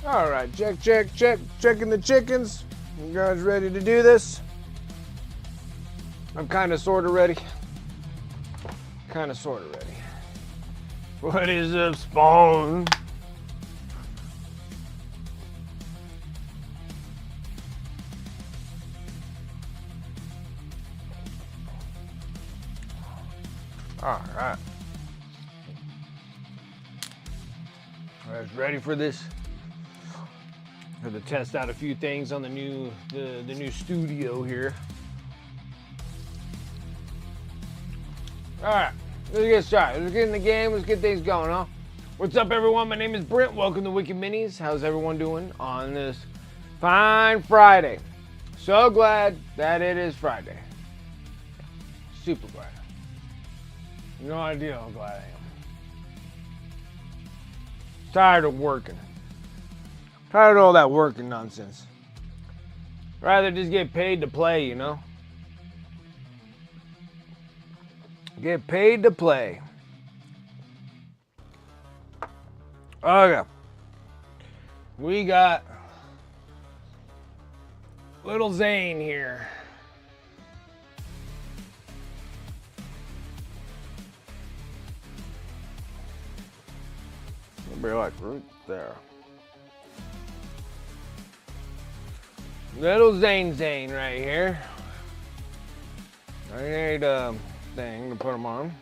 All right, checking the chickens. You guys ready to do this? I'm kind of sort of ready. What is up, Spawn? All right. You guys ready for this? Got to test out a few things on the new studio here. All right, let's get started. Let's get in the game. Let's get things going, huh? What's up, everyone? My name is Brent. Welcome to Wicked Minis. How's everyone doing on this fine Friday? So glad that it is Friday. Super glad. No idea how glad I am. Tired of working. Tired of all that working nonsense. Rather just get paid to play, you know? Get paid to play. Okay. We got little Zane here. It'll be like right there. Little Zane right here. I need a thing to put him on.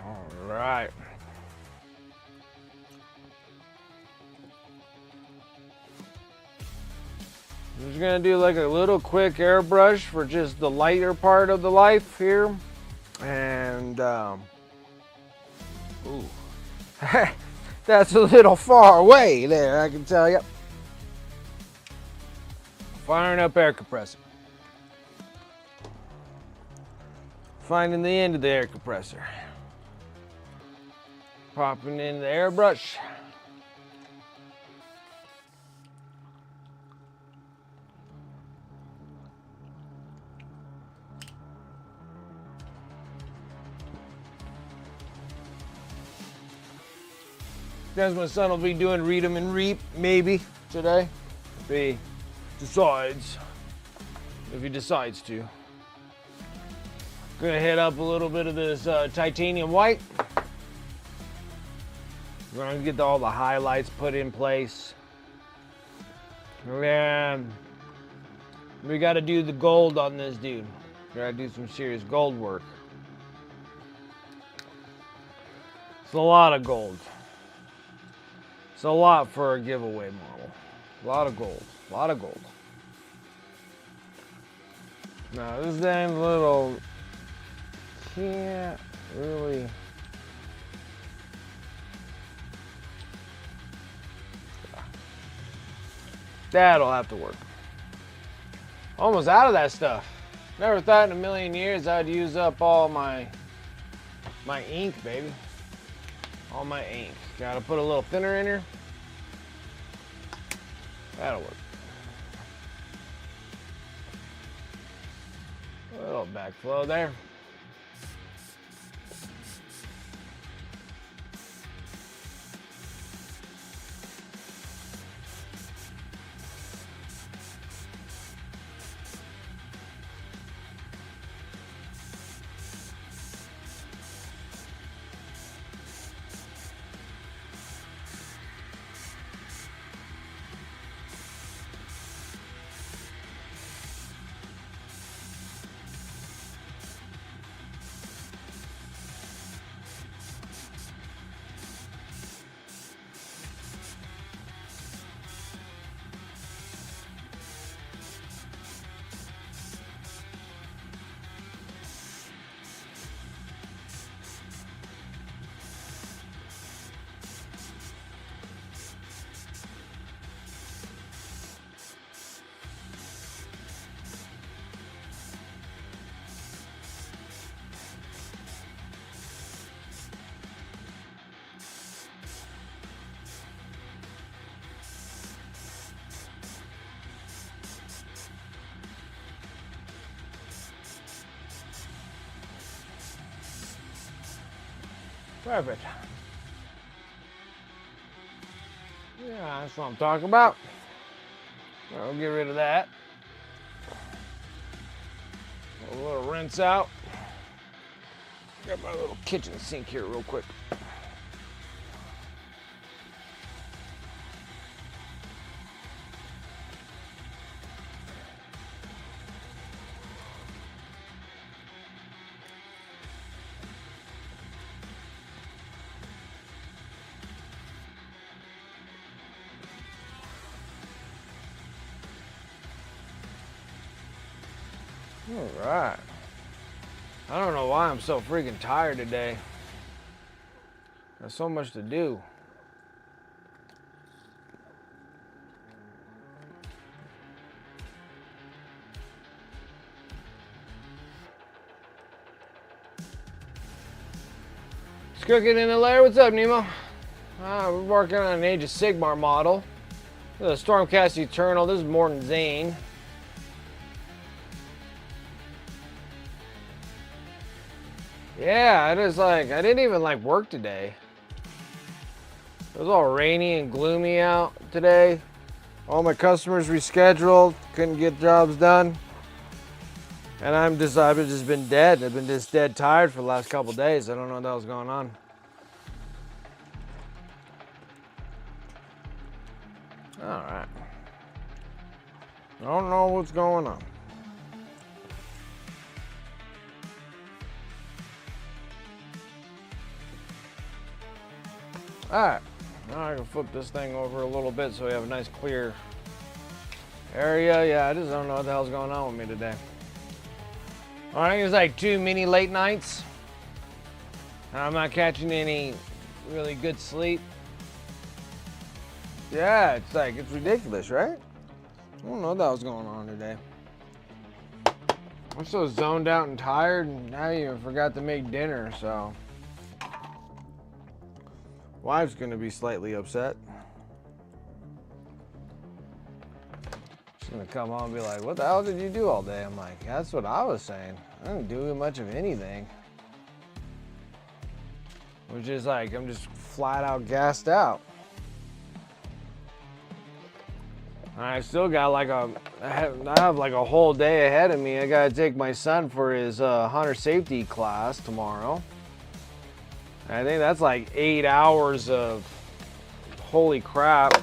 All right. I'm just gonna do like a little quick airbrush for just the lighter part of the life here. And, ooh, that's a little far away there, I can tell you. Firing up air compressor. Finding the end of the air compressor. Popping in the airbrush. Guess my son will be doing read 'em and reap maybe today. If he decides to. Gonna hit up a little bit of this titanium white. We're gonna get all the highlights put in place. And we gotta do the gold on this dude. Gotta do some serious gold work. It's a lot of gold. It's a lot for a giveaway model. A lot of gold. A lot of gold. Now this damn little can't really. That'll have to work. Almost out of that stuff. Never thought in a million years I'd use up all my ink, baby. All my ink. Gotta put a little thinner in here. That'll work. A little backflow there. Perfect. Yeah, that's what I'm talking about. I'll get rid of that. A little rinse out. Got my little kitchen sink here real quick. All right. I don't know why I'm so freaking tired today. There's so much to do. It's cooking in the lair. What's up, Nemo? We're working on an Age of Sigmar model. This is a Stormcast Eternal. This is Morton Zane. Yeah, it is like, I didn't even like work today. It was all rainy and gloomy out today. All my customers rescheduled, couldn't get jobs done. And I've just been dead. I've been just dead tired for the last couple days. I don't know what the hell's going on. All right. I don't know what's going on. All right, now I can flip this thing over a little bit so we have a nice clear area. Yeah, I just don't know what the hell's going on with me today. I think it's like 2 mini late nights. I'm not catching any really good sleep. Yeah, it's ridiculous, right? I don't know what the hell's going on today. I'm so zoned out and tired, and I even forgot to make dinner, so. Wife's gonna be slightly upset. She's gonna come home and be like, what the hell did you do all day? I'm like, that's what I was saying. I didn't do much of anything. Which is like, I'm just flat out gassed out. And I still got I have like a whole day ahead of me. I gotta take my son for his hunter safety class tomorrow. And I think that's like 8 hours of, holy crap.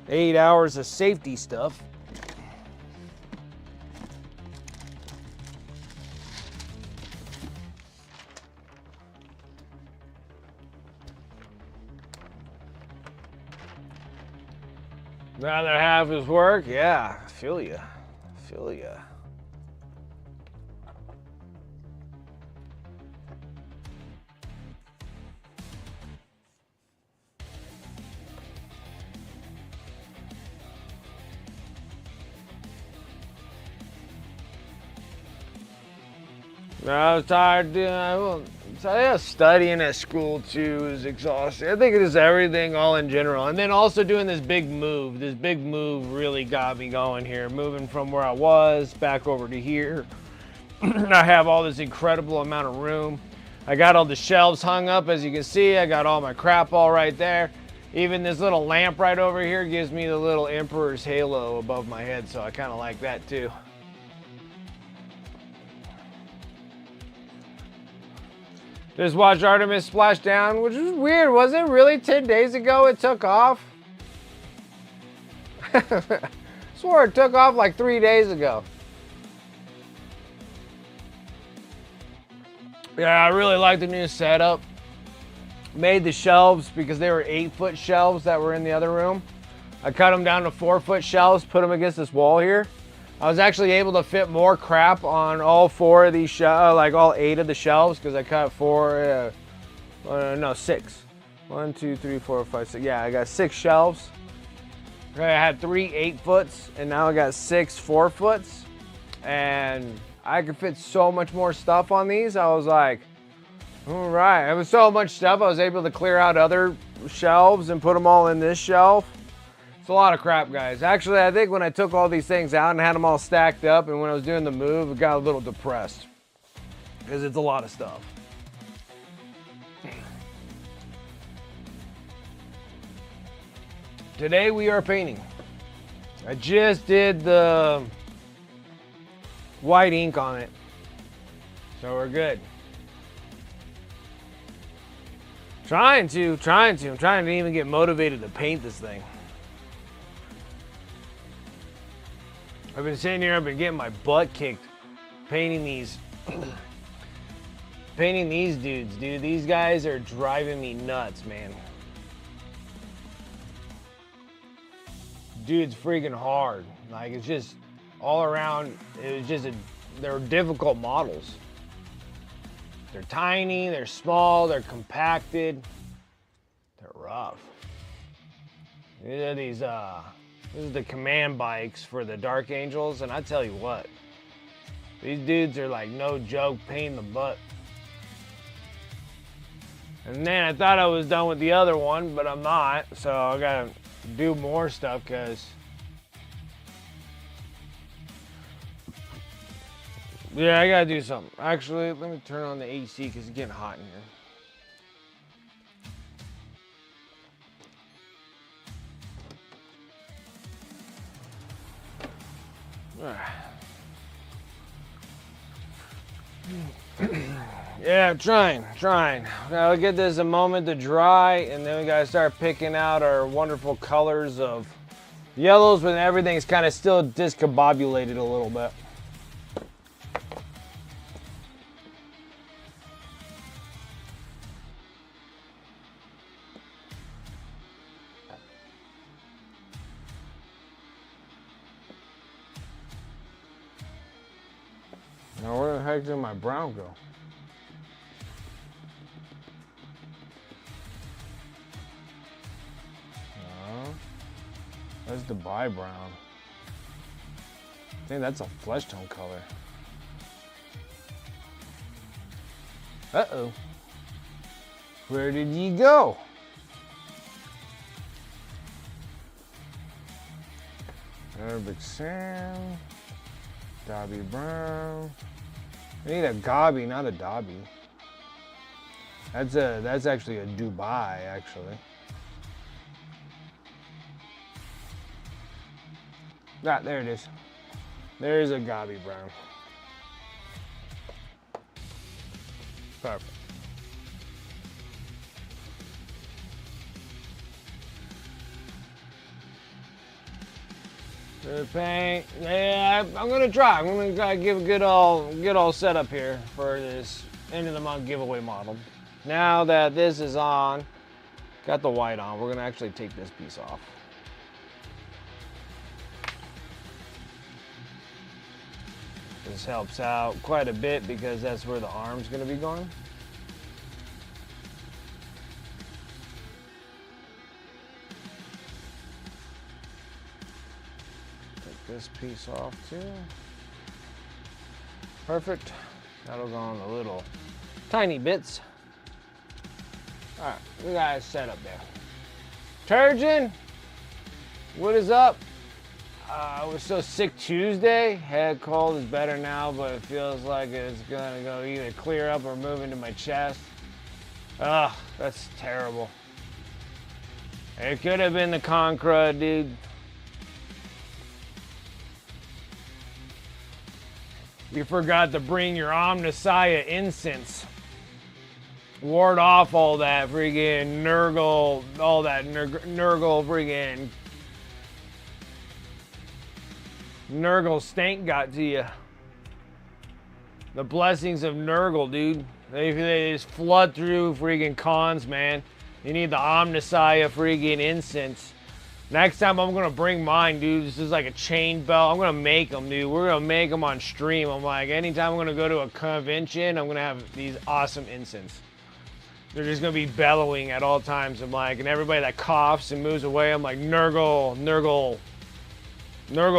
8 hours of safety stuff. The other half is work. Yeah, feel ya. Feel ya. I was tired. Studying at school too is exhausting. I think it is everything all in general. And then also doing this big move. This big move really got me going here. Moving from where I was back over to here. I have all this incredible amount of room. I got all the shelves hung up, as you can see. I got all my crap all right there. Even this little lamp right over here gives me the little Emperor's halo above my head, so I kind of like that too. Just watched Artemis splash down, which was weird. Was it really 10 days ago it took off? Swore it took off like 3 days ago. Yeah, I really like the new setup. Made the shelves because they were 8-foot shelves that were in the other room. I cut them down to 4-foot shelves, put them against this wall here. I was actually able to fit more crap on all 4 of these shelves, like all 8 of the shelves, because I cut 6. 1, 2, 3, 4, 5, 6. Yeah, I got 6 shelves. Okay, I had 3 8-foots, and now I got 6 4-foots. And I could fit so much more stuff on these. I was like, all right. It was so much stuff, I was able to clear out other shelves and put them all in this shelf. It's a lot of crap, guys. Actually, I think when I took all these things out and had them all stacked up, and when I was doing the move, it got a little depressed because it's a lot of stuff. Today we are painting. I just did the white ink on it, so we're good. I'm trying to even get motivated to paint this thing. I've been sitting here, I've been getting my butt kicked painting these dudes, dude. These guys are driving me nuts, man. Dude's freaking hard. Like, it's just all around, they're difficult models. They're tiny, they're small, they're compacted, they're rough. These are these, this is the command bikes for the Dark Angels, and I tell you what, these dudes are like no joke, pain in the butt. And then I thought I was done with the other one, but I'm not, so I gotta do more stuff because, yeah, I gotta do something. Actually, let me turn on the AC because it's getting hot in here. Yeah, I'm trying. Gotta get this a moment to dry, and then we gotta start picking out our wonderful colors of yellows when everything's kind of still discombobulated a little bit. Where the heck did my brown go? No. That's Dubai brown. I think that's a flesh tone color. Uh-oh. Where did ye go? Arabic sand. Dobby brown. I need a Gobby, not a Dobby. That's actually a Dubai, actually. Ah, there it is. There's a Gobby brown. Perfect. The paint, yeah, I'm gonna try. I'm gonna give a good all setup here for this end of the month giveaway model. Now that this is on, got the white on, we're gonna actually take this piece off. This helps out quite a bit because that's where the arm's gonna be going. This piece off too. Perfect. That'll go on the little tiny bits. All right, we got it set up there. Turgeon, what is up? I was so sick Tuesday. Head cold is better now, but it feels like it's gonna go either clear up or move into my chest. Ugh, that's terrible. It could have been the Concra, dude. You forgot to bring your Omnissiah incense. Ward off all that friggin' Nurgle, all that Nurgle friggin' Nurgle stank got to you. The blessings of Nurgle, dude. They just flood through friggin' cons, man. You need the Omnissiah friggin' incense. Next time I'm gonna bring mine, dude. This is like a chain belt. I'm gonna make them, dude. We're gonna make them on stream. I'm like, anytime I'm gonna go to a convention, I'm gonna have these awesome incense. They're just gonna be bellowing at all times. I'm like, and everybody that coughs and moves away, I'm like, Nurgle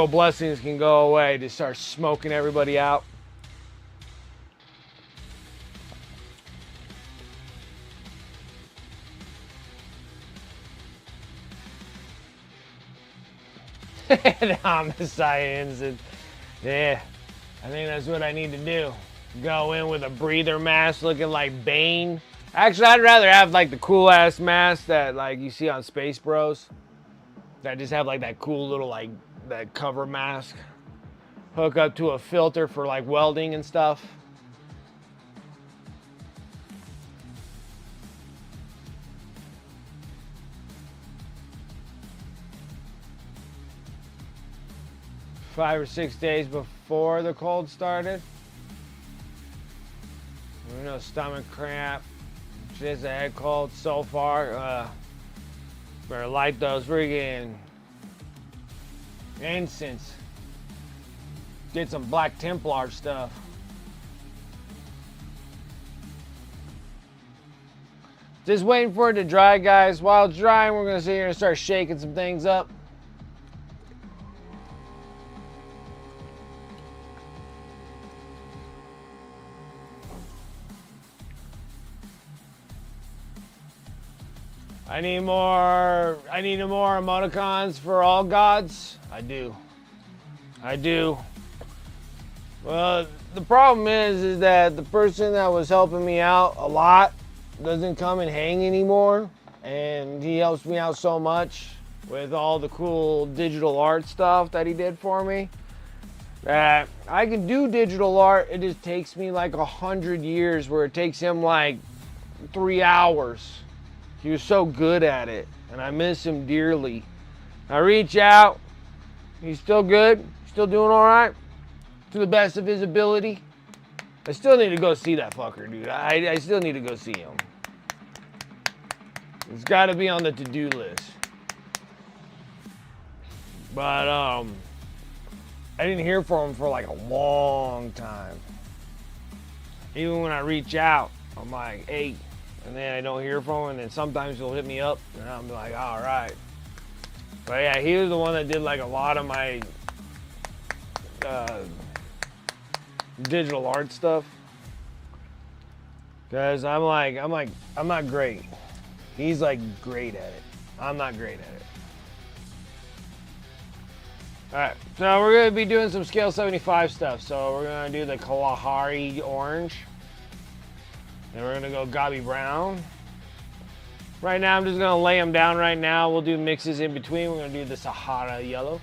blessings can go away. Just start smoking everybody out. The Omnissiah incense. Yeah, I think that's what I need to do. Go in with a breather mask looking like Bane. Actually, I'd rather have like the cool ass mask that like you see on Space Bros. That just have like that cool little like that cover mask. Hook up to a filter for like welding and stuff. Five or 6 days before the cold started. You know, stomach cramp, just a head cold so far. Better light those friggin' incense. Get some Black Templar stuff. Just waiting for it to dry, guys. While it's drying, we're gonna sit here and start shaking some things up. I need more emoticons for all gods. I do. Well, the problem is that the person that was helping me out a lot doesn't come and hang anymore. And he helps me out so much with all the cool digital art stuff that he did for me. That I can do digital art. It just takes me like 100 years, where it takes him like 3 hours. He was so good at it, and I miss him dearly. I reach out. He's still good. Still doing all right, to the best of his ability. I still need to go see that fucker, dude. I still need to go see him. It's got to be on the to-do list. But I didn't hear from him for like a long time. Even when I reach out, I'm like, hey, and then I don't hear from him, and then sometimes he'll hit me up, and I'm like, all right. But yeah, he was the one that did like a lot of my digital art stuff. Cause I'm not great. He's like great at it. I'm not great at it. Alright, so we're gonna be doing some scale 75 stuff. So we're gonna do the Kalahari orange. Then we're gonna go Gabi brown. Right now I'm just gonna lay them down right now. We'll do mixes in between. We're gonna do the Sahara yellow.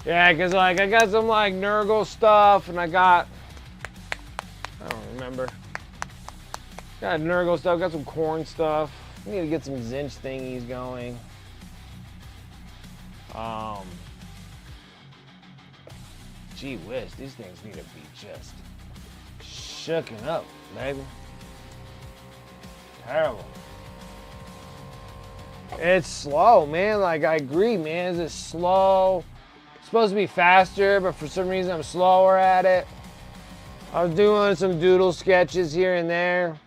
Yeah, cause like I got some like Nurgle stuff and I don't remember. Got Nurgle stuff, got some corn stuff. I need to get some Zinch thingies going. Gee whiz, these things need to be just shooken up, baby. Terrible. It's slow, man. Like, I agree, man. It's slow. It's supposed to be faster, but for some reason I'm slower at it. I was doing some doodle sketches here and there.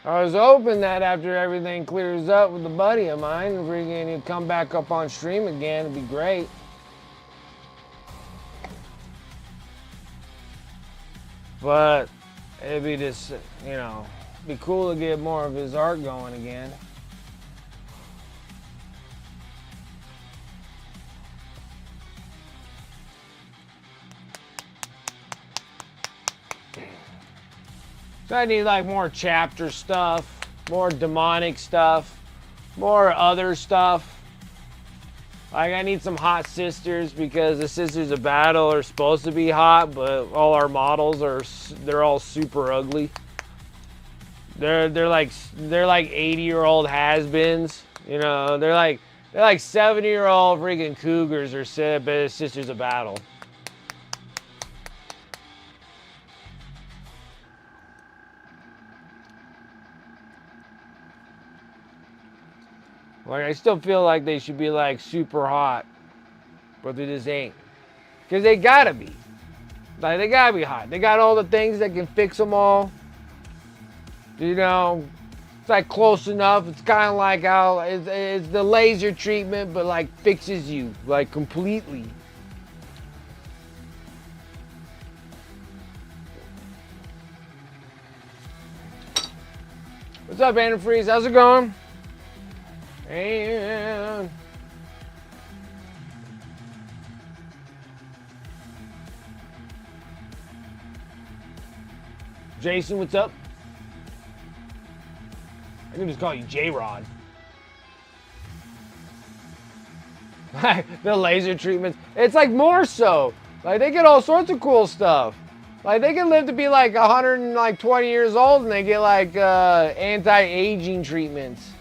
I was hoping that after everything clears up with a buddy of mine, we're going to come back up on stream again. It'd be great. But it'd be just, you know, be cool to get more of his art going again. So I need like more chapter stuff, more demonic stuff, more other stuff. Like I need some hot sisters because the Sisters of Battle are supposed to be hot, but all our models they're all super ugly. They're like 80-year-old has-beens, you know. They're like 70-year-old freaking cougars or Sisters of Battle. Like, I still feel like they should be, like, super hot. But they just ain't. Because they gotta be. Like, they gotta be hot. They got all the things that can fix them all. You know, it's, like, close enough. It's kind of like how it's the laser treatment, but, like, fixes you, like, completely. What's up, Antifreeze? How's it going? And Jason, what's up? I can just call you J-Rod. The laser treatments. It's like more so. Like they get all sorts of cool stuff. Like they can live to be like 120 years old and they get like anti-aging treatments.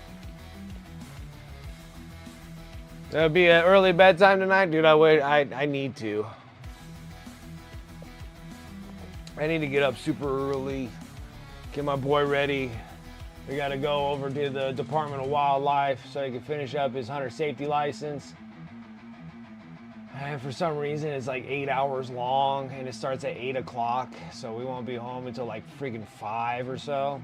That'll be an early bedtime tonight, dude. I need to. I need to get up super early, get my boy ready. We got to go over to the Department of Wildlife so he can finish up his hunter safety license. And for some reason, it's like 8 hours long, and it starts at 8 o'clock, so we won't be home until like freaking 5 or so.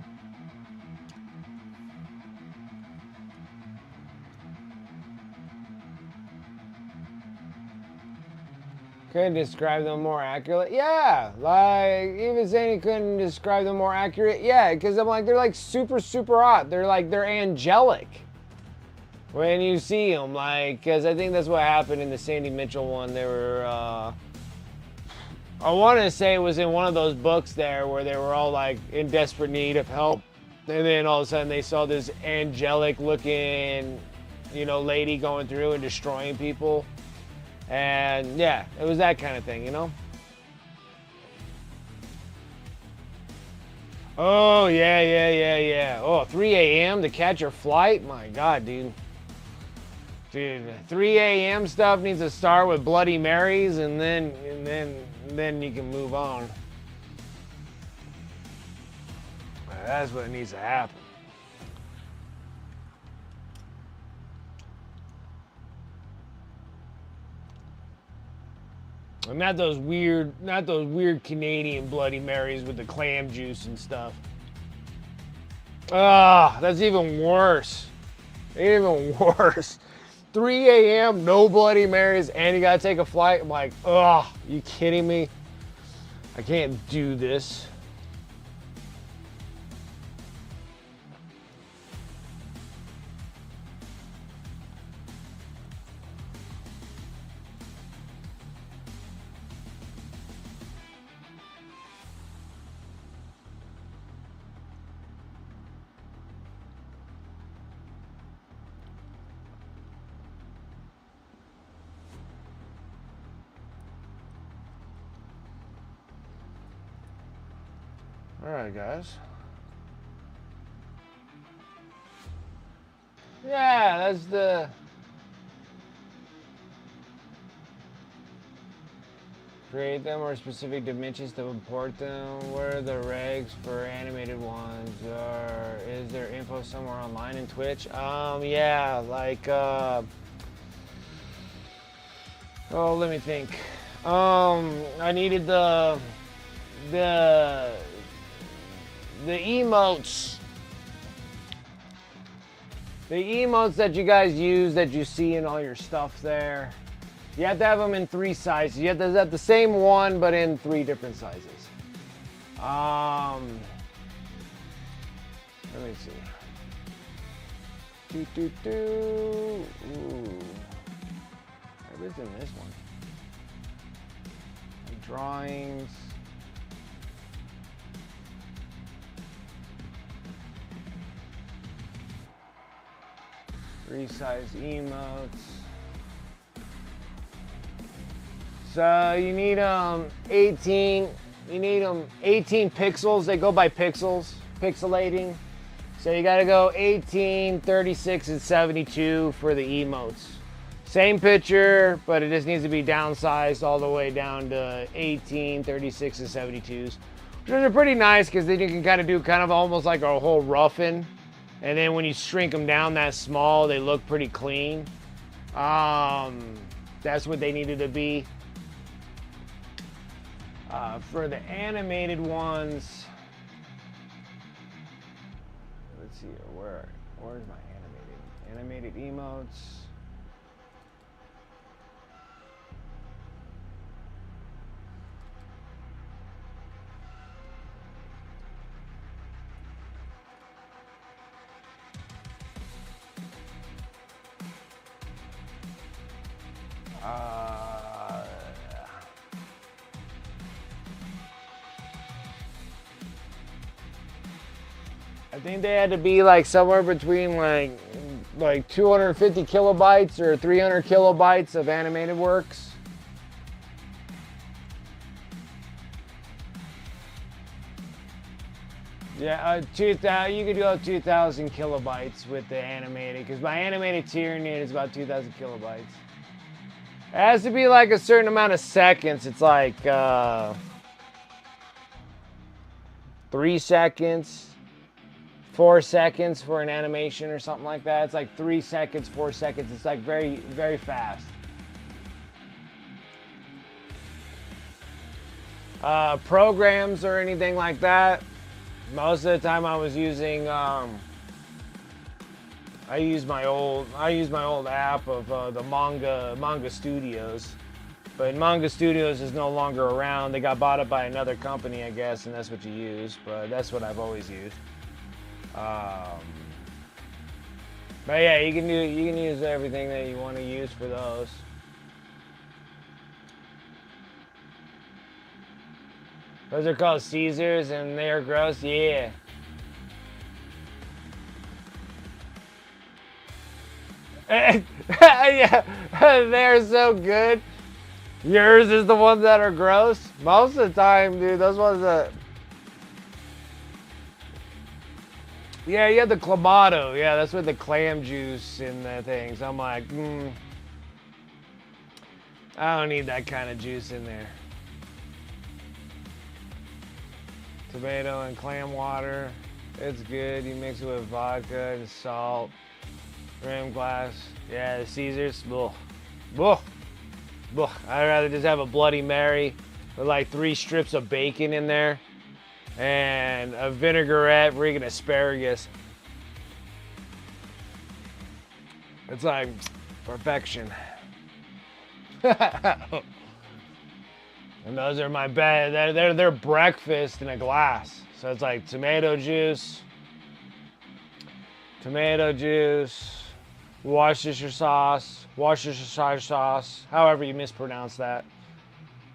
Couldn't describe them more accurately? Yeah, like, even saying he couldn't describe them more accurate? Yeah, because I'm like, they're like super, super hot. They're like, they're angelic when you see them, like, because I think that's what happened in the Sandy Mitchell one. They were, I want to say it was in one of those books there where they were all like in desperate need of help. And then all of a sudden they saw this angelic looking, you know, lady going through and destroying people. And yeah, it was that kind of thing, you know? Oh, yeah. Oh, 3 a.m. to catch your flight? My God, dude. Dude, 3 a.m. stuff needs to start with Bloody Marys and then you can move on. That's what needs to happen. And not those weird Canadian Bloody Marys with the clam juice and stuff. Ah, that's even worse. Even worse. 3 a.m., no Bloody Marys, and you gotta take a flight. I'm like, ugh, you kidding me? I can't do this. All right, guys. Yeah, that's the... Create them or specific dimensions to import them. Where are the regs for animated ones? Or is there info somewhere online in Twitch? Yeah, like, oh, let me think. I needed the emotes. The emotes that you guys use that you see in all your stuff there. You have to have them in 3 sizes. You have to have the same one, but in 3 different sizes. Let me see. Ooh. Maybe it's in this one. Drawings. Resize emotes. So you need 18. You need 18 pixels. They go by pixels, pixelating. So you got to go 18, 36, and 72 for the emotes. Same picture, but it just needs to be downsized all the way down to 18, 36, and 72s. Which are pretty nice because then you can kind of do kind of almost like a whole roughen. And then when you shrink them down that small, they look pretty clean. That's what they needed to be. For the animated ones, let's see, where's my animated emotes? I think they had to be like somewhere between like 250 kilobytes or 300 kilobytes of animated works. Yeah, 2,000. You could go 2,000 kilobytes with the animated, because my animated Tyranid is about 2,000 kilobytes. It has to be like a certain amount of seconds. It's like 3 seconds. 4 seconds for an animation or something like that. It's like 3 seconds, 4 seconds. It's like very, very fast. Programs or anything like that. Most of the time I was using, I use my old app of the Manga Studios. But Manga Studios is no longer around. They got bought up by another company, I guess, and that's what you use. But that's what I've always used. But yeah, you can use everything that you want to use for those. Those are called Caesars, and they are gross. Yeah. Yeah, they're so good. Yours is the ones that are gross. Most of the time, dude, those ones that. Yeah, you have the clamato. Yeah, that's with the clam juice and the things. I'm like, I don't need that kind of juice in there. Tomato and clam water. It's good. You mix it with vodka and salt. Rim glass. Yeah, the Caesars. Ugh. Ugh. Ugh, I'd rather just have a Bloody Mary with like 3 strips of bacon in there and a vinaigrette, freaking asparagus. It's like perfection. And those are my bed. They're breakfast in a glass. So it's like tomato juice, Worcestershire sauce, however you mispronounce that.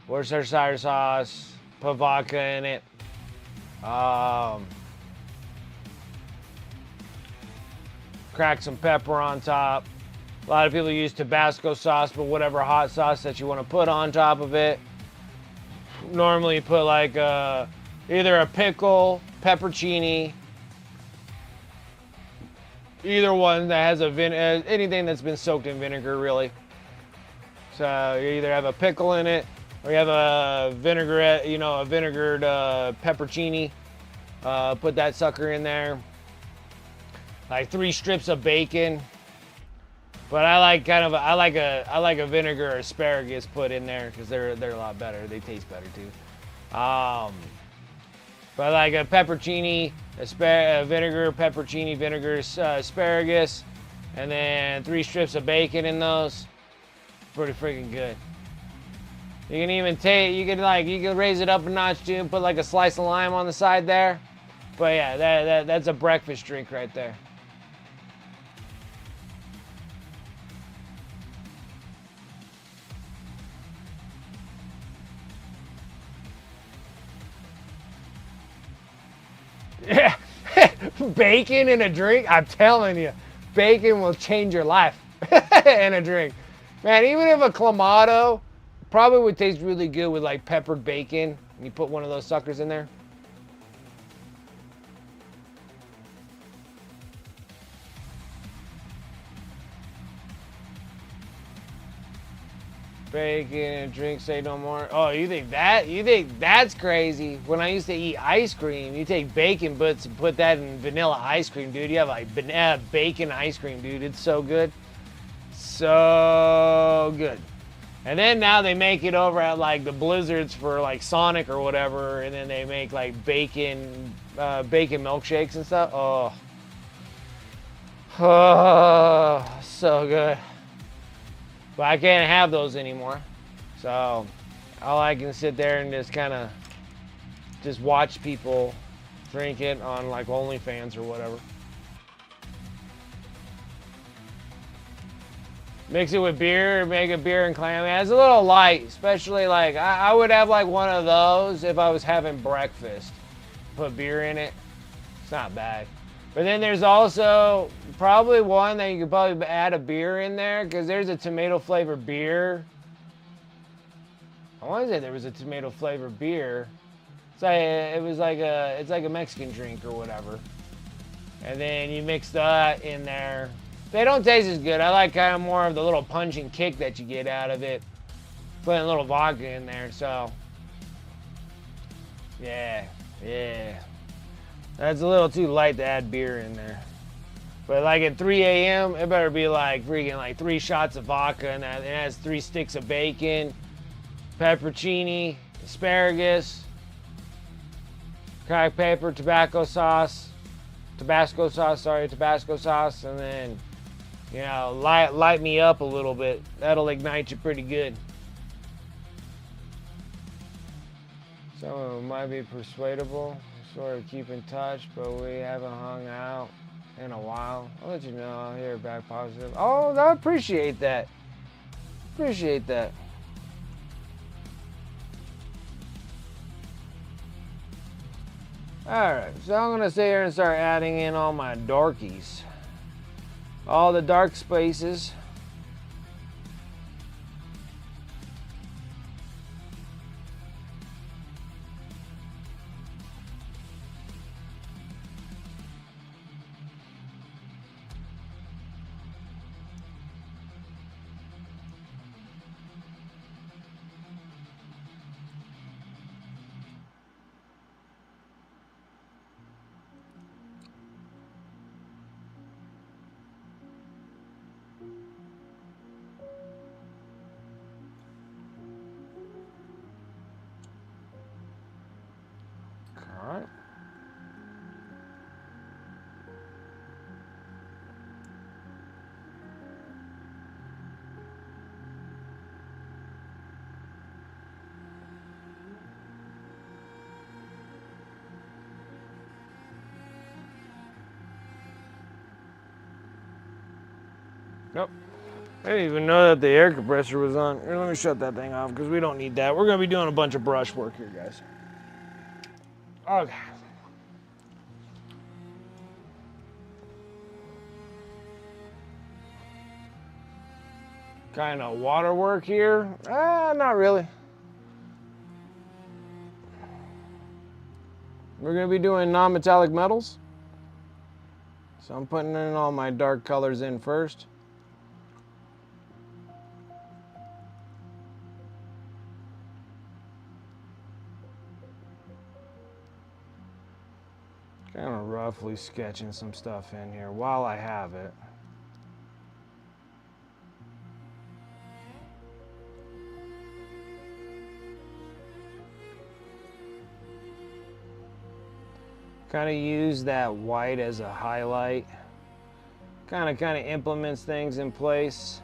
Worcestershire sauce, put vodka in it. Crack some pepper on top. A lot of people use Tabasco sauce, but whatever hot sauce that you want to put on top of it. Normally you put like either a pickle, peppercini, either one that has anything that's been soaked in vinegar, really. So you either have a pickle in it, or you have a vinaigrette, a vinegared peppercini. Put that sucker in there. Like 3 strips of bacon. But I like a vinegar asparagus put in there because they're a lot better. They taste better too. But like a peppercini, vinegar, peppercini, vinegar, asparagus, and then 3 strips of bacon in those. Pretty freaking good. You can even you can raise it up a notch too and put like a slice of lime on the side there. But yeah, that's a breakfast drink right there. Yeah, bacon in a drink. I'm telling you, bacon will change your life in a drink. Man, even if a Clamato probably would taste really good with like peppered bacon, and you put one of those suckers in there. Bacon and drink, say no more. Oh, you think that's crazy? When I used to eat ice cream, you take bacon bits and put that in vanilla ice cream, dude. You have like bacon ice cream, dude. It's so good. So good. And then now they make it over at like the Blizzards for like Sonic or whatever, and then they make like bacon milkshakes and stuff. Oh, so good. But I can't have those anymore. So all I can sit there and just watch people drink it on like OnlyFans or whatever. Mix it with beer, make a beer and clam. It's a little light, especially like I would have like one of those if I was having breakfast. Put beer in it. It's not bad. But then there's also probably one that you could probably add a beer in there because there's a tomato flavored beer. I want to say there was a tomato flavored beer. It's like a Mexican drink or whatever. And then you mix that in there. They don't taste as good. I like kind of more of the little pungent kick that you get out of it. Putting a little vodka in there, so. Yeah. That's a little too light to add beer in there. But like at 3 a.m., it better be like freaking like 3 shots of vodka, and it has 3 sticks of bacon, peppercini, asparagus, cracked pepper, Tabasco sauce, and then, light me up a little bit. That'll ignite you pretty good. Some of them might be persuadable. Sort of keep in touch, but we haven't hung out in a while. I'll let you know. I'll hear back positive. Oh, I appreciate that. Alright, so I'm going to sit here and start adding in all my darkies. All the dark spaces. Nope. I didn't even know that the air compressor was on. Here, let me shut that thing off because we don't need that. We're going to be doing a bunch of brush work here, guys. Okay. Kind of water work here? Not really. We're going to be doing non-metallic metals. So I'm putting in all my dark colors in first. Kind of roughly sketching some stuff in here while I have it. Kind of use that white as a highlight. Kind of implements things in place.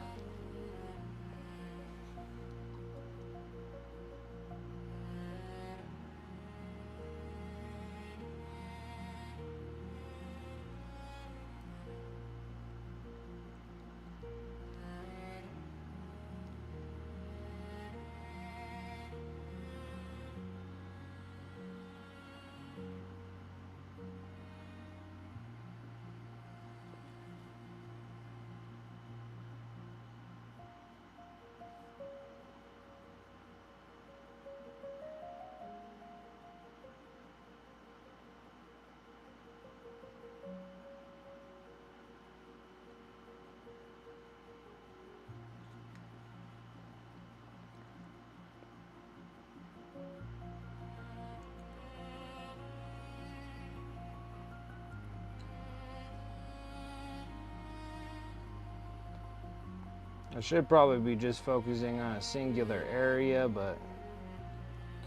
I should probably be just focusing on a singular area, but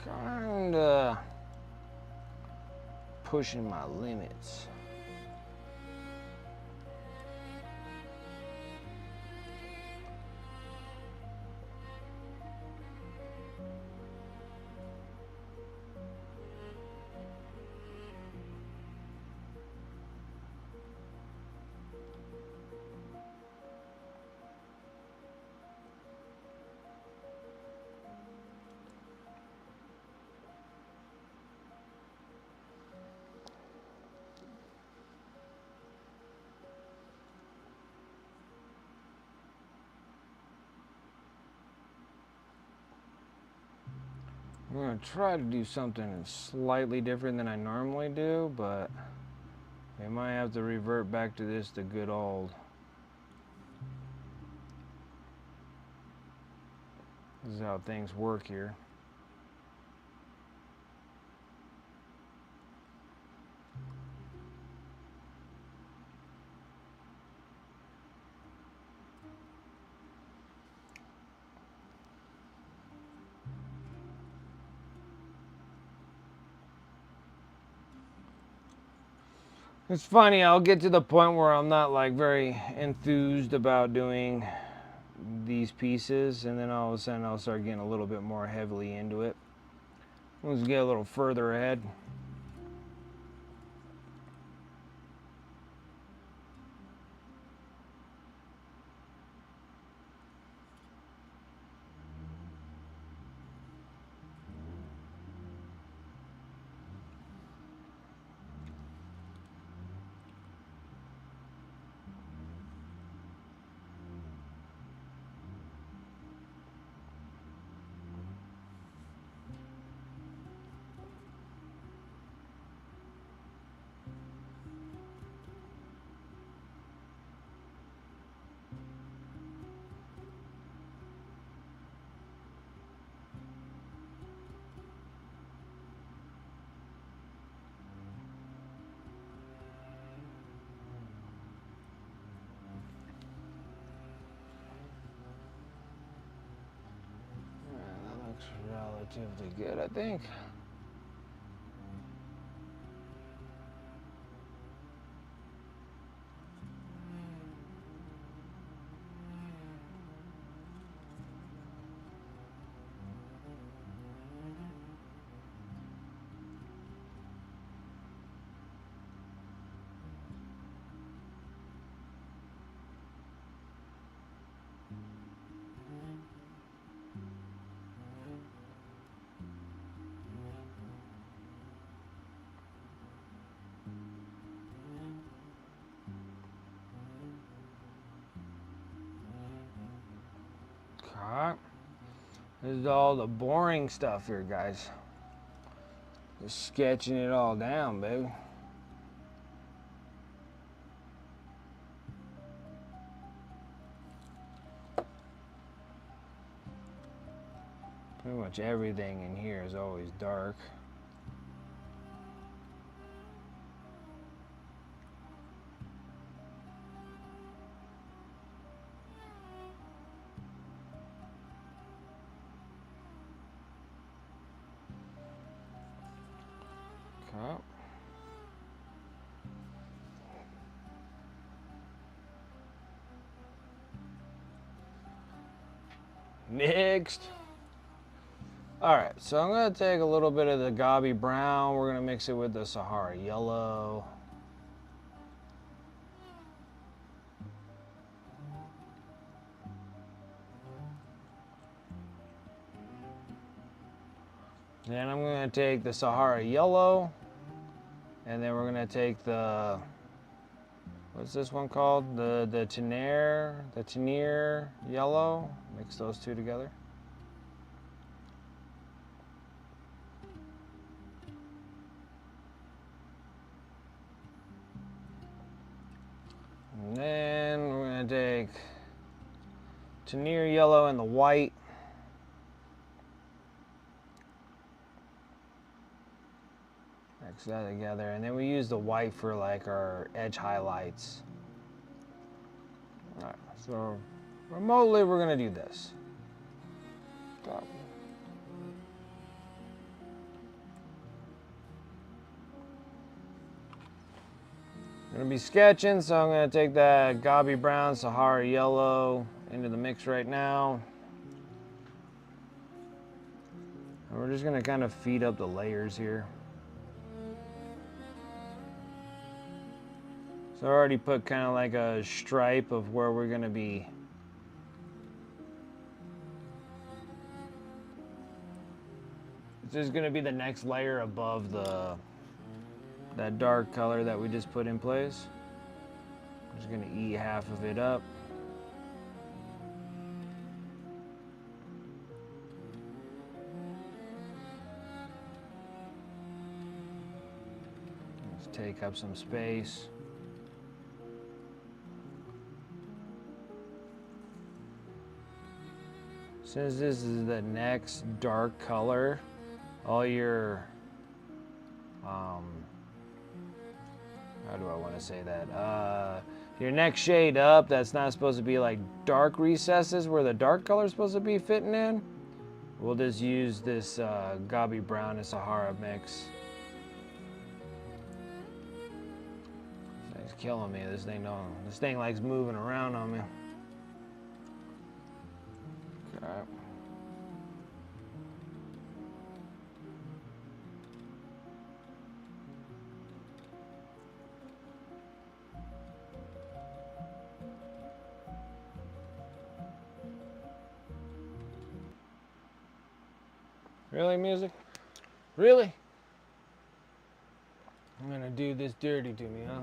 kinda pushing my limits. I'm going to try to do something slightly different than I normally do, but I might have to revert back to the good old. This is how things work here. It's funny, I'll get to the point where I'm not like very enthused about doing these pieces, and then all of a sudden I'll start getting a little bit more heavily into it. Let's get a little further ahead. That looks relatively good, I think. This is all the boring stuff here, guys. Just sketching it all down, baby. Pretty much everything in here is always dark. Okay. Next. Alright, so I'm going to take a little bit of the Gobby Brown. We're going to mix it with the Sahara Yellow. Then I'm going to take the Sahara Yellow. And then we're going to take the... What's this one called? The Tenier Yellow. Mix those two together. And then we're going to take Tenier Yellow and the white. Mix that together. And then we use the white for like our edge highlights. Alright, so remotely we're going to do this. Stop. I'm going to be sketching, so I'm going to take that Gobby Brown, Sahara Yellow into the mix right now. And we're just going to kind of feed up the layers here. So I already put kind of like a stripe of where we're going to be. This is going to be the next layer above that dark color that we just put in place. I'm just going to eat half of it up. Let's take up some space. Since this is the next dark color, all your how do I want to say that? Your next shade up, that's not supposed to be like dark recesses where the dark color is supposed to be fitting in. We'll just use this Gobby Brown and Sahara mix. This thing's killing me. This thing likes moving around on me. Okay. Really, music? Really? I'm gonna do this dirty to me, huh?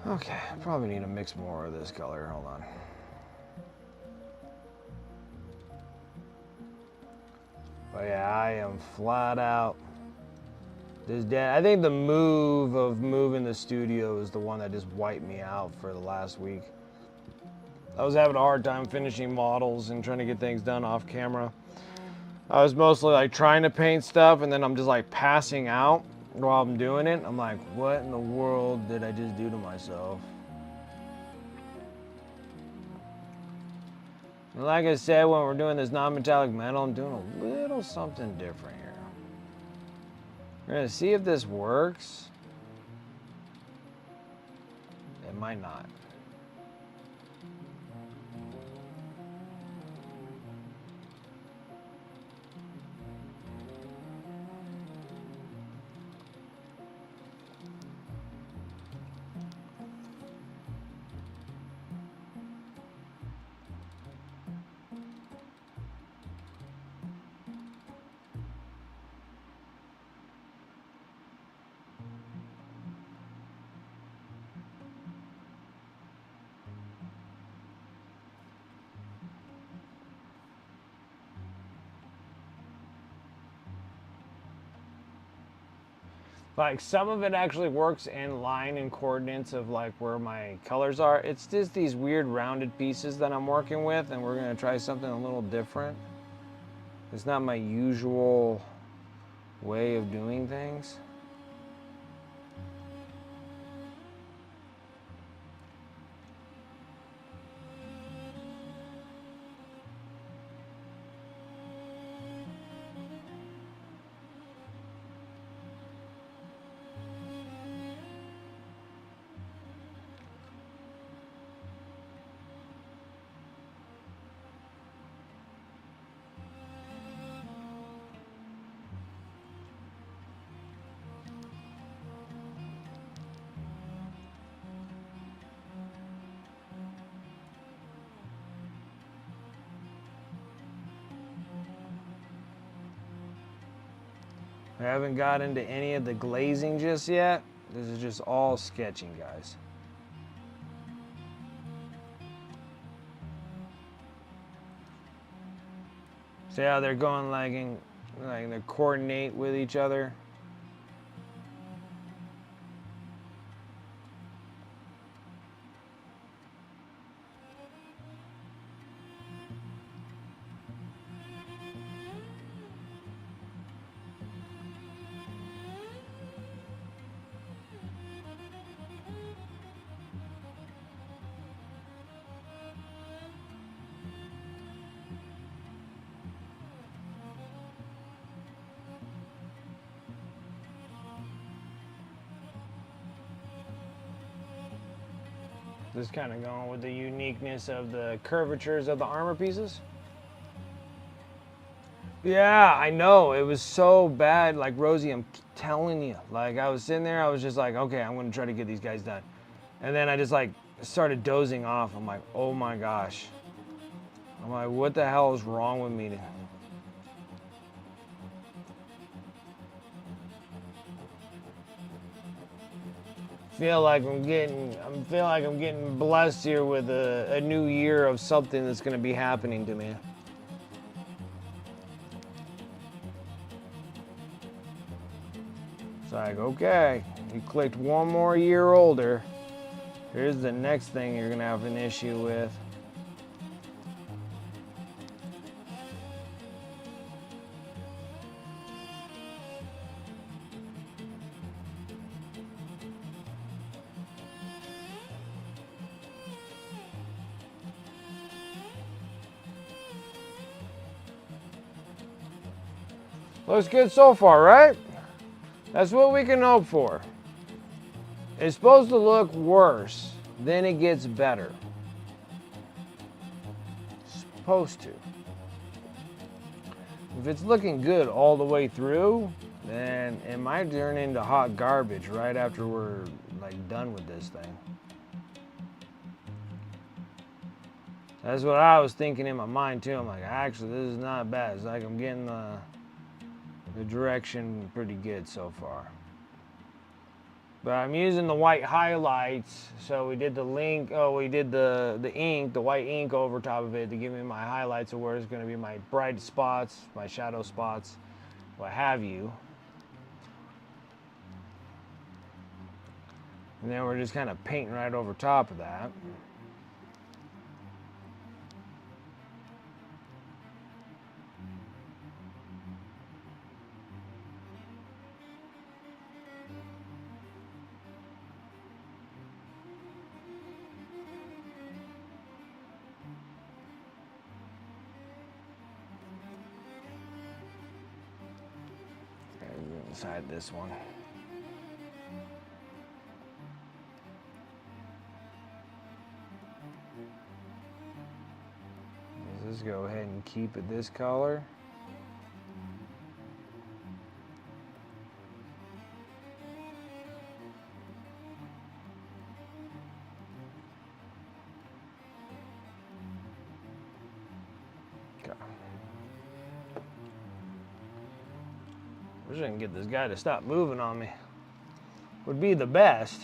Okay, probably need to mix more of this color. Hold on. But yeah, I am flat out. I think the move of moving the studio is the one that just wiped me out for the last week. I was having a hard time finishing models and trying to get things done off camera. I was mostly like trying to paint stuff and then I'm just like passing out while I'm doing it. I'm like, what in the world did I just do to myself? And like I said, when we're doing this non-metallic metal, I'm doing a little something different here. We're gonna see if this works. It might not. Like, some of it actually works in line and coordinates of like where my colors are. It's just these weird rounded pieces that I'm working with, and we're gonna try something a little different. It's not my usual way of doing things. I haven't got into any of the glazing just yet. This is just all sketching, guys. See how they're going like they coordinate with each other. Just kind of going with the uniqueness of the curvatures of the armor pieces. Yeah, I know. It was so bad. Like, Rosie, I'm telling you. Like, I was sitting there, I was just like, okay, I'm going to try to get these guys done. And then I just, like, started dozing off. I'm like, oh my gosh. I'm like, what the hell is wrong with me? I feel like I'm getting blessed here with a new year of something that's going to be happening to me. It's like, okay, you clicked one more year older. Here's the next thing you're going to have an issue with. Looks good so far, right? That's what we can hope for. It's supposed to look worse, then it gets better. It's supposed to. If it's looking good all the way through, then it might turn into hot garbage right after we're like done with this thing. That's what I was thinking in my mind too. I'm like, actually, this is not bad. It's like I'm getting the direction pretty good so far. But I'm using the white highlights, so we did the ink, the white ink over top of it to give me my highlights of where it's going to be my bright spots, my shadow spots, what have you. And then we're just kind of painting right over top of that. Inside this one. Let's just go ahead and keep it this color. I wish I can get this guy to stop moving on me. Would be the best.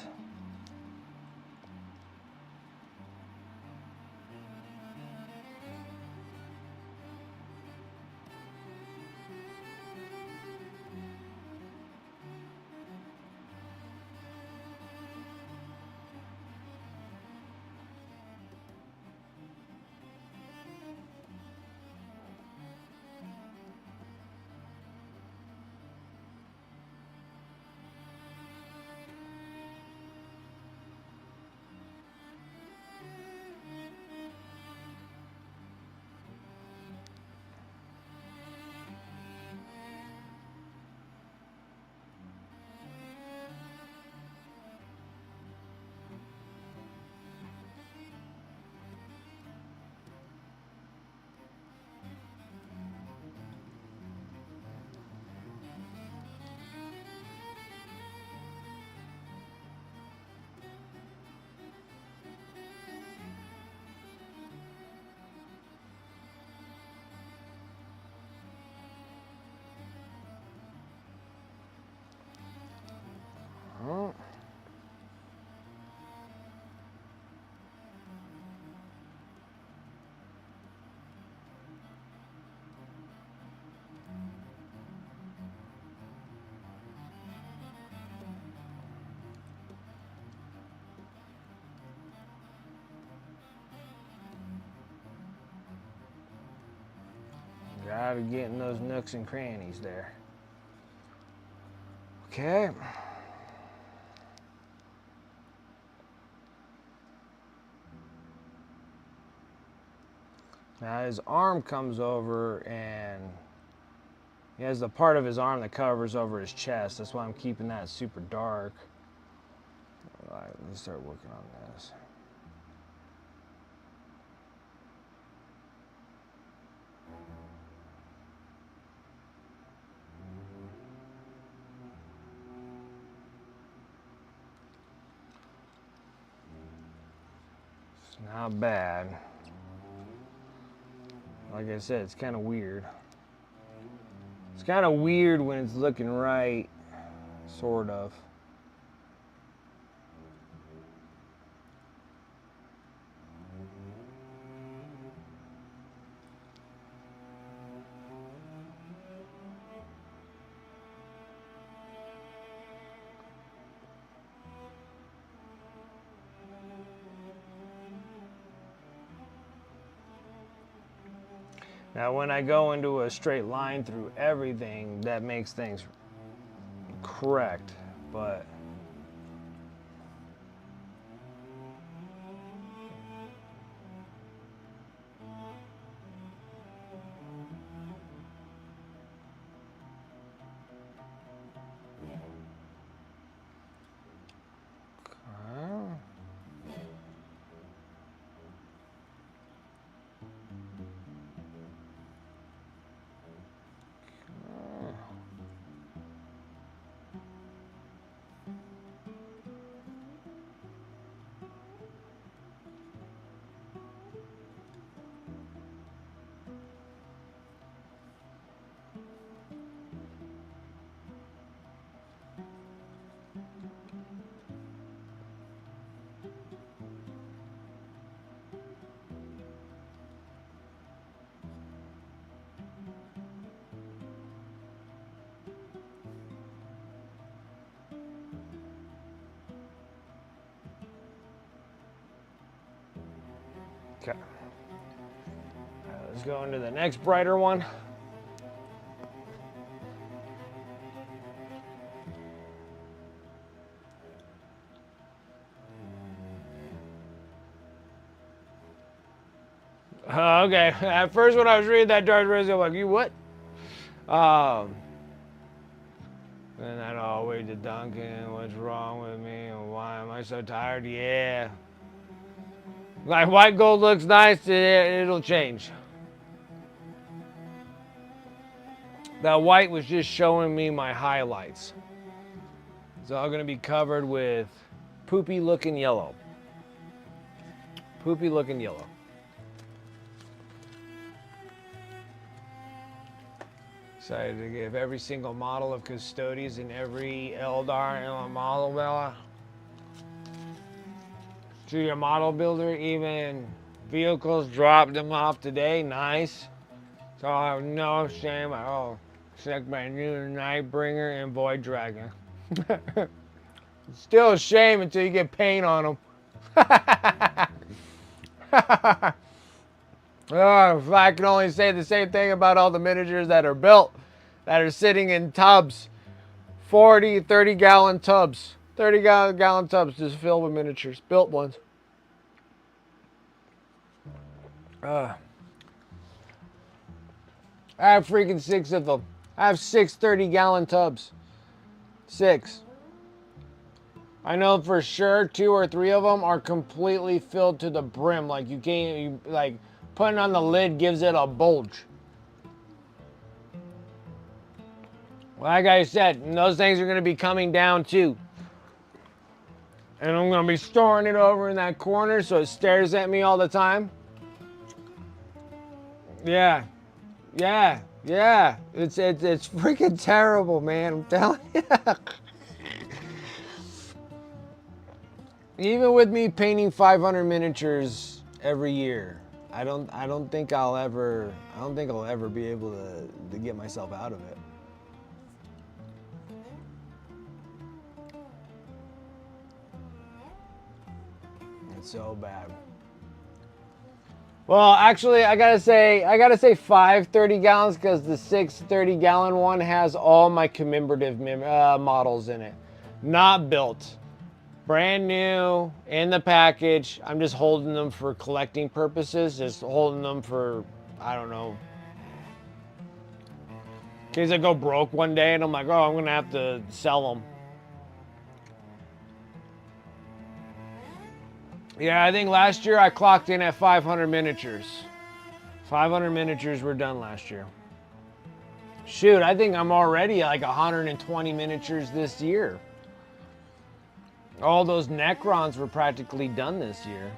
Gotta get in those nooks and crannies there. Okay. Now his arm comes over and he has the part of his arm that covers over his chest. That's why I'm keeping that super dark. All right, let's start working on this. It's not bad. Like I said, it's kind of weird. It's kind of weird when it's looking right, sort of. Now, when I go into a straight line through everything, that makes things correct, but okay. Let's go into the next brighter one. Okay. At first, when I was reading that Darth Vader, I'm like, "You what?" And I'd always to Duncan, what's wrong with me and why am I so tired? Yeah. Like white gold looks nice, it'll change. That white was just showing me my highlights. It's all gonna be covered with poopy looking yellow. Poopy looking yellow. Excited to give every single model of Custodes and every Eldar in a model Bella to your model builder. Even vehicles, dropped them off today. Nice. So I have no shame at all. Except my new Nightbringer and Void Dragon. Still a shame until you get paint on them. Oh, if I can only say the same thing about all the miniatures that are built, that are sitting in tubs, 40, 30-gallon tubs, 30-gallon tubs just filled with miniatures, built ones. I have freaking 6 of them. I have 6 30-gallon tubs. 6. I know for sure 2 or 3 of them are completely filled to the brim. Like you can't, like putting on the lid gives it a bulge. Like I said, those things are going to be coming down too. And I'm going to be storing it over in that corner so it stares at me all the time. Yeah. Yeah. Yeah. It's freaking terrible, man. I'm telling you. Even with me painting 500 miniatures every year, I don't think I'll ever be able to get myself out of it. It's so bad. Well, actually, I gotta say 5 30 gallons because the 6 30 gallon one has all my commemorative models in it. Not built. Brand new in the package. I'm just holding them for collecting purposes. Just holding them for, I don't know, in case I go broke one day and I'm like, oh, I'm gonna have to sell them. Yeah, I think last year I clocked in at 500 miniatures. 500 miniatures were done last year. Shoot, I think I'm already like 120 miniatures this year. All those Necrons were practically done this year.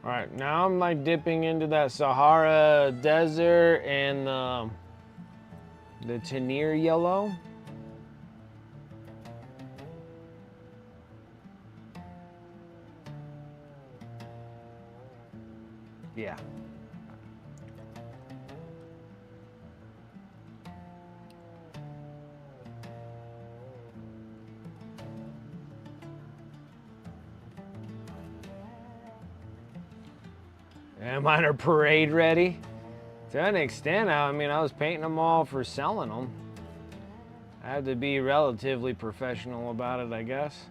All right, now I'm like dipping into that Sahara Desert and the Tenir Yellow. Yeah. And mine are parade ready. To an extent, I mean, I was painting them all for selling them. I had to be relatively professional about it, I guess.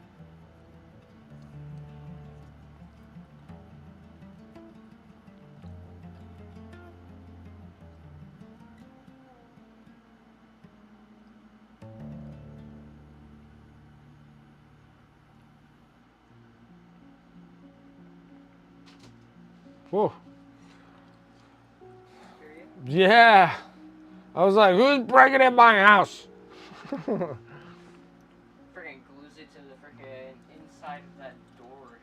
Whoa. Yeah. I was like, who's breaking in my house? Freaking glues it to the freaking inside of that door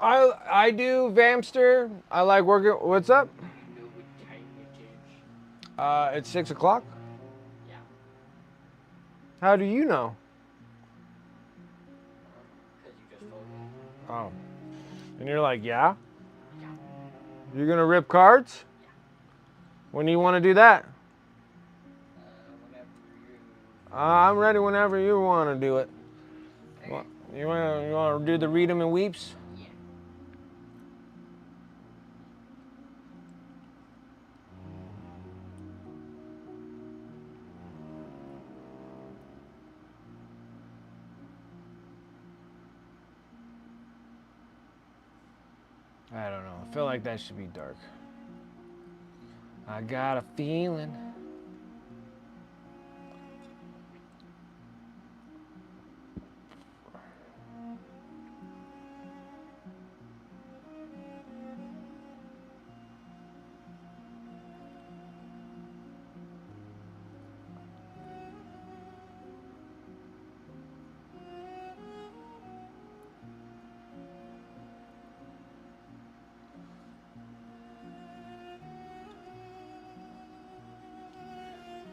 hinge. I do Vamster. I like working. What's up? You know what time it is? It's 6 o'clock. Yeah. How do you know? Because you just told me. Oh. And you're like, yeah? Yeah. You're gonna rip cards? Yeah. When do you want to do that? Whenever you... I'm ready whenever you want to do it. Okay. You want to do the read 'em and weeps? Yeah. I don't know. I feel like that should be dark. I got a feeling.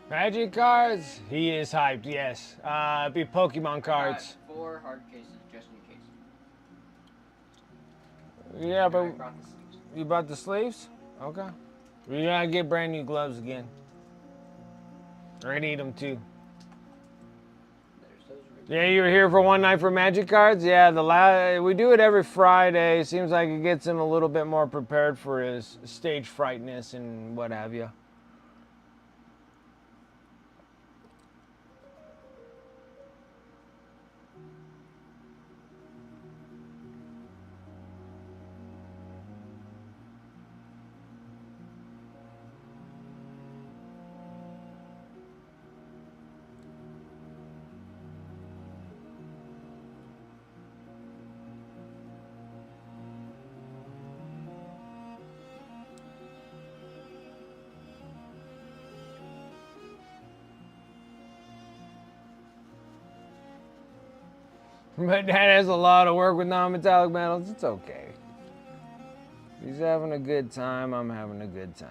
Magic cards? He is hyped, yes. Be Pokemon cards. Got 4 hard cases just in case. Yeah, I but brought the sleeves. you bought the sleeves? Okay. We gotta get brand new gloves again. I need them too. There's those right Yeah, you were here for one night for Magic cards? Yeah, we do it every Friday. Seems like it gets him a little bit more prepared for his stage frightness and what have you. But Dad has a lot of work with non-metallic metals. It's okay. He's having a good time. I'm having a good time.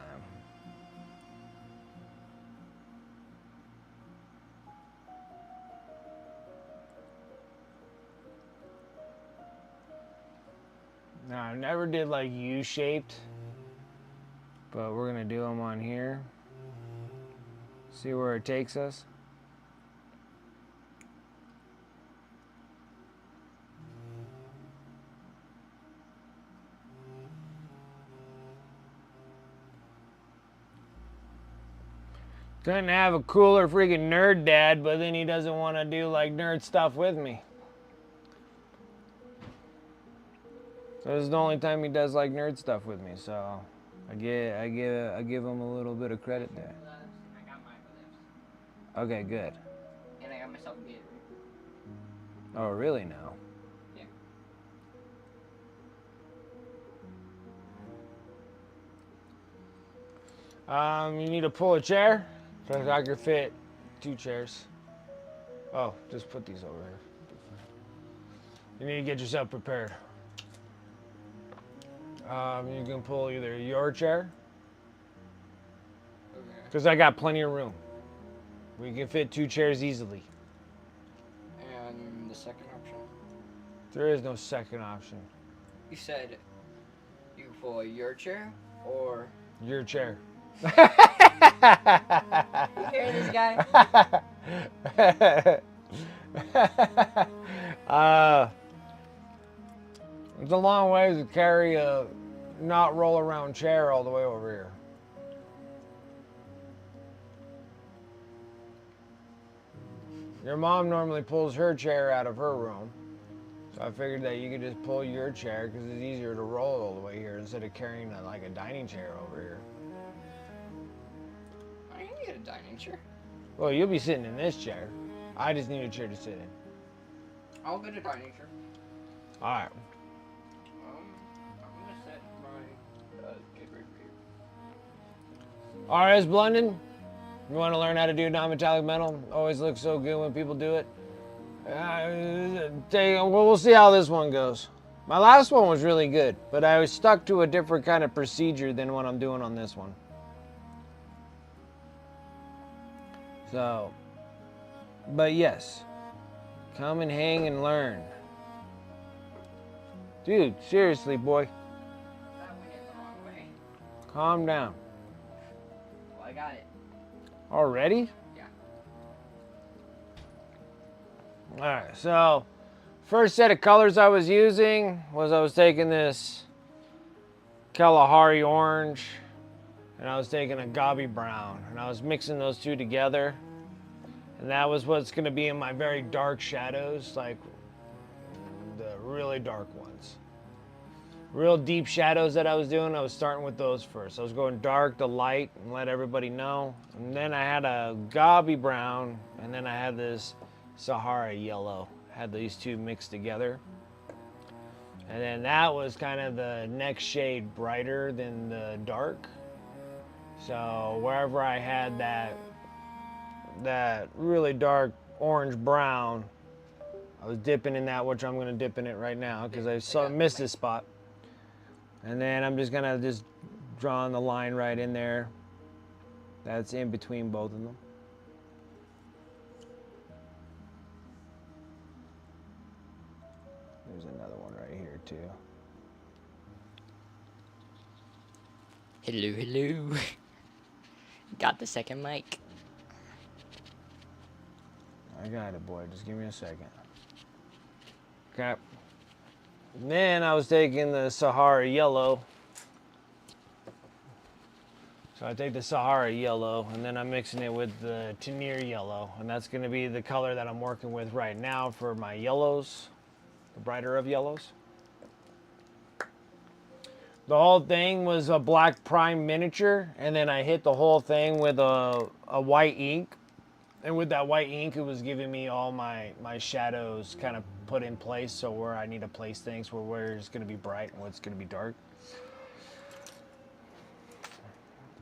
Now, I never did like U-shaped, but we're gonna do them on here. See where it takes us. Couldn't have a cooler freaking nerd dad, but then he doesn't want to do like nerd stuff with me. So this is the only time he does like nerd stuff with me. So I give him a little bit of credit there. I got my clips. Okay, good. And I got myself a Gatorade. Oh, really now? Yeah. You need to pull a chair. So I could fit 2 chairs. Oh, just put these over here. You need to get yourself prepared. You can pull either your chair, because I got plenty of room. We can fit 2 chairs easily. And the second option? There is no second option. You said you can pull your chair or Your chair. you hear this guy? It's a long way to carry a not roll around chair all the way over here. Your mom normally pulls her chair out of her room. So I figured that you could just pull your chair because it's easier to roll all the way here instead of carrying like a dining chair over here. I can get a dining chair. Well, you'll be sitting in this chair. I just need a chair to sit in. I'll get a dining chair. All right. I'm gonna set my Gatorade for you. RS Blundin, you want to learn how to do non-metallic metal? Always looks so good when people do it. We'll see how this one goes. My last one was really good, but I was stuck to a different kind of procedure than what I'm doing on this one. So, but yes, come and hang and learn. Dude, seriously, boy. That went in the wrong way. Calm down. Well, I got it. Already? Yeah. Alright, so first set of colors I was using was I was taking this Kalahari orange and I was taking a Gabi brown and I was mixing those two together, and that was what's going to be in my very dark shadows, like the really dark ones. Real deep shadows that I was doing, I was starting with those first. I was going dark to light and let everybody know. And then I had a Gabi brown, and then I had this Sahara yellow. Had these two mixed together. And then that was kind of the next shade brighter than the dark. So wherever I had that really dark orange brown, I was dipping in that, which I'm going to dip in it right now because I missed this spot. And then I'm just gonna draw the line right in there. That's in between both of them. There's another one right here too. Hello, hello. Got the second mic. I got it, boy. Just give me a second. Okay. Then I was taking the Sahara yellow. So I take the Sahara yellow and then I'm mixing it with the Tanir yellow. And that's going to be the color that I'm working with right now for my yellows, the brighter of yellows. The whole thing was a black prime miniature, and then I hit the whole thing with a white ink. And with that white ink, it was giving me all my shadows kind of put in place, so where I need to place things, where it's going to be bright and what's going to be dark.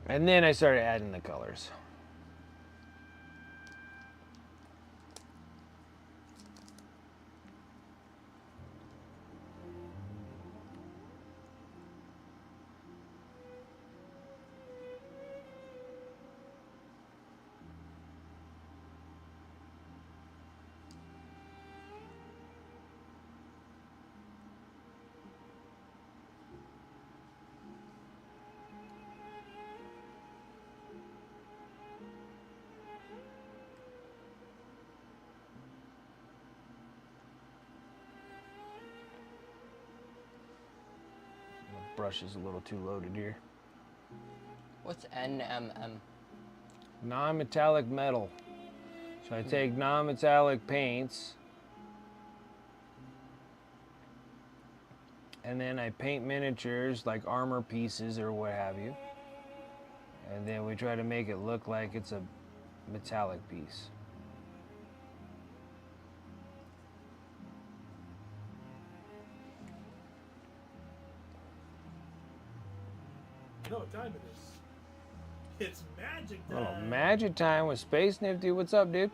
And then I started adding the colors. brush is a little too loaded here. What's NMM? Non-metallic metal. So I take non-metallic paints and then I paint miniatures like armor pieces or what have you. And then we try to make it look like it's a metallic piece. You know what time it is? It's magic time. Oh, magic time with Space Nifty. What's up, dude?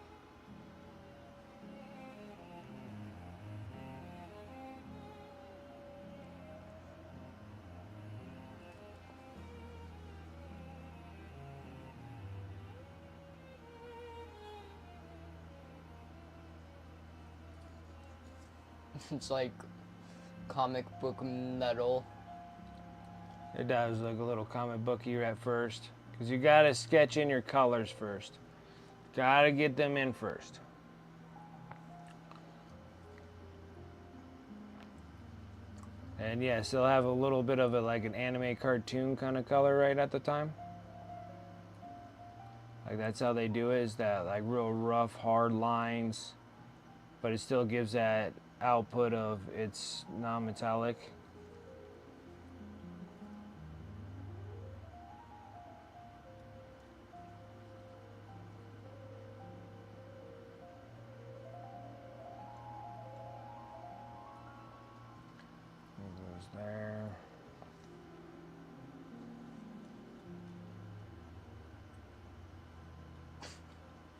It's like comic book metal. It does look a little comic booky at first. Because you got to sketch in your colors first. Got to get them in first. And yes, they'll have a little bit of like an anime cartoon kind of color right at the time. Like that's how they do it, is that like real rough, hard lines. But it still gives that output of it's non-metallic. There.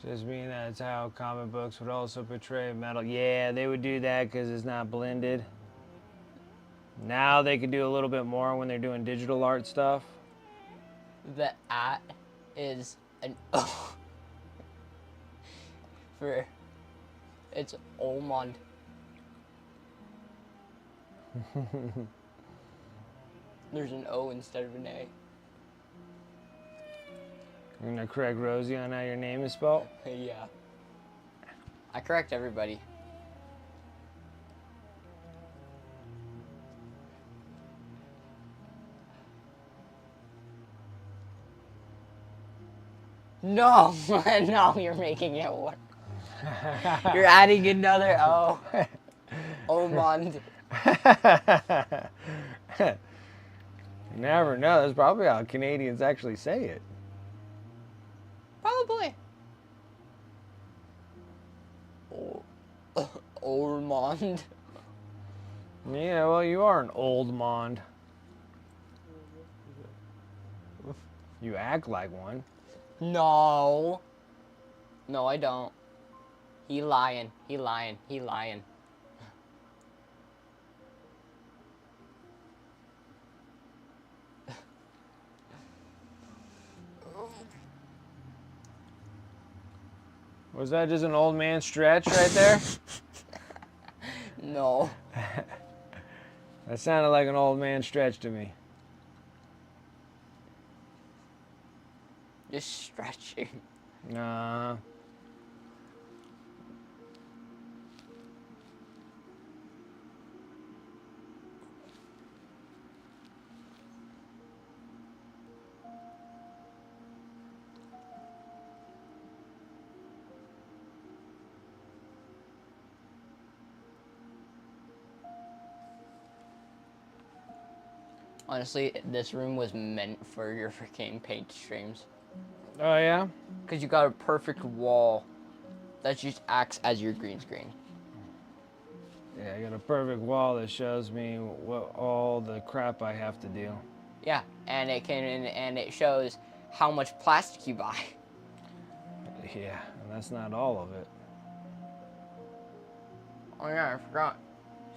Just mean that's how comic books would also portray metal. Yeah, they would do that because it's not blended. Now they could do a little bit more when they're doing digital art stuff. The at is an O. For it's almond. There's an O instead of an A. You're gonna correct Rosie on how your name is spelled? Yeah. I correct everybody. No, no, you're making it work. You're adding another O. Omond. You never know. That's probably how Canadians actually say it. Probably. Ormond. Yeah, well, you are an old mond. You act like one. No. No, I don't. He lying. He lying. He lying. Was that just an old man stretch right there? No. That sounded like an old man stretch to me. Just stretching. Nah. Honestly, this room was meant for your freaking paint streams. Oh, yeah? Because you got a perfect wall that just acts as your green screen. Yeah, I got a perfect wall that shows me what all the crap I have to do. Yeah, and it shows how much plastic you buy. Yeah, and that's not all of it. Oh yeah, I forgot.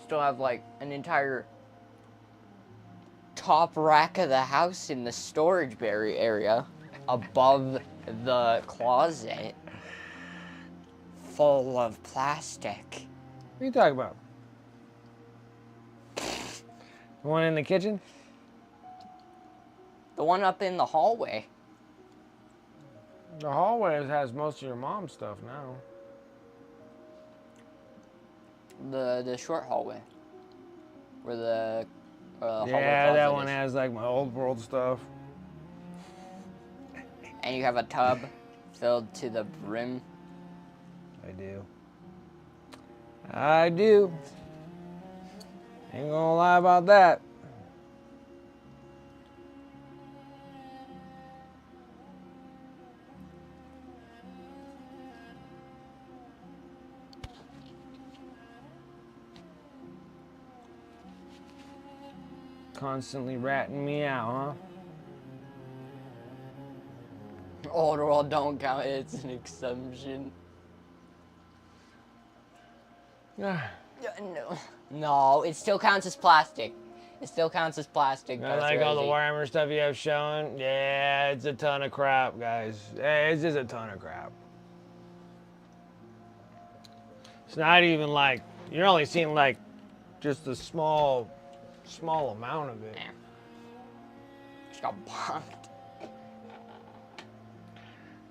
Still have like an entire top rack of the house in the storage area above the closet full of plastic. What are you talking about? The one in the kitchen? The one up in the hallway. The hallway has most of your mom's stuff now. The short hallway. Where the Yeah, that closet one is. has like my old world stuff. And you have a tub filled to the brim. I do. I do. Ain't gonna lie about that. Constantly ratting me out, Old world don't count. It's an exemption. huh? No, it still counts as plastic. It still counts as plastic. I like all the Warhammer stuff you have shown. Yeah, it's a ton of crap, guys. It's just a ton of crap. It's not even like, you're only seeing like just a small amount of it. Yeah. Just got bonked.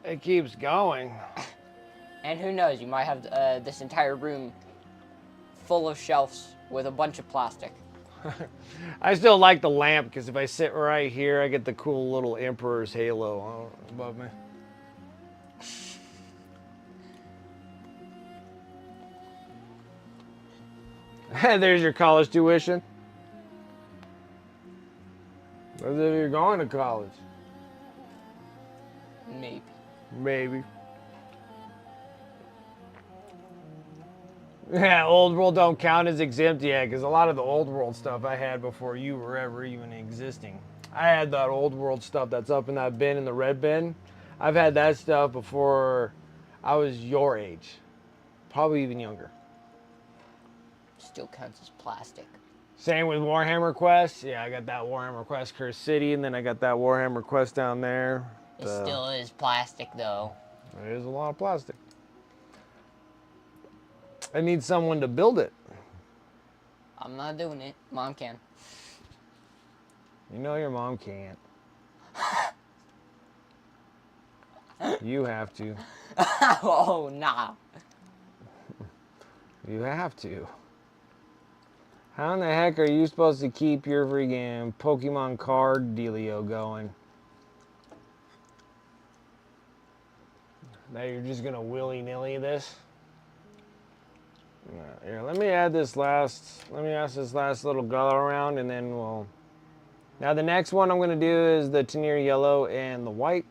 It keeps going. And who knows, you might have this entire room full of shelves with a bunch of plastic. I still like the lamp because if I sit right here, I get the cool little Emperor's halo above me. There's your college tuition. As if you're going to college. Maybe. Maybe. Yeah, old world don't count as exempt yet because a lot of the old world stuff I had before you were ever even existing. I had that old world stuff that's up in that bin, in the red bin. I've had that stuff before I was your age. Probably even younger. Still counts as plastic. Same with Warhammer Quest. Yeah, I got that Warhammer Quest Cursed City, and then I got that Warhammer Quest down there. It still is plastic, though. It is a lot of plastic. I need someone to build it. I'm not doing it. Mom can. You know your mom can't. You have to. Oh, nah. You have to. How in the heck are you supposed to keep your freaking Pokemon card dealio going? Now you're just gonna willy-nilly this? Here, let me add this last little go around and then we'll... Now the next one I'm gonna do is the Tenier yellow and the white.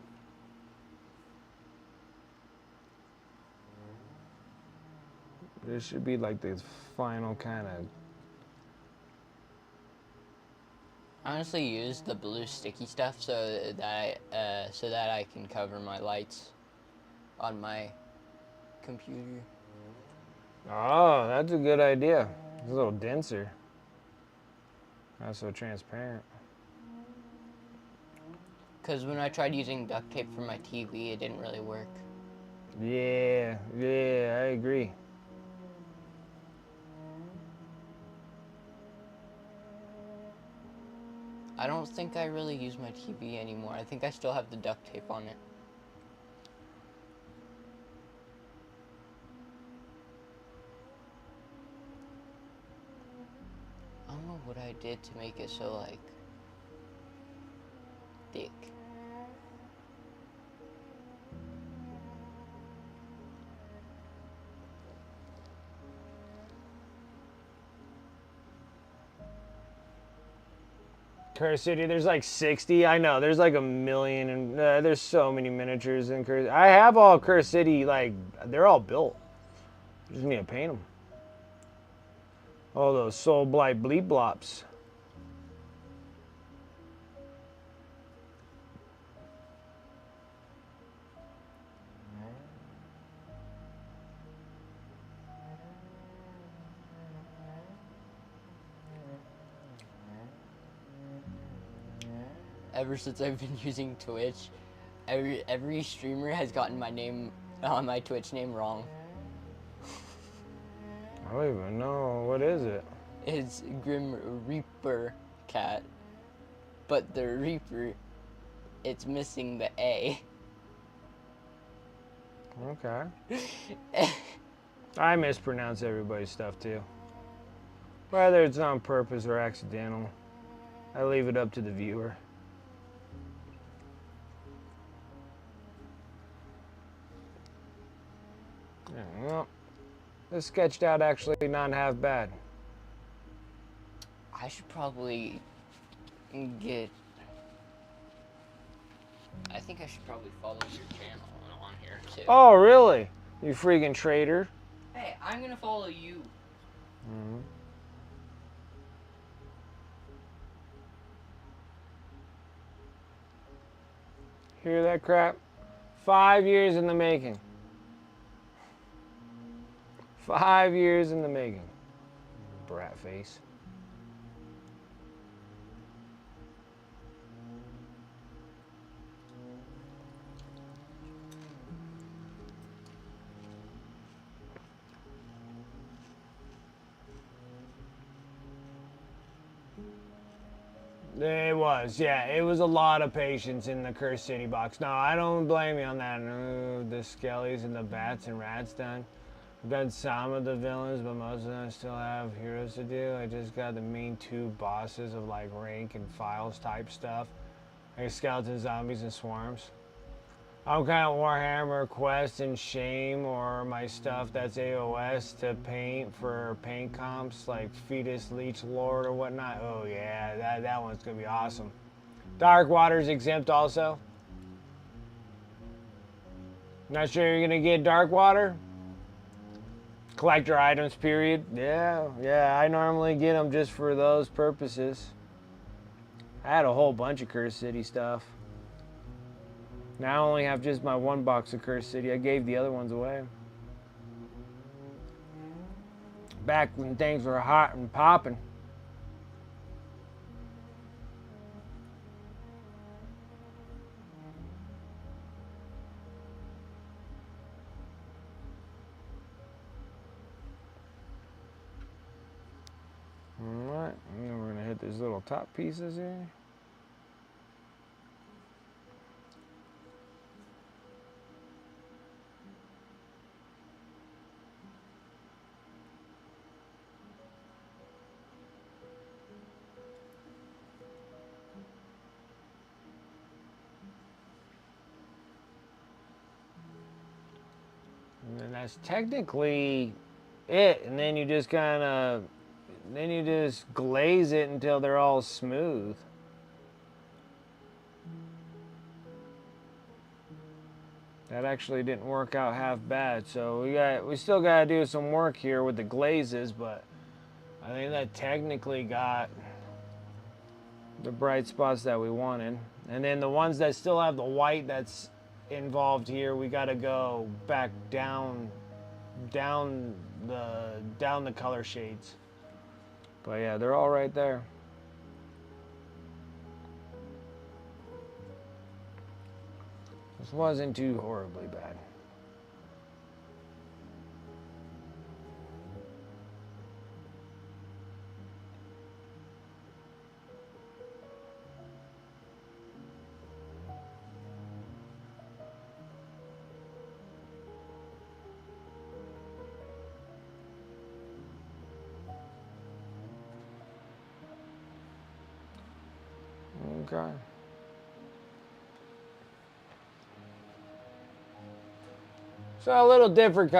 This should be like the final kind of... I honestly use the blue sticky stuff so that I can cover my lights on my computer. Oh, that's a good idea. It's a little denser. Not so transparent. Because when I tried using duct tape for my TV, it didn't really work. Yeah, I agree. I don't think I really use my TV anymore. I think I still have the duct tape on it. I don't know what I did to make it so, like, thick. Cursed City, there's like 60. I know, there's like a million, and there's so many miniatures in Cursed. I have all Cursed City, like, they're all built. Just need to paint them. All those Soul Blight Bleep Blops. Ever since I've been using Twitch, every streamer has gotten my name, my Twitch name wrong. I don't even know. What is it? It's Grim Reaper Cat. But the Reaper, it's missing the A. Okay. I mispronounce everybody's stuff too. Whether it's on purpose or accidental. I leave it up to the viewer. Yeah, well, this sketched out actually not half bad. I should probably get. I think I should probably follow your channel on here too. Oh, really? You freaking traitor. Hey, I'm gonna follow you. Mm-hmm. Hear that crap? 5 years in the making. 5 years in the making. Brat face. It was, yeah. It was a lot of patience in the Cursed City box. No, I don't blame you on that. No, the skellies and the bats and rats done. I've done some of the villains, but most of them still have heroes to do. I just got the main 2 bosses of like rank and files type stuff. Like skeletons, zombies, and swarms. I'm kind of Warhammer Quest and Shame or my stuff that's AOS to paint for paint comps like Fetus, Leech Lord or whatnot. Oh yeah, that one's gonna be awesome. Dark Water's exempt also. Not sure you're gonna get Dark Water? Collector items, period. Yeah, I normally get them just for those purposes. I had a whole bunch of Cursed City stuff. Now I only have just my 1 box of Cursed City. I gave the other ones away. Back when things were hot and popping. Alright, and then we're going to hit these little top pieces here. And that's technically it. And then you just kind of, then you just glaze it until they're all smooth. That actually didn't work out half bad. So we still got to do some work here with the glazes, but I think that technically got the bright spots that we wanted. And then the ones that still have the white that's involved here, we got to go back down the color shades. But yeah, they're all right there. This wasn't too horribly bad. Okay. So a little different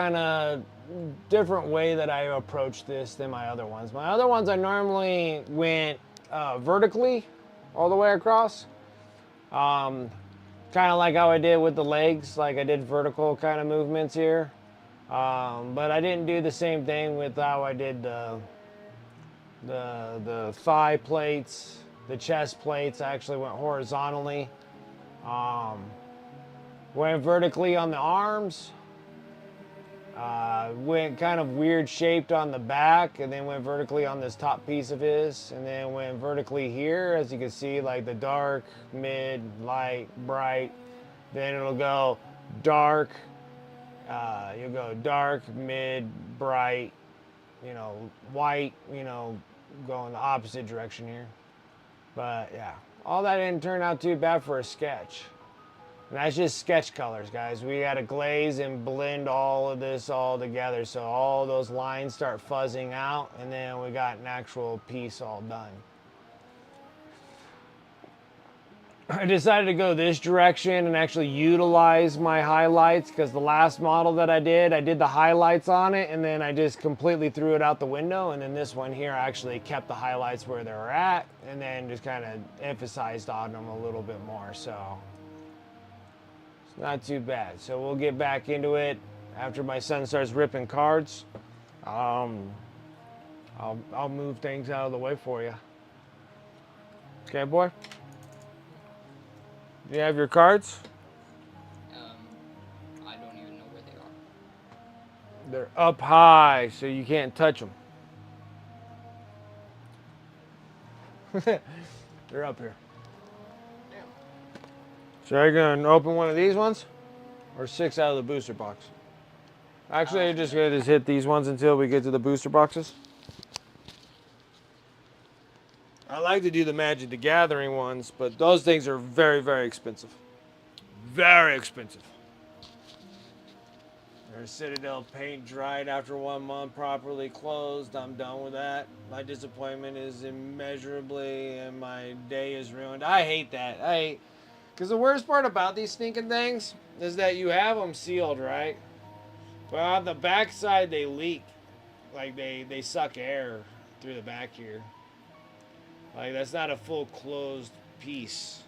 way that I approach this than my other ones. My other ones I normally went vertically all the way across. Kind of like how I did with the legs, like I did vertical kind of movements here. But I didn't do the same thing with how I did the thigh plates. The chest plates, I actually went horizontally. Went vertically on the arms. Went kind of weird shaped on the back, and then went vertically on this top piece of his, and then went vertically here, as you can see, like the dark, mid, light, bright. Then it'll go dark. You'll go dark, mid, bright, white, go in the opposite direction here. But yeah, all that didn't turn out too bad for a sketch. And that's just sketch colors, guys. We got to glaze and blend all of this all together so all those lines start fuzzing out, and then we got an actual piece all done. I decided to go this direction and actually utilize my highlights, because the last model that I did the highlights on it and then I just completely threw it out the window. And then this one here, I actually kept the highlights where they were at and then just kind of emphasized on them a little bit more. So it's not too bad. So we'll get back into it after my son starts ripping cards. I'll move things out of the way for you. Okay, boy? Do you have your cards? I don't even know where they are. They're up high, so you can't touch them. They're up here. Damn. So are you going to open one of these ones? Or 6 out of the booster box? Actually, you're just going to hit these ones until we get to the booster boxes. I like to do the Magic the Gathering ones, but those things are very, very expensive. Very expensive. Their Citadel paint dried after 1 month, properly closed. I'm done with that. My disappointment is immeasurably, and my day is ruined. I hate that. Because the worst part about these stinking things is that you have them sealed, right? But on the back side, they leak. Like they suck air through the back here. Like, that's not a full closed piece.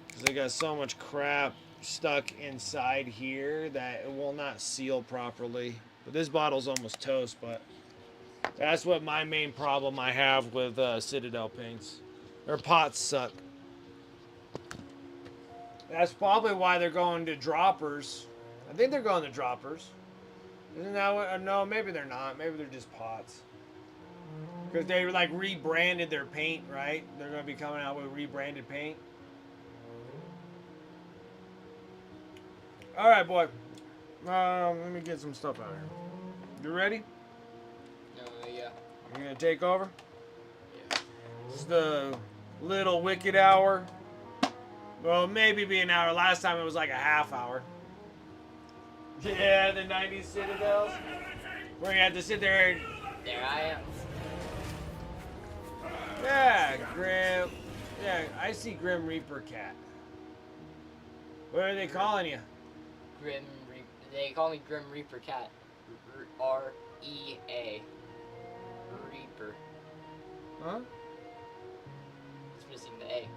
Because they got so much crap stuck inside here that it will not seal properly. But this bottle's almost toast, but that's what my main problem I have with Citadel paints. Their pots suck. That's probably why they're going to droppers. I think they're going to droppers. Isn't that what? No, maybe they're not. Maybe they're just pots. Because they like rebranded their paint, right? They're going to be coming out with rebranded paint. All right, boy. Let me get some stuff out of here. You ready? Yeah. You going to take over? Yeah. This is the little wicked hour. Well, maybe be an hour. Last time it was like a half hour. Yeah, the 90s Citadels. Where you have to sit there and... There I am. Yeah, Grim. Yeah, I see Grim Reaper Cat. What are they calling you? Grim Reaper. They call me Grim Reaper Cat. R-E-A. Reaper. Huh? It's missing the A.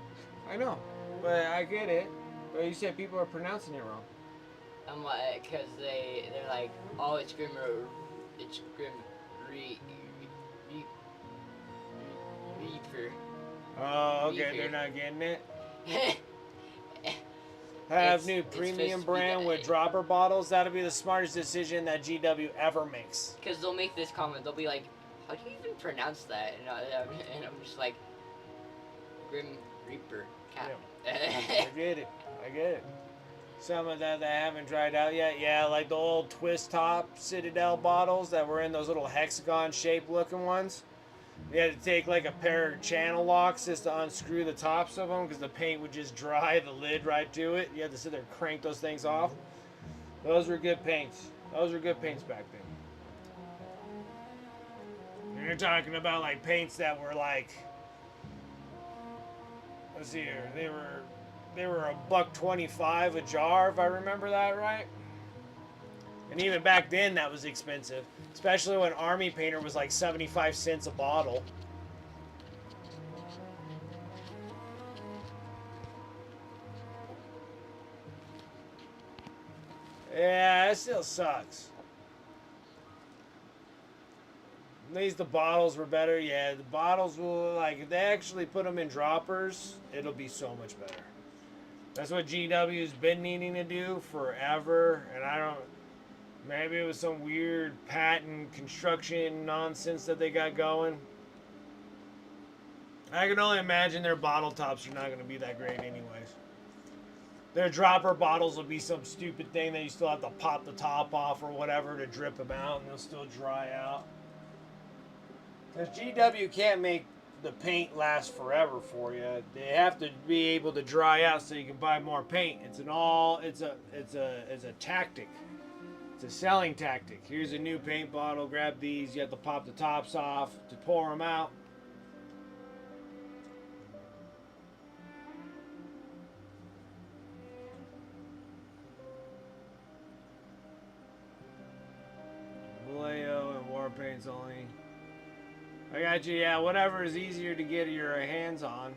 I know, but I get it. But you said people are pronouncing it wrong. I'm like, cause they're like, oh, it's Grim Reaper. Oh, okay, Reaper. they're not getting it. Have It's new supposed premium to be brand the with A. dropper bottles. That'll be the smartest decision that GW ever makes. Cause they'll make this comment. They'll be like, how do you even pronounce that? And I'm just like, Grim Reaper Cat. I get it. I get it. Some of that haven't dried out yet. Yeah, like the old twist top Citadel bottles that were in those little hexagon shaped looking ones. You had to take like a pair of channel locks just to unscrew the tops of them because the paint would just dry the lid right to it. You had to sit there and crank those things off. Those were good paints. Those were good paints back then. You're talking about like paints that were like, let's see here, they were $1.25 a jar, if I remember that right. And even back then, that was expensive, especially when Army Painter was like 75 cents a bottle. Yeah, it still sucks. At least the bottles were better. Yeah, the bottles will, like, if they actually put them in droppers, it'll be so much better. That's what GW's been needing to do forever, and I don't... Maybe it was some weird patent construction nonsense that they got going. I can only imagine their bottle tops are not going to be that great anyways. Their dropper bottles will be some stupid thing that you still have to pop the top off or whatever to drip them out, and they'll still dry out. Because GW can't make the paint last forever for you. They have to be able to dry out so you can buy more paint. It's a tactic. It's a selling tactic. Here's a new paint bottle. Grab these. You have to pop the tops off to pour them out. War paints only. I got you. Yeah, whatever is easier to get your hands on.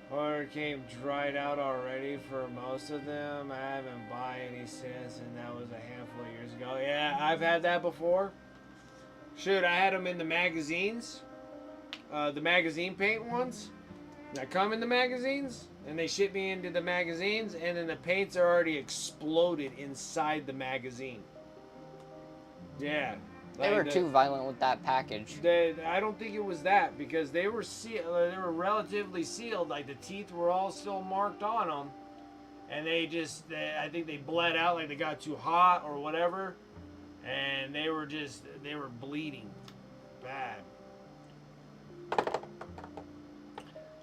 Or it came dried out already for most of them. I haven't bought any since, and that was a handful of years ago. Yeah, I've had that before. Shoot, I had them in the magazines. The magazine paint ones that come in the magazines, and they ship me into the magazines, and then the paints are already exploded inside the magazine. Yeah. They were too violent with that package. I don't think it was that, because they were sealed. They were relatively sealed. Like the teeth were all still marked on them, and I think they bled out, like they got too hot or whatever, and they were bleeding bad.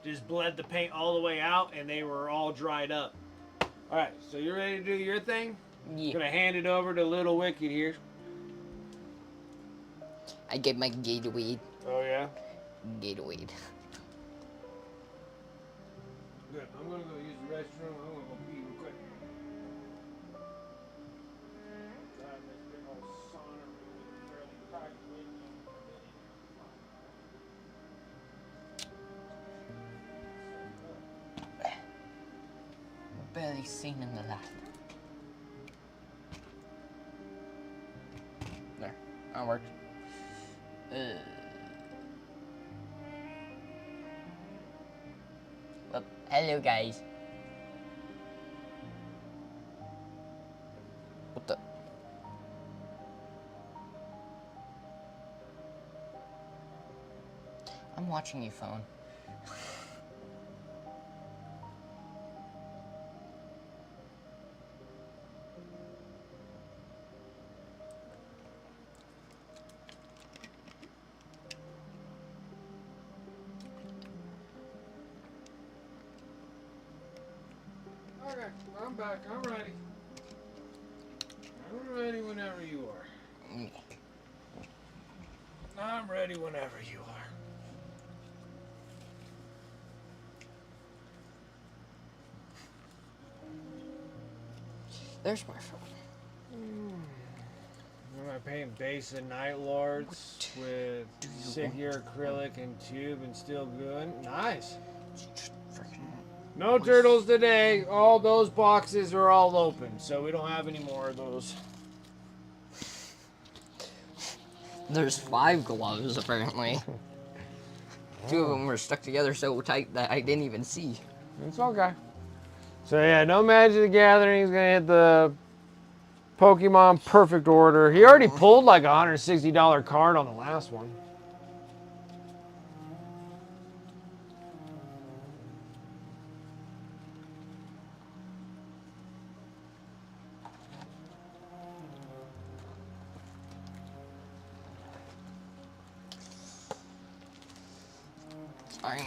Just bled the paint all the way out, and they were all dried up. All right, so you ready to do your thing? Yeah. Gonna hand it over to Little Wicked here. I get my Gatorade. Oh yeah. Gatorade. Good. I'm gonna go use the restroom. I'm gonna go pee real quick. God, this big old sauna room with barely cracked window. Barely seen in the light. There. That worked. Well, hello guys. What the? I'm watching you, phone. Okay, I'm back. I'm ready. I'm ready whenever you are. I'm ready whenever you are. There's my phone. I'm gonna paint base and Night Lords with Sigir acrylic and tube and still good. Nice. No turtles today. All those boxes are all open, so we don't have any more of those. There's 5 gloves, apparently. 2 of them were stuck together so tight that I didn't even see. It's okay. So yeah, no Magic the Gathering is gonna hit the Pokemon Perfect Order. He already pulled like a $160 card on the last one. I'm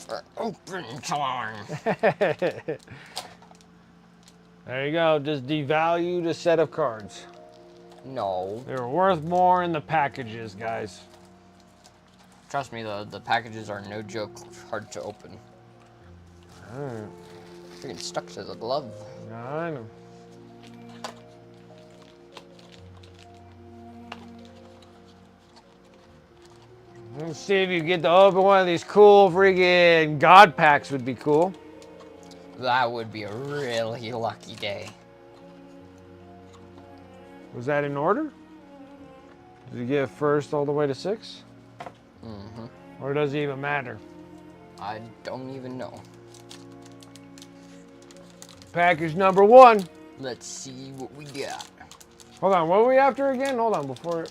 for open time. There you go. Just devalued a set of cards. No. They were worth more in the packages, guys. Trust me, the packages are no joke hard to open. Alright. Freaking stuck to the glove. I know. Let's see if you get to open one of these cool freaking God packs would be cool. That would be a really lucky day. Was that in order? Did you get first all the way to 6? Mm-hmm. Or does it even matter? I don't even know. Package number 1. Let's see what we got. Hold on, what are we after again? Hold on, before...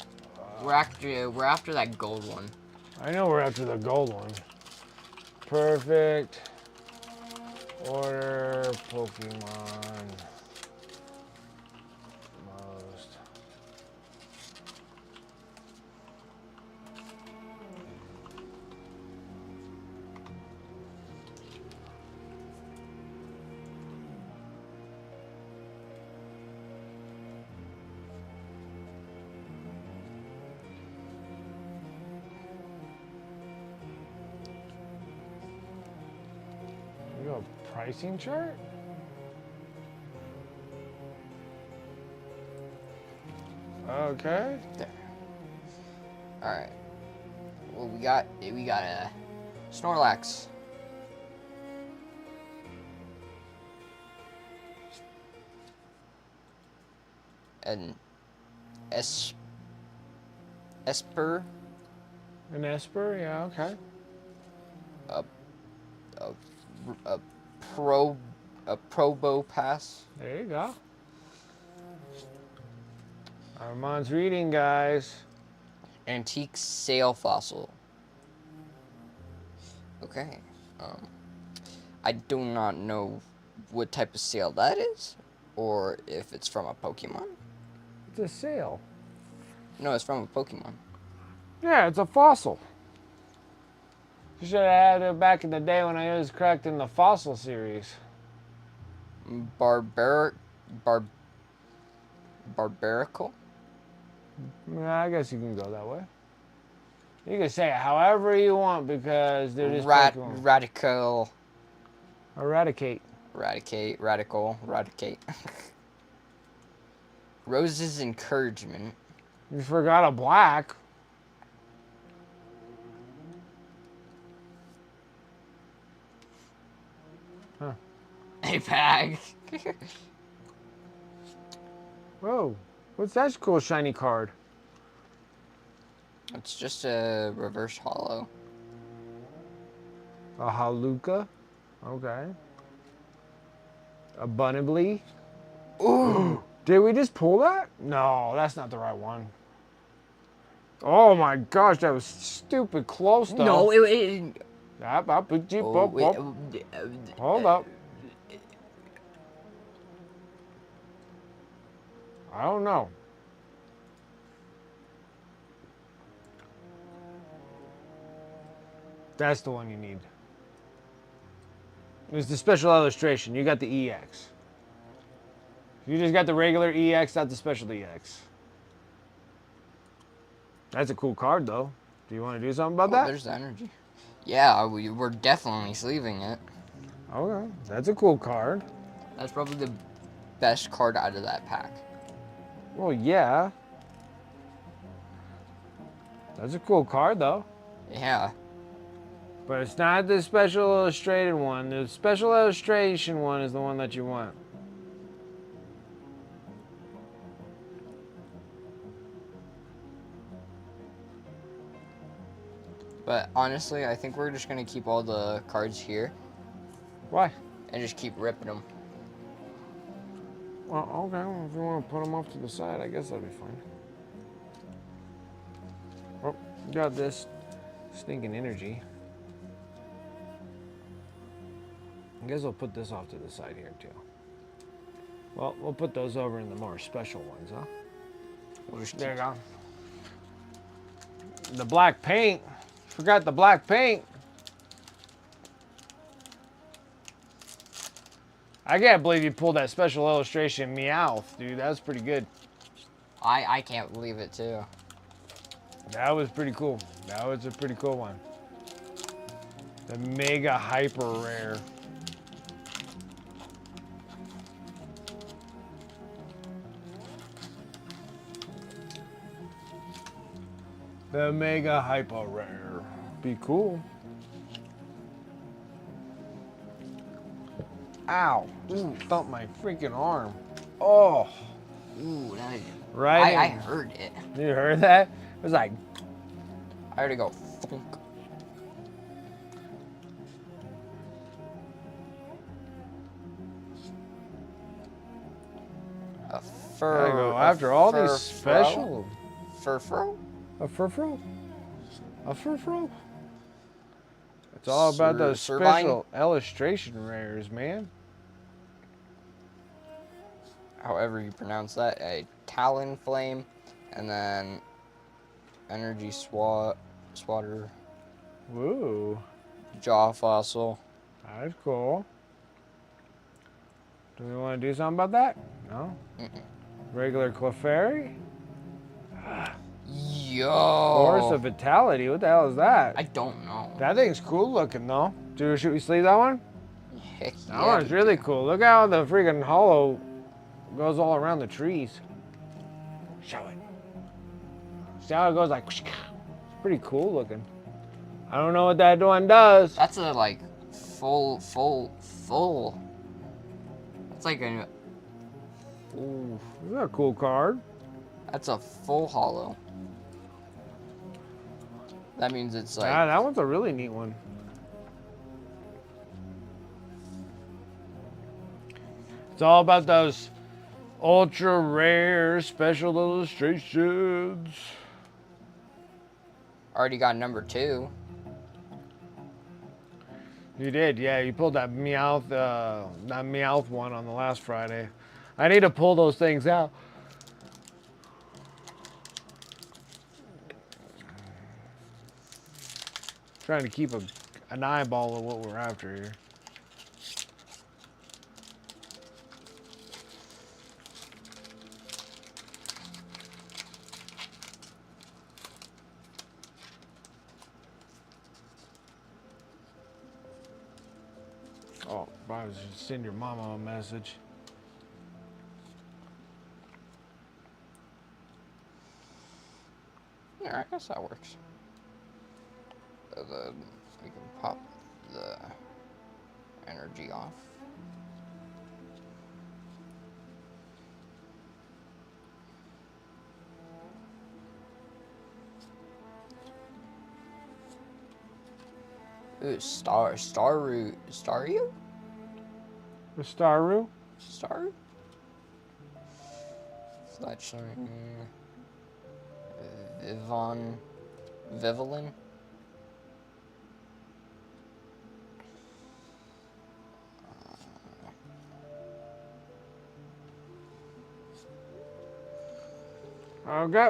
We're after that gold one. I know we're after the gold one. Perfect Order Pokemon Most. You got a pricing chart? Okay. There. All right. Well, we got a Snorlax. An Esper. An Esper, yeah, okay. A a Probopass. There you go. Armand's reading, guys. Antique sail fossil. Okay. I do not know what type of sail that is, or if it's from a Pokemon. It's a sail. No, it's from a Pokemon. Yeah, it's a fossil. You should have had it back in the day when I was correcting the fossil series. Barbarical? Yeah, I guess you can go that way. You can say it however you want because they're just Pokemon. Radical. Eradicate. Radical. Rose's encouragement. You forgot a black. Huh. A bag. Whoa. What's that cool shiny card? It's just a reverse hollow. A Haluka. Okay. A Bunnibly. Ooh. Did we just pull that? No, that's not the right one. Oh my gosh, that was stupid close though. No, Hold up. I don't know. That's the one you need. It's the special illustration. You got the EX. You just got the regular EX, not the special EX. That's a cool card, though. Do you want to do something about that? There's the energy. Yeah, we're definitely sleeving it. Okay, that's a cool card. That's probably the best card out of that pack. Well, yeah. That's a cool card, though. Yeah. But it's not the special illustrated one. The special illustration one is the one that you want. But honestly, I think we're just going to keep all the cards here. Why? And just keep ripping them. Well, okay. Well, if you want to put them off to the side, I guess that'd be fine. Oh, got this stinking energy. I guess I'll put this off to the side here, too. Well, we'll put those over in the more special ones, huh? There you go. The black paint. Forgot the black paint. I can't believe you pulled that special illustration Meowth, dude. That was pretty good. I can't believe it, too. That was pretty cool. That was a pretty cool one. The mega hyper rare. The mega hyper rare. Be cool. Ow. Just thumped my freaking arm. Oh. Ooh, that, Right. I heard it. You heard that? It was like. I heard it go funk. A fur. Gotta go after all these special. Furfro? A furfro? A furfro? It's all about those Servine? special illustration rares, man. However you pronounce that. A Talonflame, and then Energy Swatter. Woo. Jaw Fossil. That's cool. Do we want to do something about that? No? Regular Clefairy? Yo. Force of Vitality? What the hell is that? I don't know. That thing's cool looking, though. Should we sleeve that one? Heck That yeah. one's really cool. Look how the freaking hollow goes all around the trees. Show it. See how it goes like, it's pretty cool looking. I don't know what that one does. That's a like full. That's like a. Ooh, That's a cool card. that's a full hollow. That means it's like. Yeah, that one's a really neat one. It's all about those ultra rare special illustrations. Already got number 2. You did, yeah. You pulled that Meowth one on the last Friday. I need to pull those things out. Trying to keep an eyeball of what we're after here. Oh, I was just send your mama a message. Yeah, I guess that works. So then we can pop the energy off. Ooh, Staru? The Staru? Staru? Fletchling. Vivillin? Okay.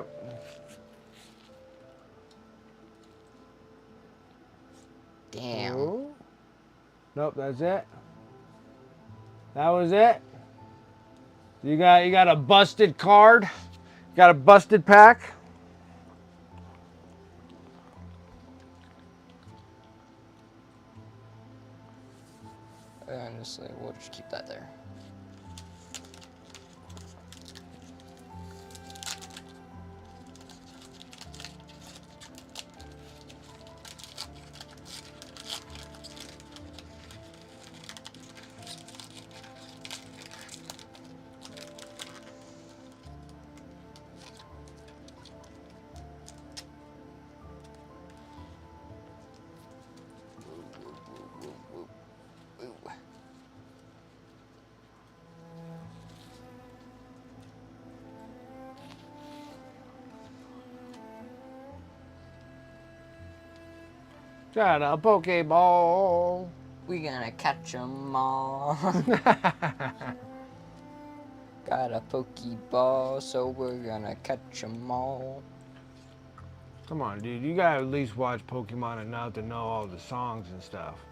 Damn. Ooh. Nope, that's it. That was it. You got a busted card. You got a busted pack. Honestly, we'll just keep that there. Got a Pokeball. We gonna catch 'em all. Got a Pokeball, so we're gonna catch 'em all. Come on, dude. You gotta at least watch Pokemon enough to know all the songs and stuff.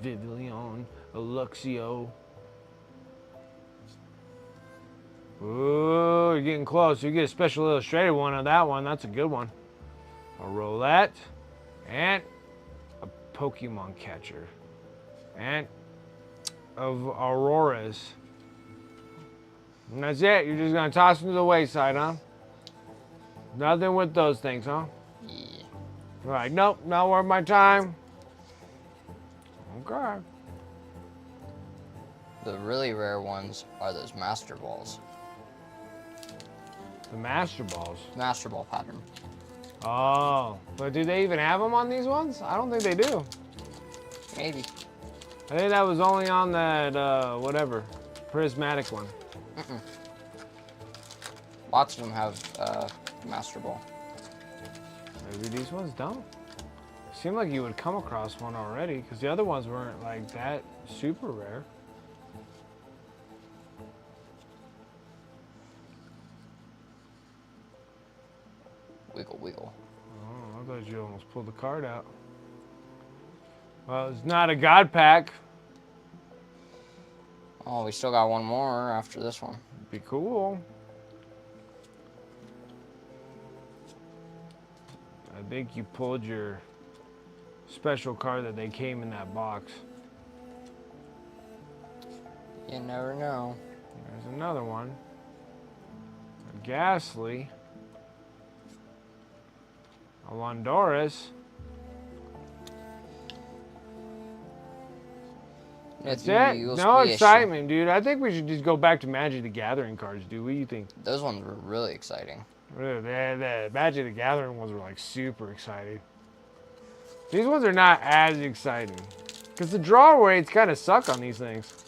Vivillon, Luxio. Ooh, you're getting close. You get a special illustrated one on that one. That's a good one. A Roulette. And a Pokemon catcher. And of Auroras. And that's it. You're just gonna toss them to the wayside, huh? Nothing with those things, huh? Yeah. Right, nope, not worth my time. Okay. The really rare ones are those Master Balls. The Master Balls. Master Ball pattern. Oh, but do they even have them on these ones? I don't think they do. Maybe. I think that was only on that, whatever, prismatic one. Mm-mm. Lots of them have Master Ball. Maybe these ones don't. Seemed like you would come across one already, because the other ones weren't like that super rare. Wiggle, wiggle. Oh, I thought you almost pulled the card out. Well, it's not a God Pack. Oh, we still got one more after this one. Be cool. I think you pulled your special card that they came in that box. You never know. There's another one. A Ghastly. Alondoris. That's Nothing it. equals No creation. excitement, dude. I think we should just go back to Magic the Gathering cards, dude. What do you think? Those ones were really exciting. The Magic the Gathering ones were like super exciting. These ones are not as exciting. Because the draw rates kind of suck on these things.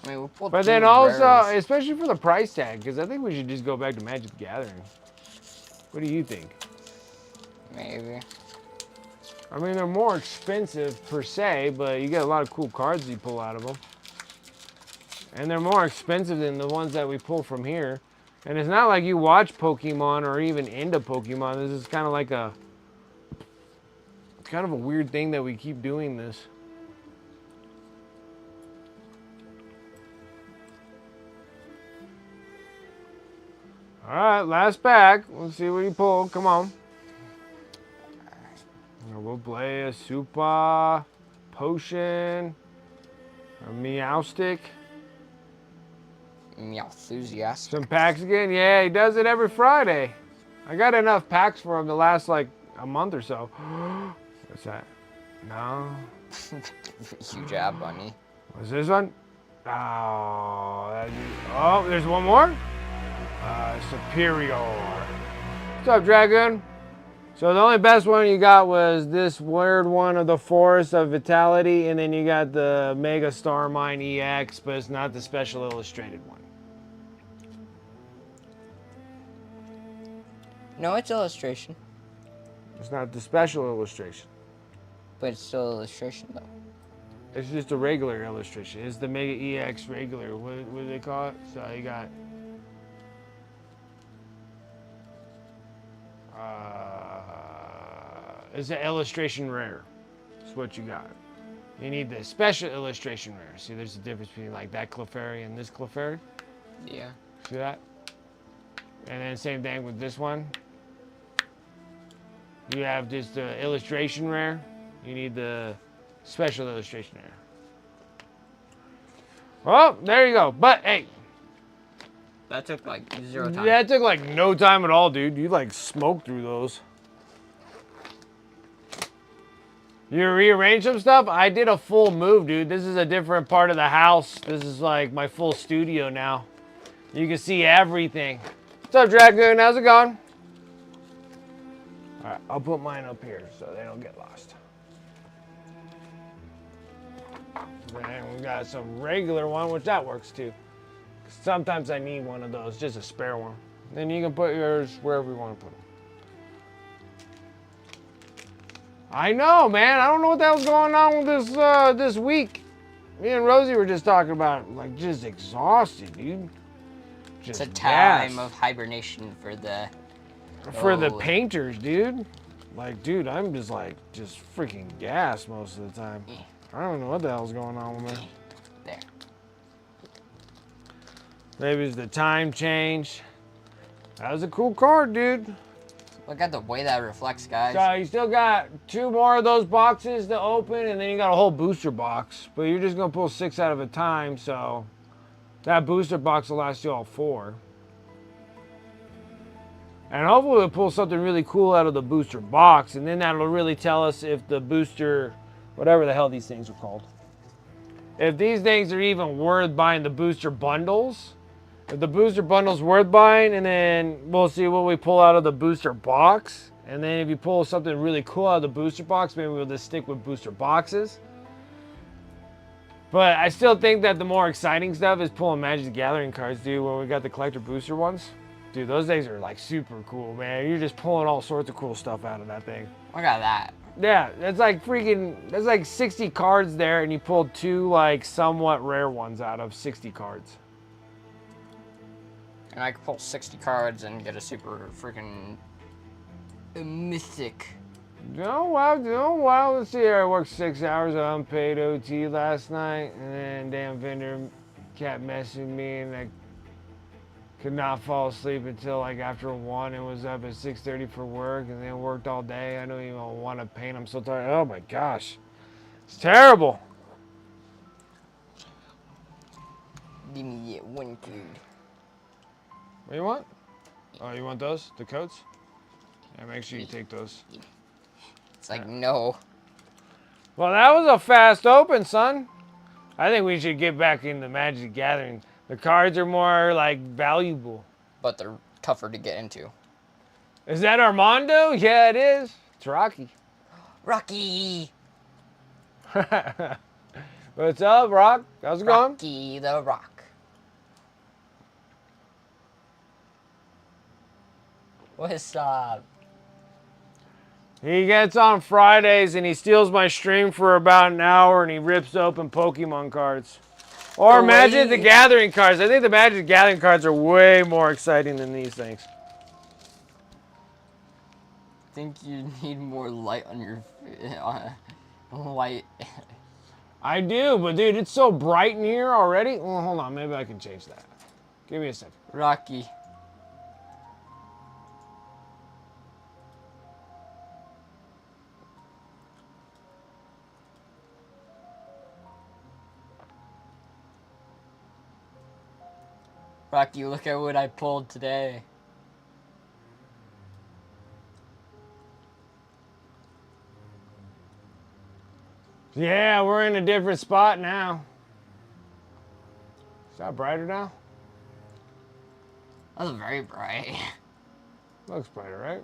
I mean, we pulled But two then also, rares. especially for the price tag, because I think we should just go back to Magic the Gathering. What do you think? Maybe. I mean, they're more expensive per se, but you get a lot of cool cards you pull out of them. And they're more expensive than the ones that we pull from here. And it's not like you watch Pokemon or even into Pokemon. This is kind of like a... It's kind of a weird thing that we keep doing this. Alright, last pack. Let's see what you pull. Come on. We'll play a Super Potion, a Meowstic. Meowthusiast. Some packs again. Yeah, he does it every Friday. I got enough packs for him to last like a month or so. What's that? No. Huge ab bunny. What's this one? Oh, there's one more? Superior. What's up, Dragoon? So the only best one you got was this weird one of the Forest of Vitality, and then you got the Mega Starmine EX, but it's not the special illustrated one. No, it's illustration. It's not the special illustration. But it's still illustration, though. It's just a regular illustration. It's the Mega EX regular. What do they call it? So you got... it's an illustration rare. That's what you got. You need the special illustration rare. See, there's a difference between like that Clefairy and this Clefairy. Yeah. See that? And then same thing with this one. You have just the illustration rare. You need the special illustration rare. Well, there you go. But hey, That took like 0 time. yeah, it took like no time at all, dude. You like smoked through those. You rearranged some stuff? I did a full move, dude. This is a different part of the house. This is like my full studio now. You can see everything. What's up, Dragoon? How's it going? All right, I'll put mine up here so they don't get lost. And we got some regular one, which that works too. Sometimes I need one of those, just a spare one. Then you can put yours wherever you want to put them. I know, man. I don't know what the hell's going on with this week. Me and Rosie were just talking about, like, just exhausted, dude. Just It's a time of hibernation for the... the painters, dude. Like, dude, I'm just freaking gassed most of the time. I don't know what the hell's going on with me. There. Maybe it's the time change. That was a cool card, dude. Look at the way that reflects, guys. So you still got 2 more of those boxes to open, and then you got a whole booster box. But you're just gonna pull 6 out of a time, so that booster box will last you all 4. And hopefully we'll pull something really cool out of the booster box, and then that'll really tell us if the booster, whatever the hell these things are called, if these things are even worth buying the booster bundles. If the booster bundle's worth buying, and then we'll see what we pull out of the booster box. And then if you pull something really cool out of the booster box, maybe we'll just stick with booster boxes. But I still think that the more exciting stuff is pulling Magic the Gathering cards, dude, when we got the collector booster ones. Dude, those things are like super cool, man. You're just pulling all sorts of cool stuff out of that thing. Look at that. Yeah, that's like there's like 60 cards there, and you pulled 2 like somewhat rare ones out of 60 cards. And I could pull 60 cards and get a super freaking mythic. Oh, wow. Let's see here. I worked 6 hours of unpaid OT last night, and then damn vendor kept messaging me, and I could not fall asleep until like after 1 and was up at 6:30 for work, and then worked all day. I don't even want to paint. I'm so tired. Oh my gosh. It's terrible. Give me that one card. What do you want? Oh, you want those? The coats? Yeah, make sure you take those. It's like, no. Well, that was a fast open, son. I think we should get back into Magic the Gathering. The cards are more, like, valuable. But they're tougher to get into. Is that Armando? Yeah, it is. It's Rocky. Rocky! What's up, Rock? How's it going? Rocky the Rock. What's up? He gets on Fridays and he steals my stream for about an hour and he rips open Pokemon cards. Or Magic the Gathering cards. I think the Magic the Gathering cards are way more exciting than these things. I think you need more light on your light. I do, but dude, it's so bright in here already. Well, hold on, maybe I can change that. Give me a second. Rocky. Rocky, look at what I pulled today. Yeah, we're in a different spot now. Is that brighter now? That was very bright. Looks brighter, right?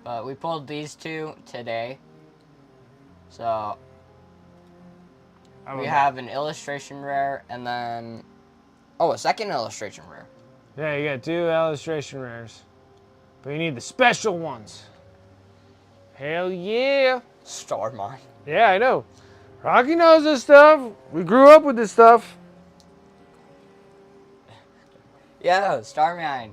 But we pulled these two today. So we have an illustration rare and then a second illustration rare. Yeah, you got 2 illustration rares. But you need the special ones. Hell yeah. Starmine. Yeah, I know. Rocky knows this stuff. We grew up with this stuff. Yeah, Starmine.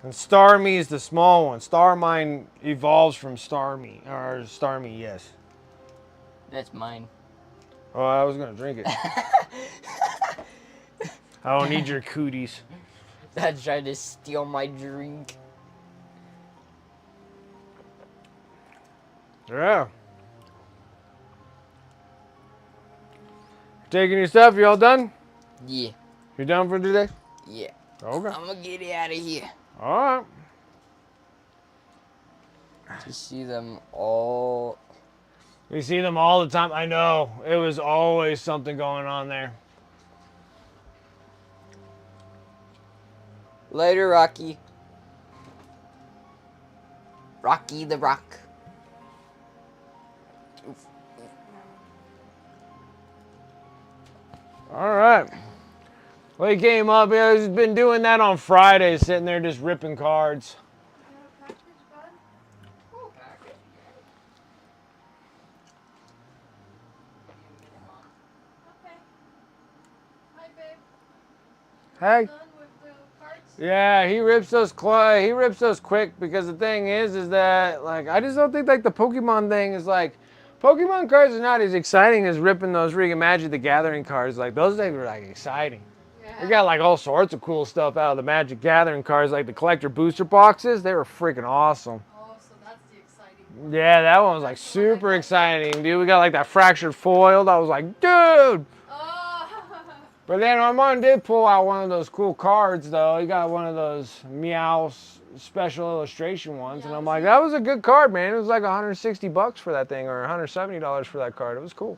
And Starmie is the small one. Starmine evolves from Starmie. Or Starmie, yes. That's mine. Oh, I was going to drink it. I don't need your cooties. That's trying to steal my drink. Yeah. Taking your stuff? You all done? Yeah. You done for today? Yeah. Okay. I'm gonna get it out of here. All right. To see them all. We see them all the time. I know. It was always something going on there. Later, Rocky. Rocky the Rock. All right. Well, he came up. He's been doing that on Fridays, sitting there just ripping cards. Hey. Yeah, he rips those quick because the thing is that like I just don't think like the Pokemon thing is like Pokemon cards are not as exciting as ripping those freaking Magic the Gathering cards. Like those things are like exciting. Yeah. We got like all sorts of cool stuff out of the Magic Gathering cards, like the collector booster boxes. They were freaking awesome. Oh, so that's the exciting one. Yeah, that one was like super exciting, dude. We got like that fractured foil. That was like, dude. But then Armand did pull out one of those cool cards, though. He got one of those Meow special illustration ones. And I'm like, that was a good card, man. It was like $160 for that thing or $170 for that card. It was cool.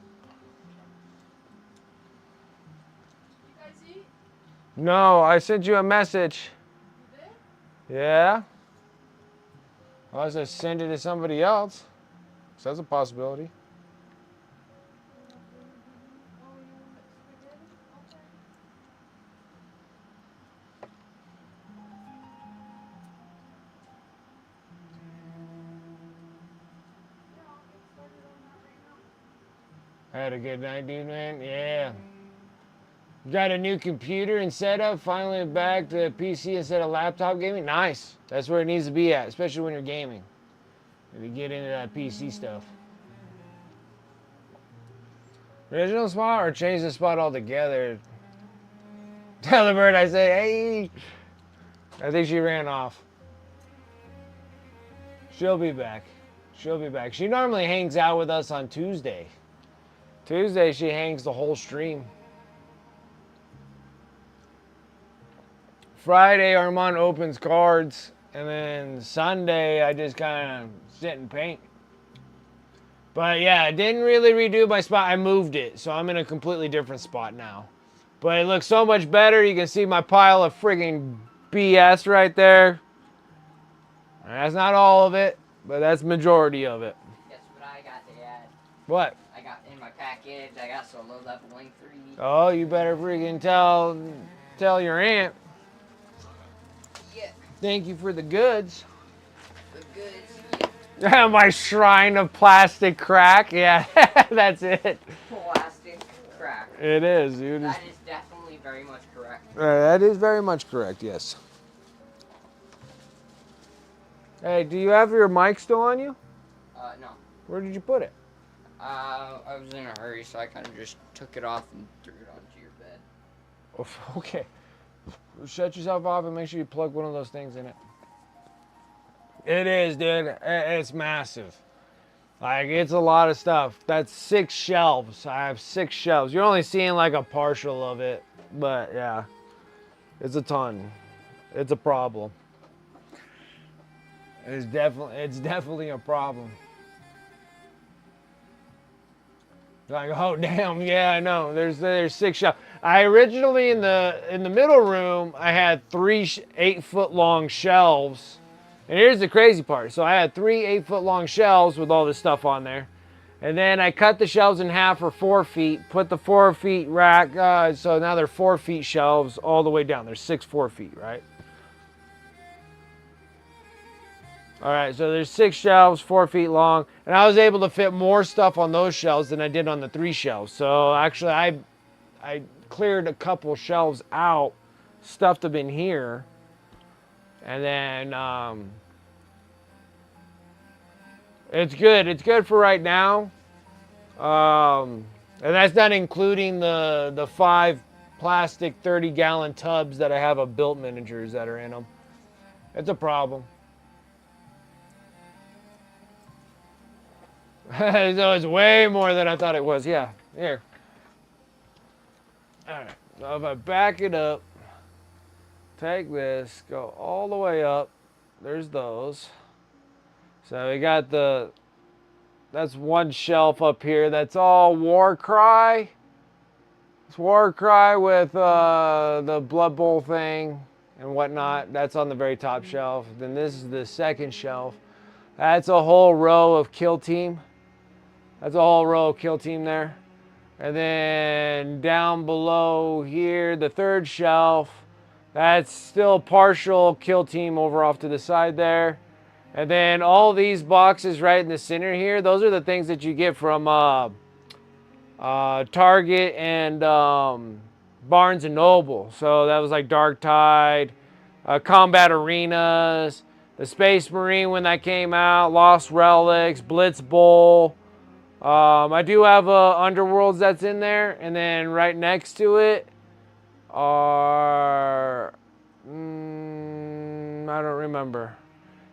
You guys eat? No, I sent you a message. You did? Yeah? Unless I send it to somebody else. So that's a possibility. Had a good night, dude, man. Yeah. Got a new computer and setup. Finally back to PC instead of laptop gaming. Nice. That's where it needs to be at, especially when you're gaming. If you get into that PC stuff. Original spot or change the spot altogether? Tell the bird I say, hey. I think she ran off. She'll be back. She'll be back. She normally hangs out with us on Tuesday. Tuesday, she hangs the whole stream. Friday, Armand opens cards, and then Sunday, I just kind of sit and paint. But yeah, I didn't really redo my spot. I moved it, so I'm in a completely different spot now. But it looks so much better. You can see my pile of friggin' BS right there. And that's not all of it, but that's majority of it. Guess what I got to add? What? I got in my package, I got solo leveling 3. Oh, you better freaking tell your aunt. Yeah, Thank you for the goods. the goods. Yeah. My shrine of plastic crack. Yeah, that's it. Plastic crack. It is, dude. That is definitely very much correct. That is very much correct, yes. Hey, do you have your mic still on you? No. Where did you put it? I was in a hurry, so I kind of just took it off and threw it onto your bed. Oh, okay. Shut yourself off and make sure you plug one of those things in it. It is, dude. It's massive. Like, it's a lot of stuff. That's 6 shelves. I have 6 shelves. You're only seeing like a partial of it, but yeah. It's a ton. It's a problem. It's definitely a problem. Like, oh damn, yeah, I know. There's 6 shelves. I originally in the middle room I had 3 8-foot long shelves. And here's the crazy part. So I had 3 8-foot long shelves with all this stuff on there. And then I cut the shelves in half for 4 feet, put the 4 feet rack, so now they're 4 feet shelves all the way down. There's 6 4 feet, right? All right, so there's 6 shelves, 4 feet long, and I was able to fit more stuff on those shelves than I did on the 3 shelves. So actually, I cleared a couple shelves out, stuffed them in here, and then it's good. It's good for right now, and that's not including the 5 plastic 30-gallon tubs that I have of built miniatures that are in them. It's a problem. So it's way more than I thought it was. Yeah, here. All right, so if I back it up, take this, go all the way up, there's those. So we got that's one shelf up here. That's all Warcry. It's Warcry with the Blood Bowl thing and whatnot. That's on the very top shelf. Then this is the second shelf. That's a whole row of Kill Team. That's a whole row of Kill Team there. And then down below here, the third shelf, that's still partial Kill Team over off to the side there. And then all these boxes right in the center here, those are the things that you get from Target and Barnes and Noble. So that was like Dark Tide, Combat Arenas, the Space Marine when that came out, Lost Relics, Blitz Bowl. I do have Underworlds that's in there, and then right next to it are I don't remember.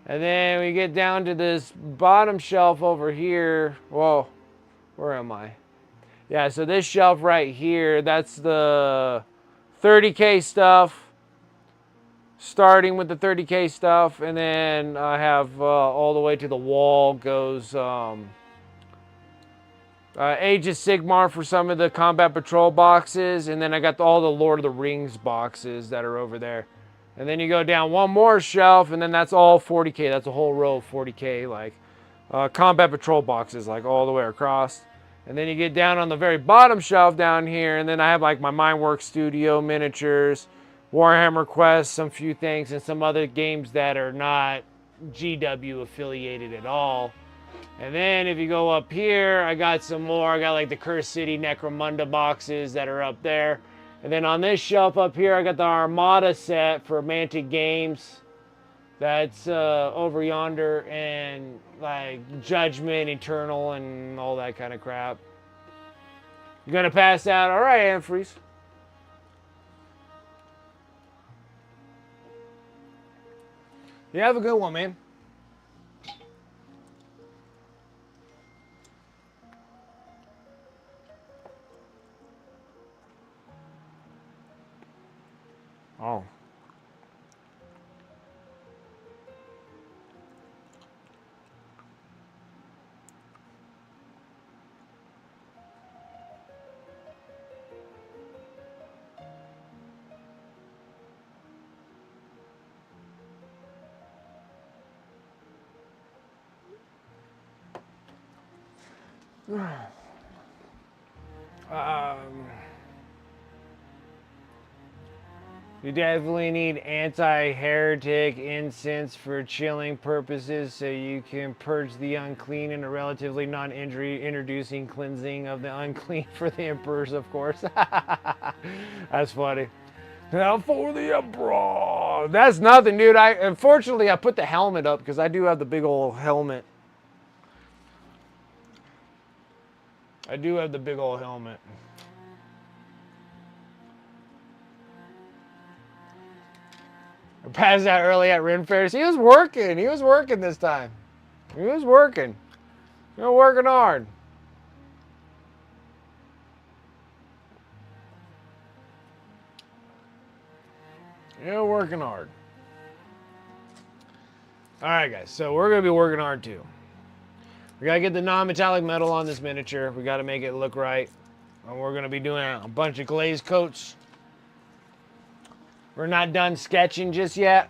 And then we get down to this bottom shelf over here. Whoa, where am I? Yeah, so this shelf right here, that's the 30K stuff. Starting with the 30K stuff, and then I have all the way to the wall goes Age of Sigmar for some of the Combat Patrol boxes, and then I got all the Lord of the Rings boxes that are over there. And then you go down one more shelf, and then that's all 40K. That's a whole row of 40K, like Combat Patrol boxes, like all the way across. And then you get down on the very bottom shelf down here, and then I have like my Mindworks Studio miniatures, Warhammer Quest, some few things, and some other games that are not GW affiliated at all. And then if you go up here, I got some more. I got like the Cursed City Necromunda boxes that are up there. And then on this shelf up here, I got the Armada set for Mantic Games. That's over yonder, and like Judgment, Eternal, and all that kind of crap. You gonna pass out? All right, Anfreeze. You have a good one, man. Oh. You definitely need anti-heretic incense for chilling purposes, so you can purge the unclean in a relatively non-injury introducing cleansing of the unclean for the emperors, of course. That's funny. Now for the emperor. That's nothing, dude. Unfortunately I put the helmet up because I do have the big old helmet. I do have the big old helmet. I passed out early at Ren Fairs. He was working. He was working this time. He was working. You're working hard. You're working hard. All right, guys. So we're going to be working hard, too. We got to get the non-metallic metal on this miniature. We got to make it look right. And we're going to be doing a bunch of glaze coats. We're not done sketching just yet.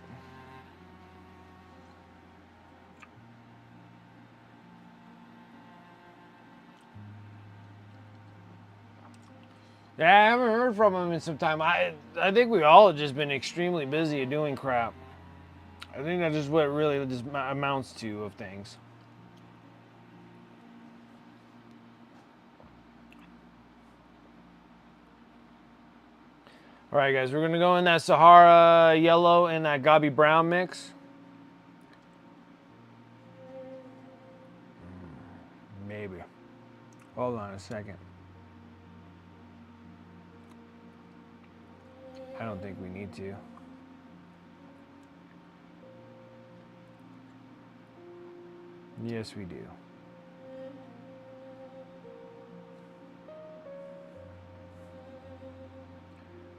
Yeah, I haven't heard from him in some time. I think we all have just been extremely busy at doing crap. I think that's just what it really just amounts to of things. All right, guys, we're going to go in that Sahara yellow and that Gabi brown mix. Maybe. Hold on a second. I don't think we need to. Yes, we do.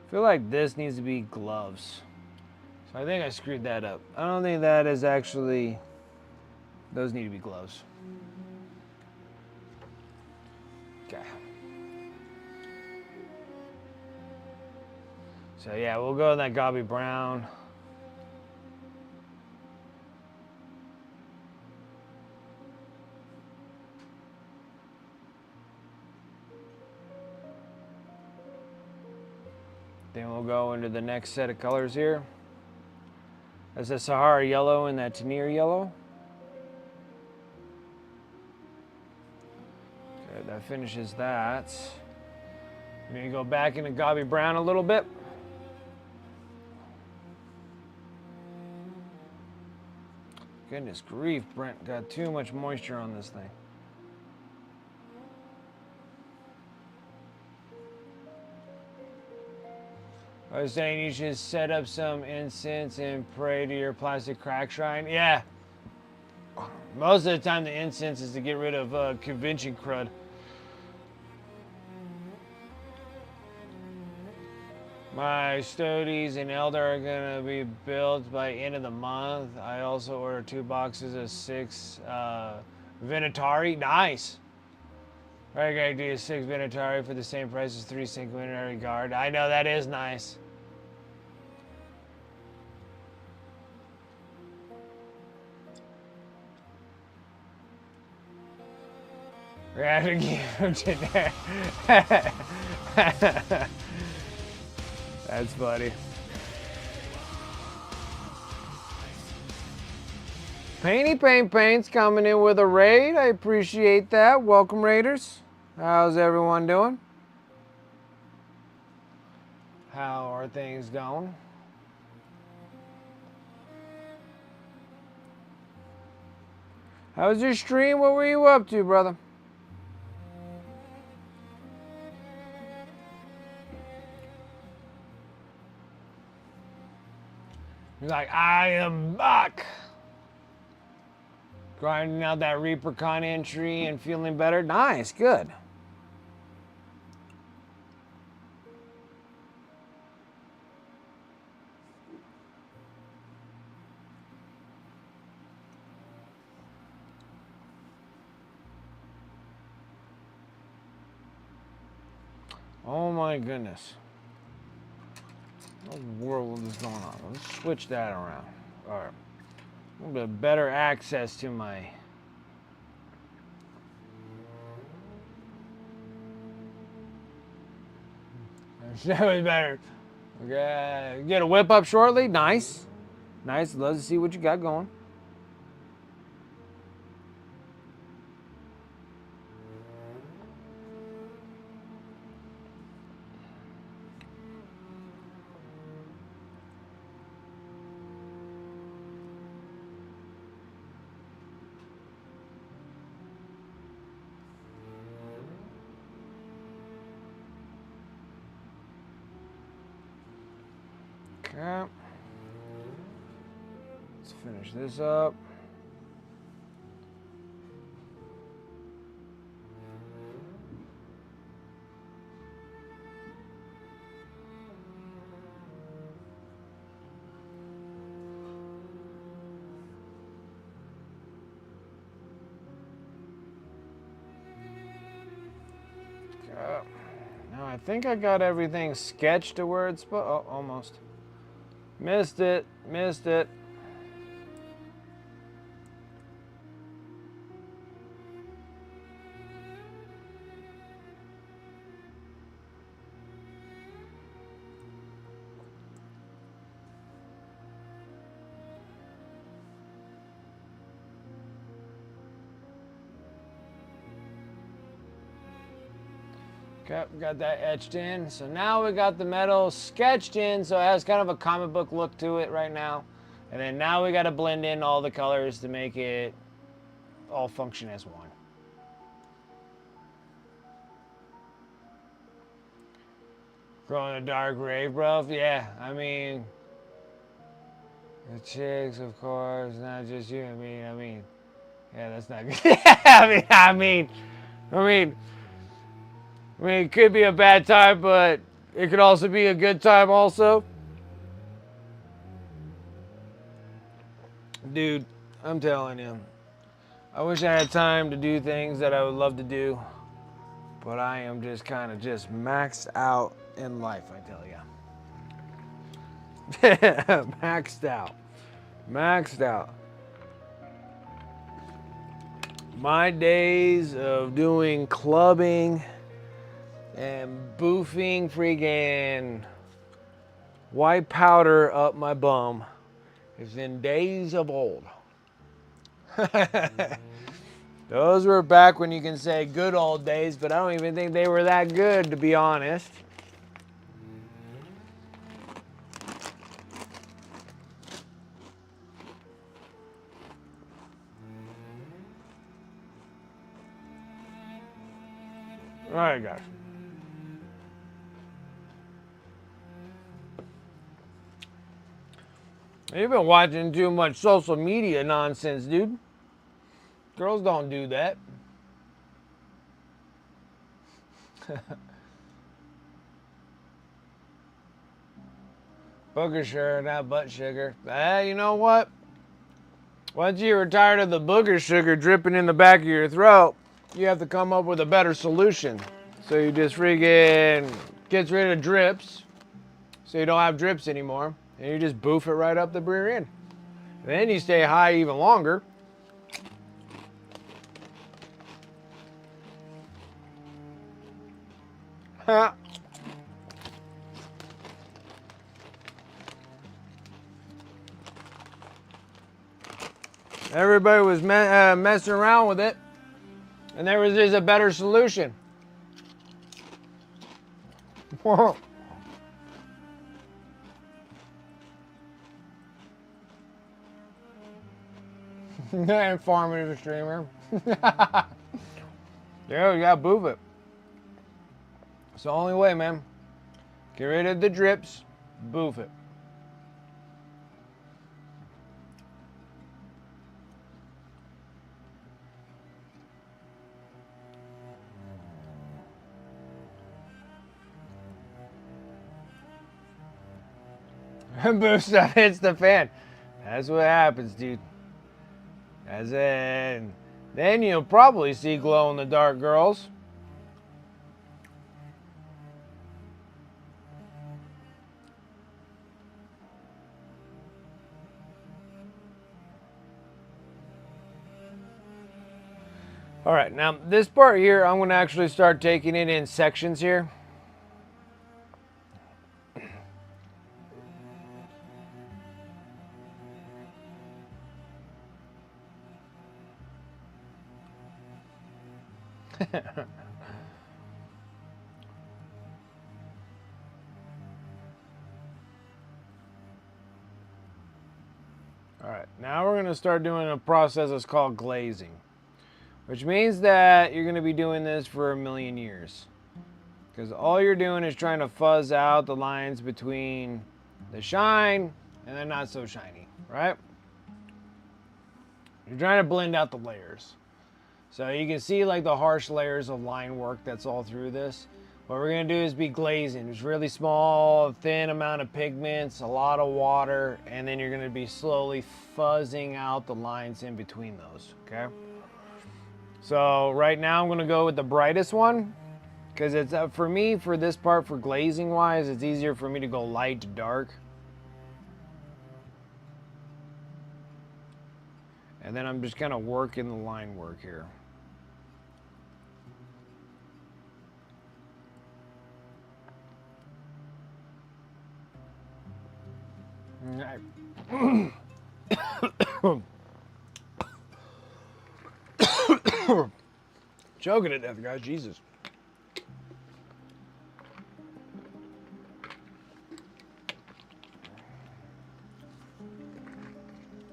I feel like this needs to be gloves. So I think I screwed that up. I don't think that is actually... Those need to be gloves. Okay. So yeah, we'll go with that Gabi brown. Then we'll go into the next set of colors here. That's the Sahara yellow and that Tanir yellow. Okay, that finishes that. I'm gonna go back into Gabi brown a little bit. Goodness grief, Brent got too much moisture on this thing. I was saying you should set up some incense and pray to your plastic crack shrine. Yeah. Most of the time the incense is to get rid of convention crud. My Stodes and Elder are going to be built by end of the month. I also ordered 2 boxes of 6 Venatari. Nice. I gotta do 6 Venatari for the same price as 3 Sanguinary Guard. I know, that is nice. We're gonna give him to That's funny. Painty Paint's coming in with a raid. I appreciate that. Welcome, Raiders. How's everyone doing? How are things going? How was your stream? What were you up to, brother? He's like, I am back. Grinding out that Reaper Con entry and feeling better. Nice, good. Oh my goodness. What in the world is going on? Let's switch that around. All right. A little bit better access to my That was better. Okay. Get a whip up shortly. Nice. Nice. Love to see what you got going. Okay. Let's finish this up. Okay. Now I think I got everything sketched to where it's supposed. Oh, almost. Missed it. Missed it. Okay, we got that etched in. So now we got the metal sketched in, so it has kind of a comic book look to it right now. And then now we got to blend in all the colors to make it all function as one. Growing a dark rave, bro. Yeah, I mean, the chicks, of course, not just you. I mean, yeah, that's not good. I mean, it could be a bad time, but it could also be a good time also. Dude, I'm telling you, I wish I had time to do things that I would love to do, but I am just kind of just maxed out in life, I tell you. Maxed out. Maxed out. My days of doing clubbing and boofing freaking white powder up my bum is in days of old. Those were back when you can say good old days, but I don't even think they were that good, to be honest. All right, guys. You've been watching too much social media nonsense, dude. Girls don't do that. Booger sugar, not butt sugar. You know what? Once you're tired of the booger sugar dripping in the back of your throat, you have to come up with a better solution. So you just freaking gets rid of drips, so you don't have drips anymore, and you just boof it right up the rear end. And then you stay high even longer. Everybody was messing around with it, and there was just a better solution. Informative streamer. Yeah, you gotta boof it. It's the only way, man. Get rid of the drips, boof it. Boof stuff hits the fan. That's what happens, dude. As in, then you'll probably see glow-in-the-dark girls. All right, now this part here, I'm going to actually start taking it in sections here. All right, now we're going to start doing a process that's called glazing, which means that you're going to be doing this for a million years. Because all you're doing is trying to fuzz out the lines between the shine and the not so shiny, right? You're trying to blend out the layers. So you can see like the harsh layers of line work that's all through this. What we're gonna do is be glazing. It's really small, thin amount of pigments, a lot of water, and then you're gonna be slowly fuzzing out the lines in between those, okay? So right now I'm gonna go with the brightest one, because it's for me, for this part, for glazing wise, it's easier for me to go light to dark. And then I'm just kind of working the line work here. Choking to death, guys. Jesus.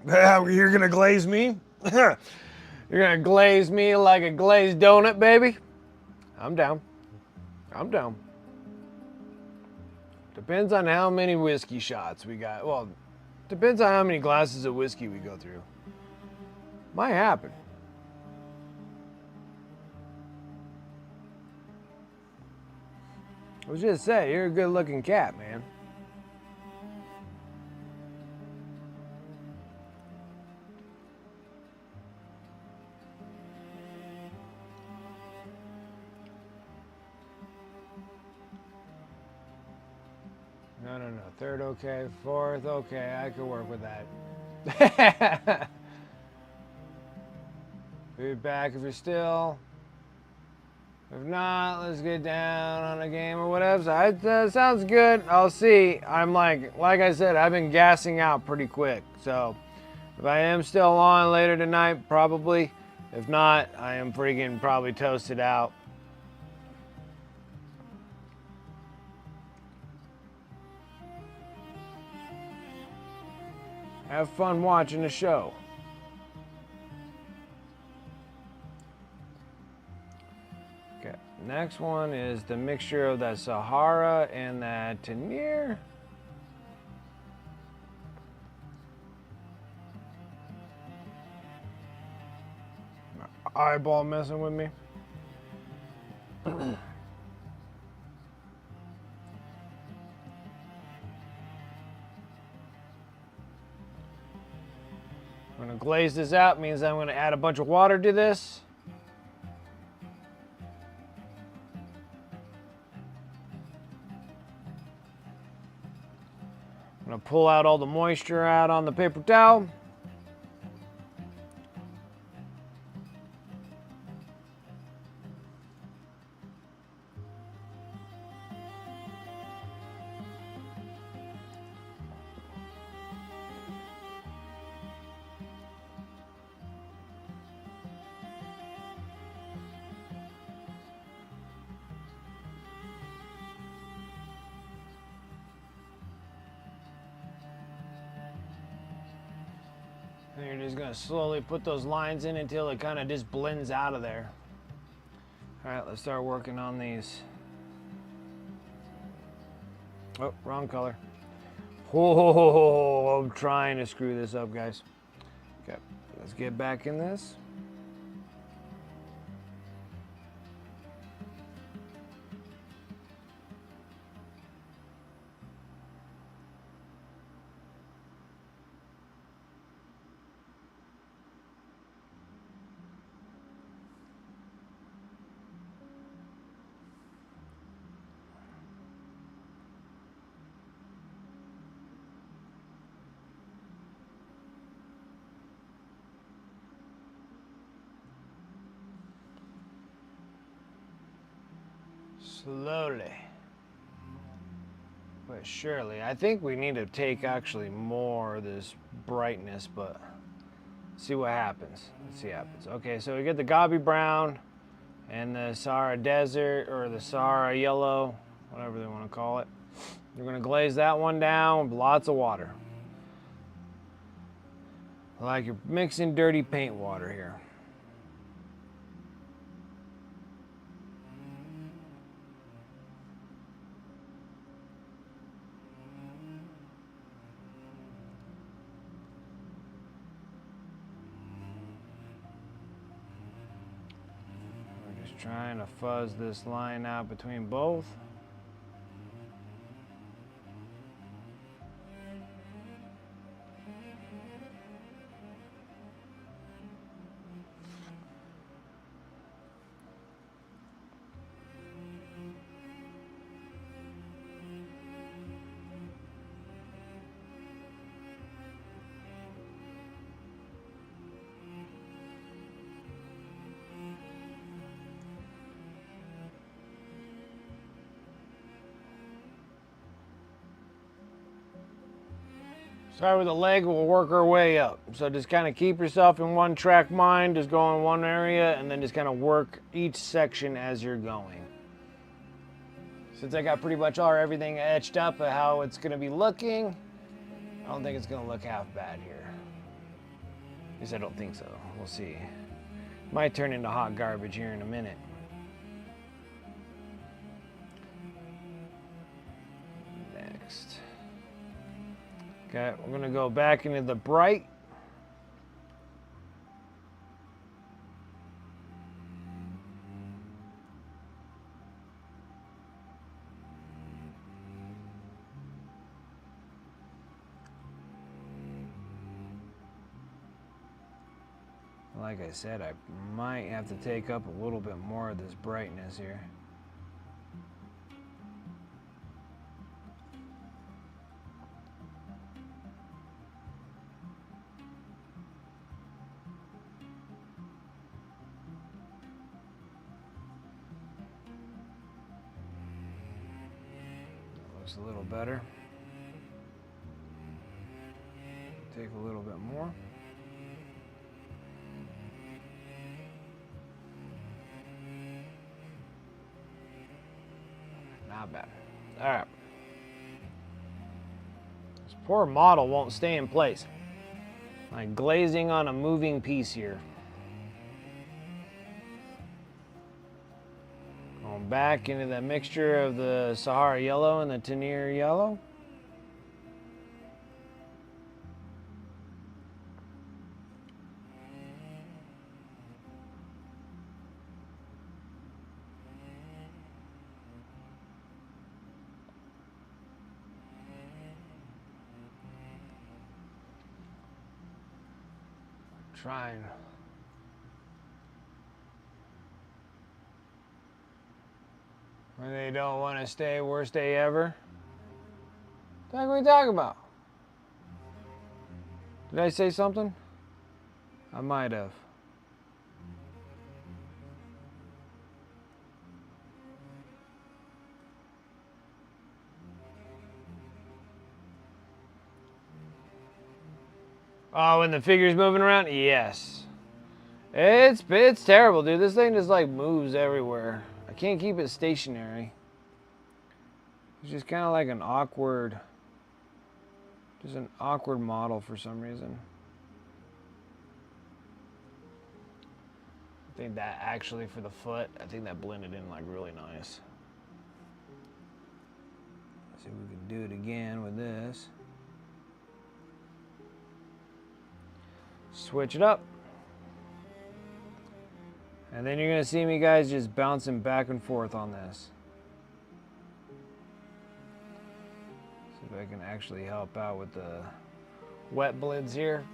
You're gonna glaze me? You're gonna glaze me like a glazed donut, baby? I'm down. I'm down. Depends on how many whiskey shots we got. Well, depends on how many glasses of whiskey we go through. Might happen. I was just saying, you're a good looking cat, man. No. Third, okay. Fourth, okay. I could work with that. Be back if you're still. If not, let's get down on a game or whatever. Sounds good. I'll see. I'm like I said, I've been gassing out pretty quick. So if I am still on later tonight, probably. If not, I am freaking probably toasted out. Have fun watching the show. Okay, next one is the mixture of that Sahara and that Tanir. My eyeball messing with me. I'm gonna glaze this out, means I'm gonna add a bunch of water to this. I'm gonna pull out all the moisture out on the paper towel. And you're just gonna slowly put those lines in until it kind of just blends out of there. All right, let's start working on these. Oh, wrong color. Oh, I'm trying to screw this up, guys. Okay, let's get back in this. Slowly but surely. I think we need to take actually more of this brightness, but see what happens. Let's see what happens. Okay, so we get the gobby brown and the Sahara Desert or the Sahara Yellow, whatever they want to call it. You're going to glaze that one down with lots of water. Like you're mixing dirty paint water here. We're just trying to fuzz this line out between both. Start with the leg, we'll work our way up. So just kind of keep yourself in one track mind, just go in one area, and then just kind of work each section as you're going. Since I got pretty much everything etched up of how it's going to be looking, I don't think it's going to look half bad here. At least I don't think so. We'll see. Might turn into hot garbage here in a minute. Next. Okay, we're going to go back into the bright. Like I said, I might have to take up a little bit more of this brightness here. Looks a little better. Take a little bit more. Not bad. All right. This poor model won't stay in place. Like glazing on a moving piece here. Going back into that mixture of the Sahara Yellow and the Tanir Yellow. Trying. When they don't want to stay, worst day ever. What the heck are we talking about? Did I say something? I might have. Oh, when the figure's moving around? Yes. It's terrible, dude. This thing just like moves everywhere. I can't keep it stationary. It's just kind of like an awkward model for some reason. I think that actually for the foot, I think that blended in like really nice. Let's see if we can do it again with this. Switch it up. And then you're going to see me guys just bouncing back and forth on this. See if I can actually help out with the wet blends here.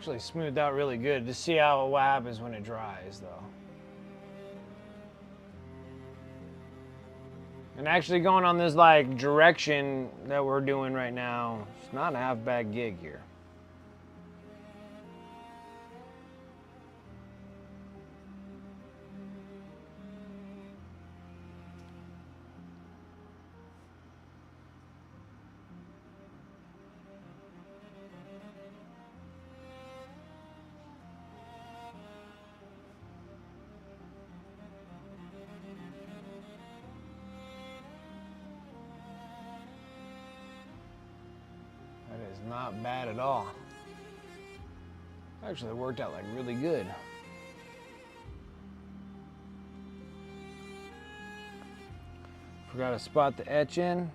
actually smoothed out really good. To see how what happens when it dries, though. And actually going on this like direction that we're doing right now, it's not a half bad gig here. That is not bad at all. Actually, it worked out like really good. Forgot to spot the etch in.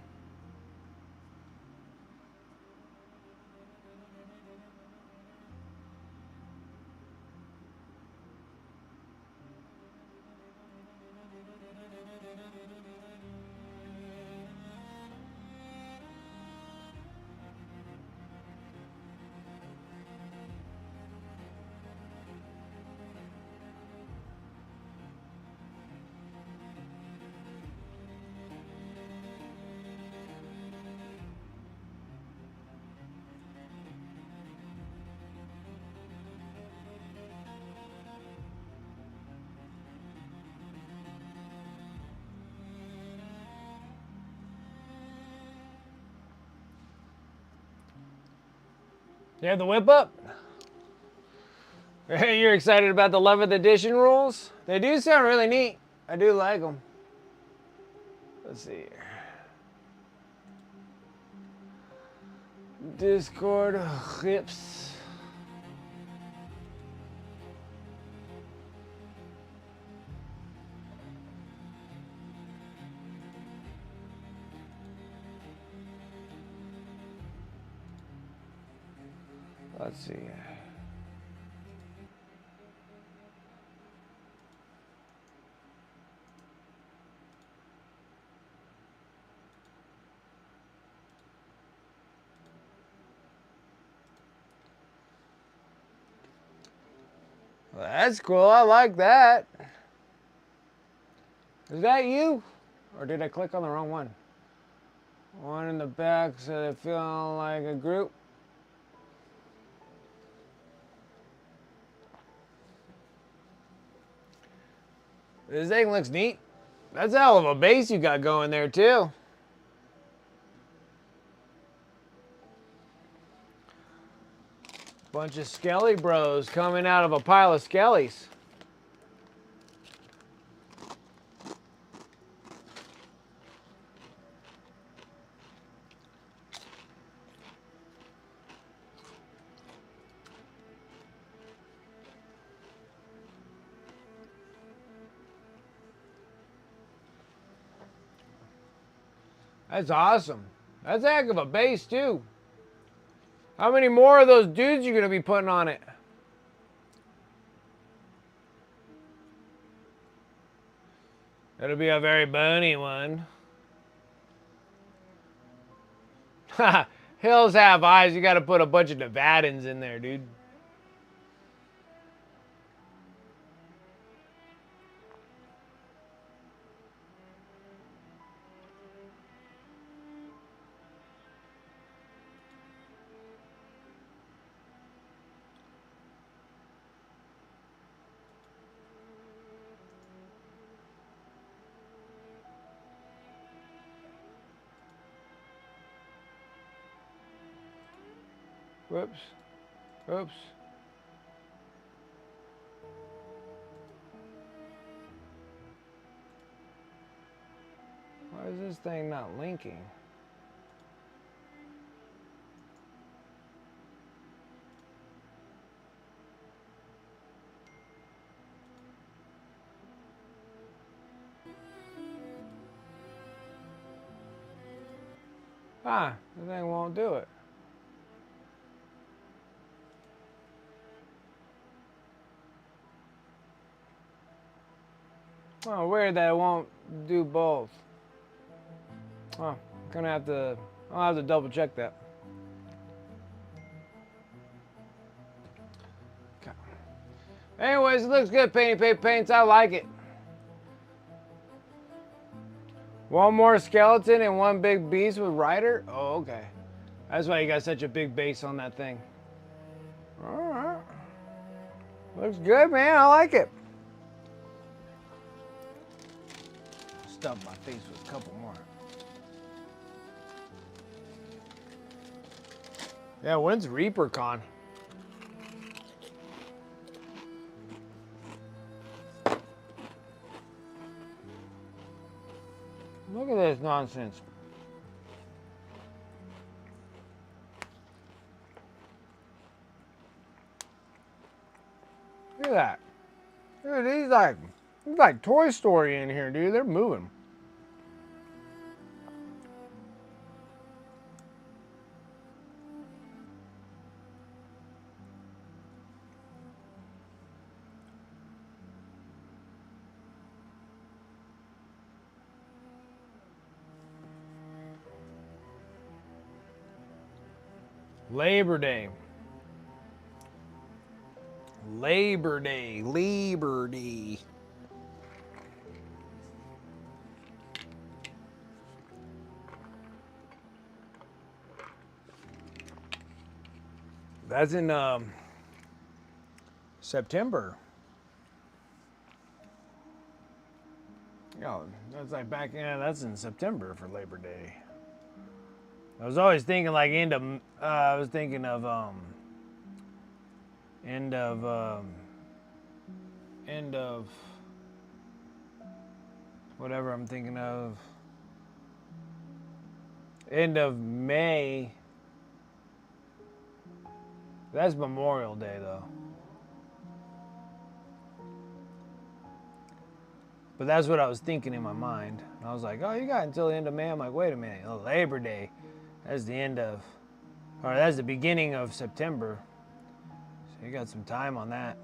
You have the whip up? Hey, you're excited about the 11th edition rules? They do sound really neat. I do like them. Let's see here. Discord hips. Let's see. Well, that's cool. I like that. Is that you? Or did I click on the wrong one? One in the back so they're feeling like a group. This thing looks neat. That's a hell of a base you got going there, too. Bunch of Skelly bros coming out of a pile of Skellies. That's awesome. That's a heck of a base, too. How many more of those dudes you going to be putting on it? It'll be a very bony one. Hills have eyes. You got to put a bunch of Nevadans in there, dude. Whoops. Oops. Why is this thing not linking? Ah, the thing won't do it. Oh, weird that it won't do both. Oh, I'll have to double check that. Anyways, it looks good, Painty Paint Paints. I like it. One more skeleton and one big beast with Rider? Oh, okay. That's why you got such a big base on that thing. Alright. Looks good, man. I like it. Stuff my face with a couple more. Yeah, when's ReaperCon? Look at this nonsense. Look at that. Dude, he's like Toy Story in here, dude. They're moving. Labor Day. Labor Day. Labor Day. That's in September. That's like back, yeah, that's in September for Labor Day. I was always thinking like end of whatever I'm thinking of. End of May. That's Memorial Day though. But that's what I was thinking in my mind. And I was like, oh, you got until the end of May. I'm like, wait a minute, Labor Day. That's that's the beginning of September. So you got some time on that.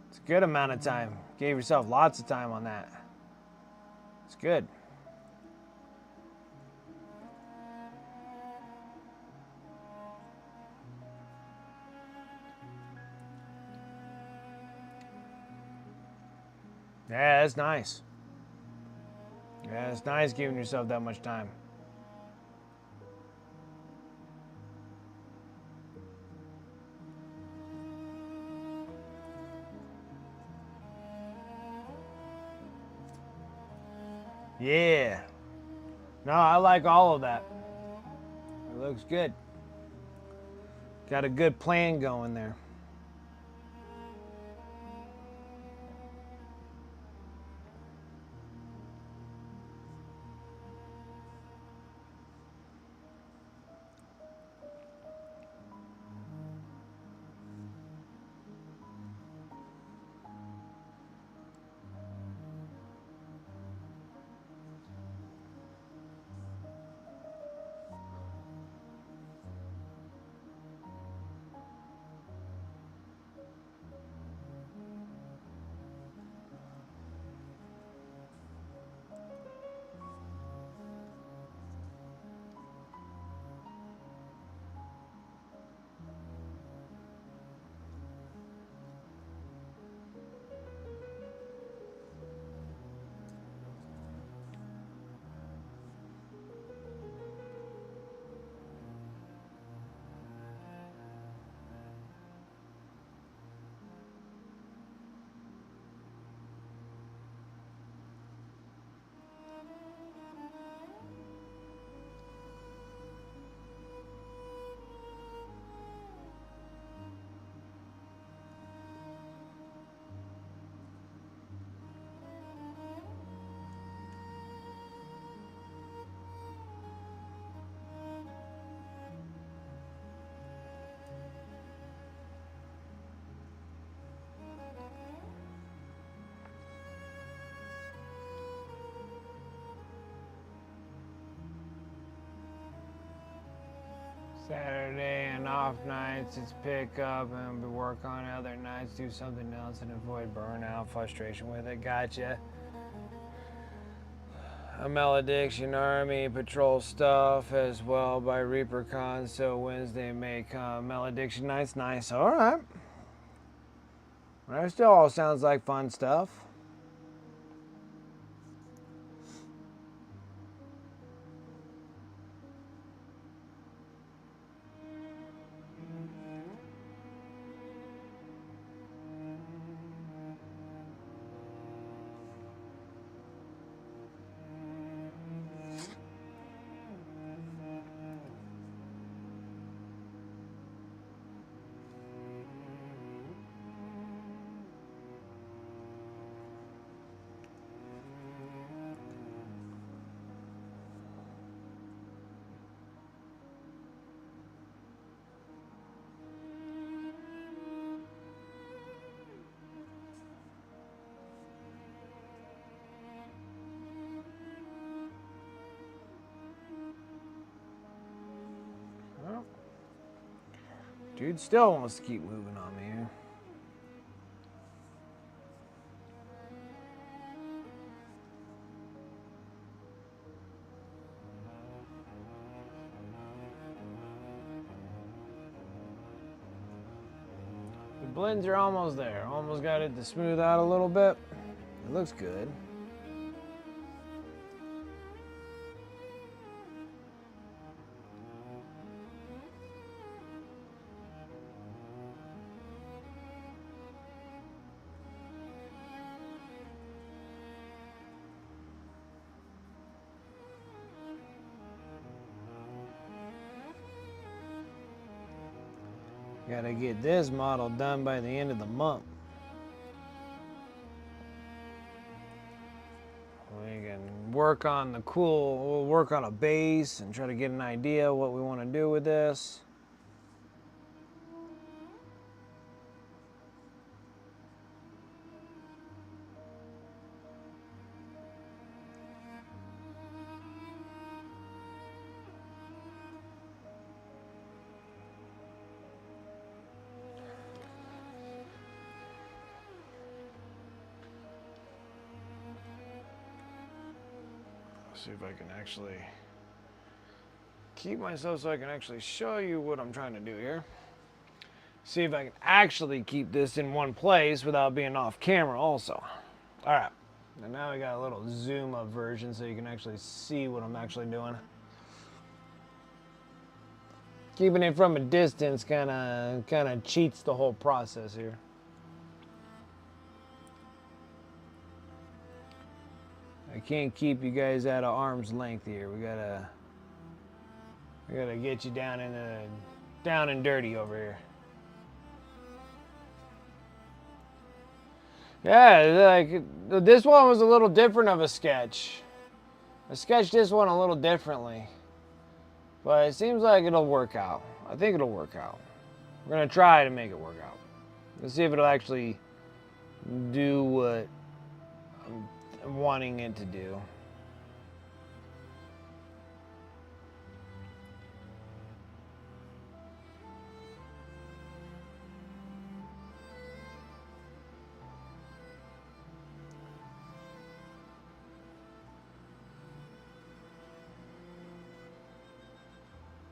It's a good amount of time. Gave yourself lots of time on that. It's good. Yeah, that's nice. Yeah, it's nice giving yourself that much time. Yeah. No, I like all of that. It looks good. Got a good plan going there. Saturday and off nights, it's pick up and work on other nights, do something else and avoid burnout, frustration with it. Gotcha. A Malediction Army patrol stuff as well by ReaperCon, so Wednesday may come. Malediction nights, nice. All right. That still all sounds like fun stuff. Well, dude still wants to keep moving on me here. The blends are almost there. Almost got it to smooth out a little bit. It looks good. Gotta get this model done by the end of the month. We can work on we'll work on a base and try to get an idea what we want to do with this. See if I can actually keep myself so I can actually show you what I'm trying to do here. See if I can actually keep this in one place without being off camera also. All right, and now we got a little zoom up version so you can actually see what I'm actually doing. Keeping it from a distance kind of cheats the whole process here. I can't keep you guys at an arm's length here. We gotta get you down and dirty over here. Yeah, like this one was a little different of a sketch. I sketched this one a little differently, but it seems like it'll work out. I think it'll work out. We're gonna try to make it work out. Let's see if it'll actually do what I'm wanting it to do.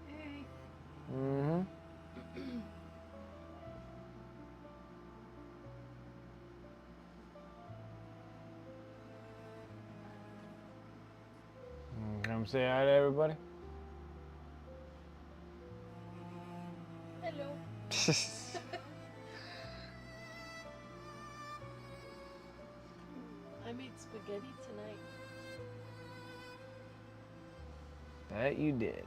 Hey. Mm-hmm. Come say hi to everybody. Hello. I made spaghetti tonight. That you did.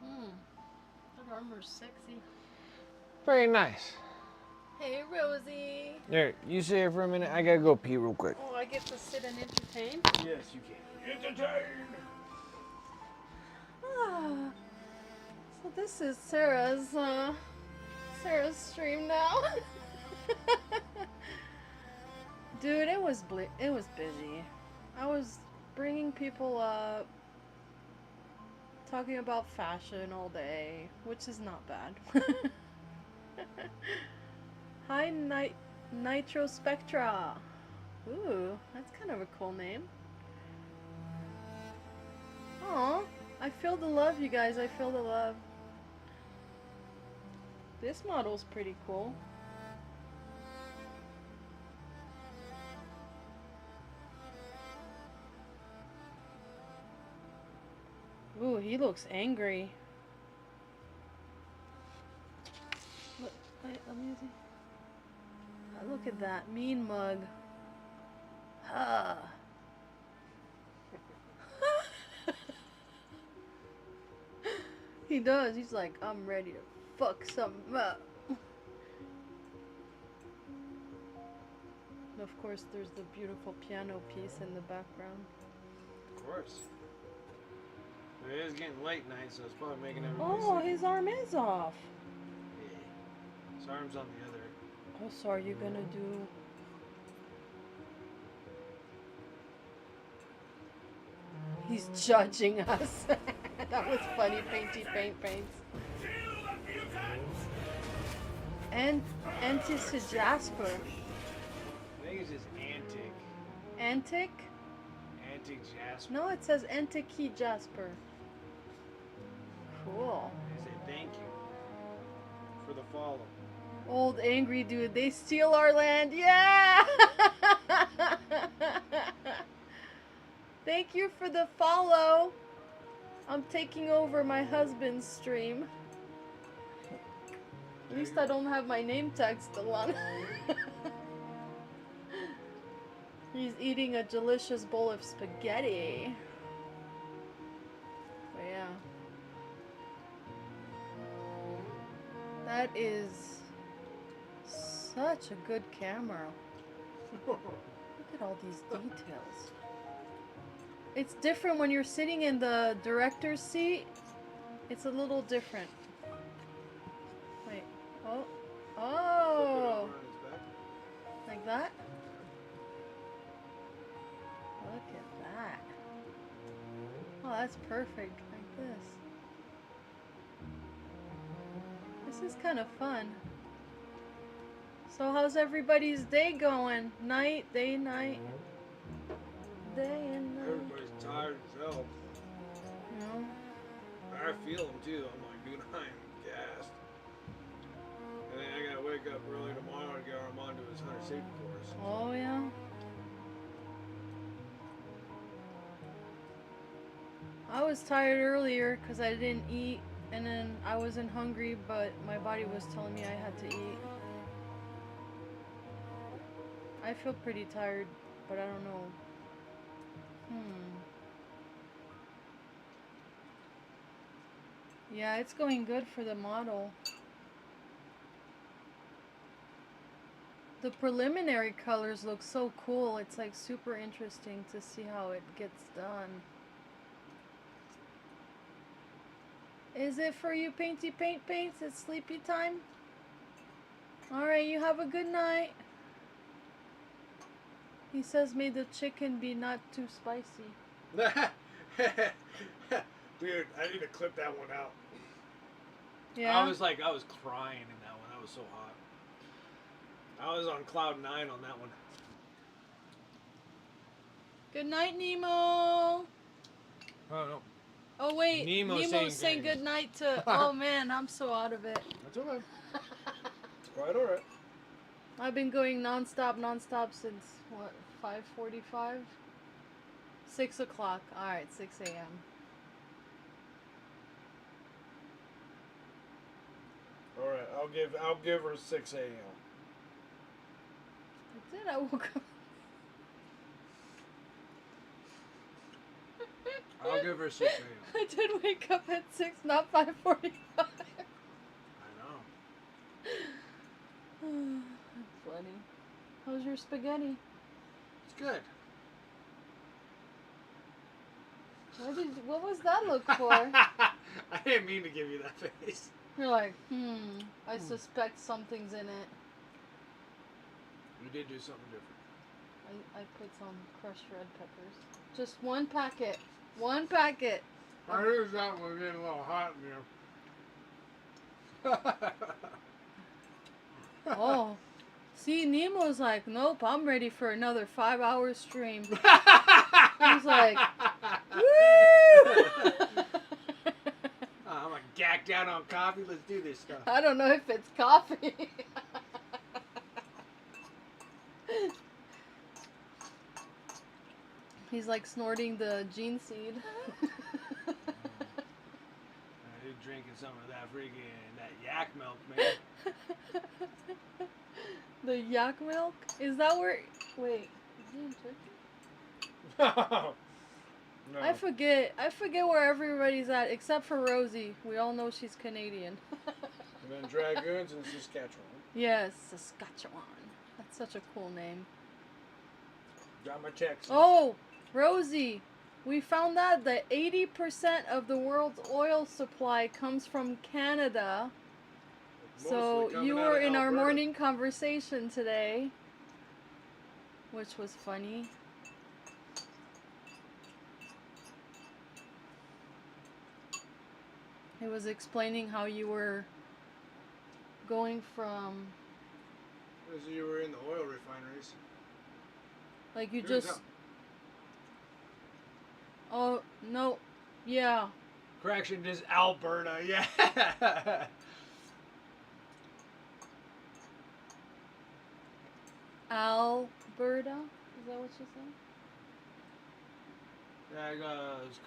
That armor's sexy. Very nice. Hey, Rosie. There, you sit here for a minute. I gotta go pee real quick. Oh, I get to sit and entertain? Yes, you can. Entertain. Ah, so this is Sarah's stream now. Dude, it was busy. I was bringing people up, talking about fashion all day, which is not bad. Hi, Nitro Spectra. Ooh, that's kind of a cool name. Aw, I feel the love, you guys. I feel the love. This model's pretty cool. Ooh, he looks angry. Look, wait, let me see. Oh, look at that mean mug. Huh. He does. He's like, I'm ready to fuck something up. And of course, there's the beautiful piano piece in the background. Of course. It is getting late night, so it's probably making everybody Oh, sleepy. his arm is off. Yeah. His arm's on the other. Oh, so are you gonna do? He's judging us. That was funny. Painty paints. And Antis Jasper. I think it's just Antic. Antic? Antic Jasper. No, it says Antiki Jasper. Cool. They say thank you for the follow. Old angry dude. They steal our land. Yeah! Thank you for the follow. I'm taking over my husband's stream. At least I don't have my name tag still on. He's eating a delicious bowl of spaghetti. But yeah. That is such a good camera. Look at all these details. It's different when you're sitting in the director's seat. It's a little different. Wait. Oh. Oh. Like that? Look at that. Oh, that's perfect. Like this. This is kind of fun. So how's everybody's day going? Night, day, night? Day and night. Everybody's tired as hell. You know? I feel them too. I'm like, dude, I'm gassed. And then I gotta wake up early tomorrow to get Armando to his hunter safety course. Oh, yeah. I was tired earlier because I didn't eat, and then I wasn't hungry, but my body was telling me I had to eat. I feel pretty tired, but I don't know. Yeah, it's going good for the model. The preliminary colors look so cool. It's like super interesting to see how it gets done. Is it for you, Painty Paints? It's sleepy time? Alright, you have a good night. He says, may the chicken be not too spicy. Dude, I need to clip that one out. Yeah? I was crying in that one. I was so hot. I was on cloud 9 on that one. Good night, Nemo. Oh, no. Oh, wait. Nemo's Nemo's saying saying good night to... Oh, man, I'm so out of it. That's alright. It's quite alright. I've been going non-stop since, what, 5:45? 6 o'clock. Alright, 6 a.m. Alright, I'll give her 6 a.m. I did. I woke up. I'll give her 6 a.m. I did wake up at 6, not 5:45. I know. That's funny. How's your spaghetti? It's good. What was that look for? I didn't mean to give you that face. You're like, I suspect something's in it. You did do something different. I put some crushed red peppers. Just one packet. One packet. I knew something was getting a little hot in here. Oh. See, Nemo's like, nope, I'm ready for another 5-hour stream. He's like, woo! I'm a gacked down on coffee. Let's do this stuff. I don't know if it's coffee. He's like snorting the gene seed. You're drinking some of that that yak milk, man. The yak milk? Is that where... Wait, is he in Turkey? No. I forget where everybody's at, except for Rosie. We all know she's Canadian. And then Dragoons in Saskatchewan. Yes, Saskatchewan. That's such a cool name. Got my checks. Oh, Rosie, we found out that 80% of the world's oil supply comes from Canada. So you were in our morning conversation today, which was funny. He was explaining how you were going from... Because you were in the oil refineries. Like you Here we just... go. Oh, no. Yeah. Correction, just Alberta, yeah. Alberta? Is that what you said?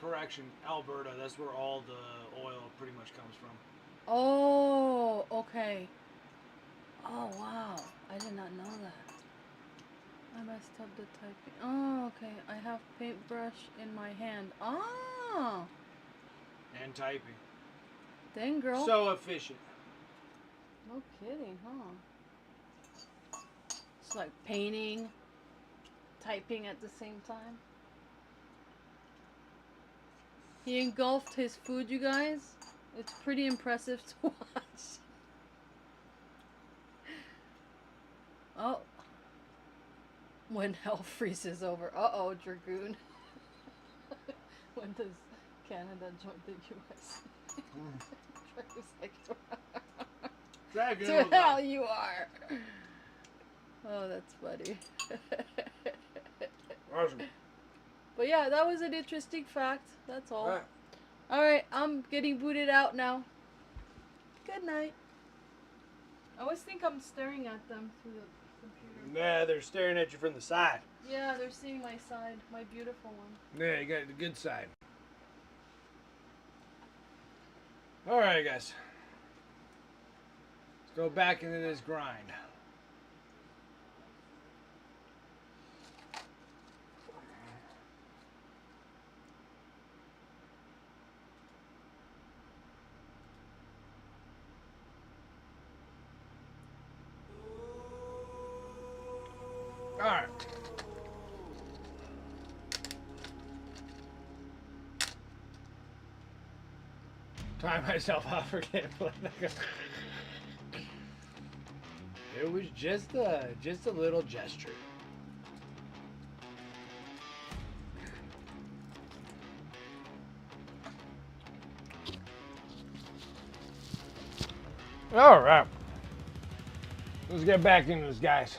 Correction, Alberta. That's where all the oil pretty much comes from. Oh, okay. Oh, wow. I did not know that. I messed up the typing. Oh, okay. I have paintbrush in my hand. Ah! And typing. Dang, girl. So efficient. No kidding, huh? It's like painting, typing at the same time. He engulfed his food, you guys. It's pretty impressive to watch. Oh. When hell freezes over. Uh-oh, Dragoon. When does Canada join the U.S.? Dragoon's like, Dragoon. to hell you are. Oh, that's funny. Awesome. But yeah, that was an interesting fact. That's all. Alright. Alright, I'm getting booted out now. Good night. I always think I'm staring at them through the computer. Nah, they're staring at you from the side. Yeah, they're seeing my side, my beautiful one. Yeah, you got the good side. Alright, guys. Let's go back into this grind. Alright. Tie myself out for getting It was just a little gesture. Alright. Let's get back into this, guys.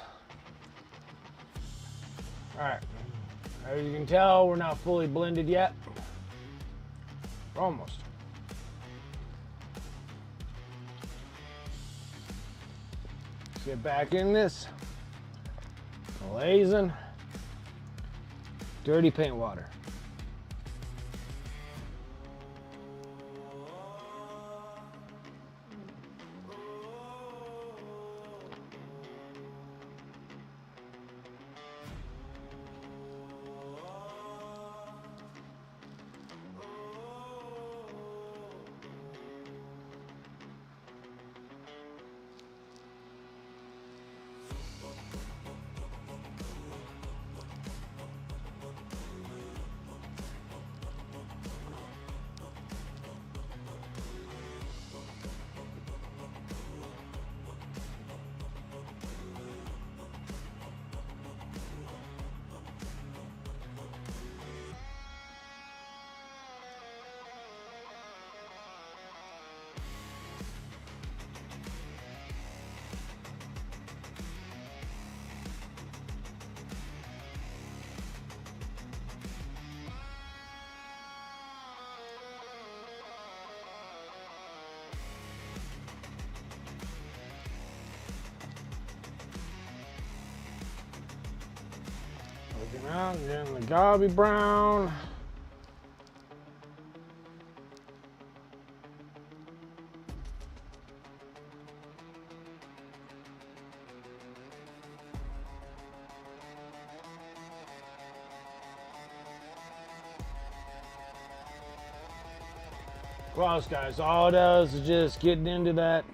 Alright. As you can tell, we're not fully blended yet. We're almost. Let's get back in this. Glazing. Dirty paint water. Checking out, getting the Gobby Brown. Close, guys. All it does is just getting into that.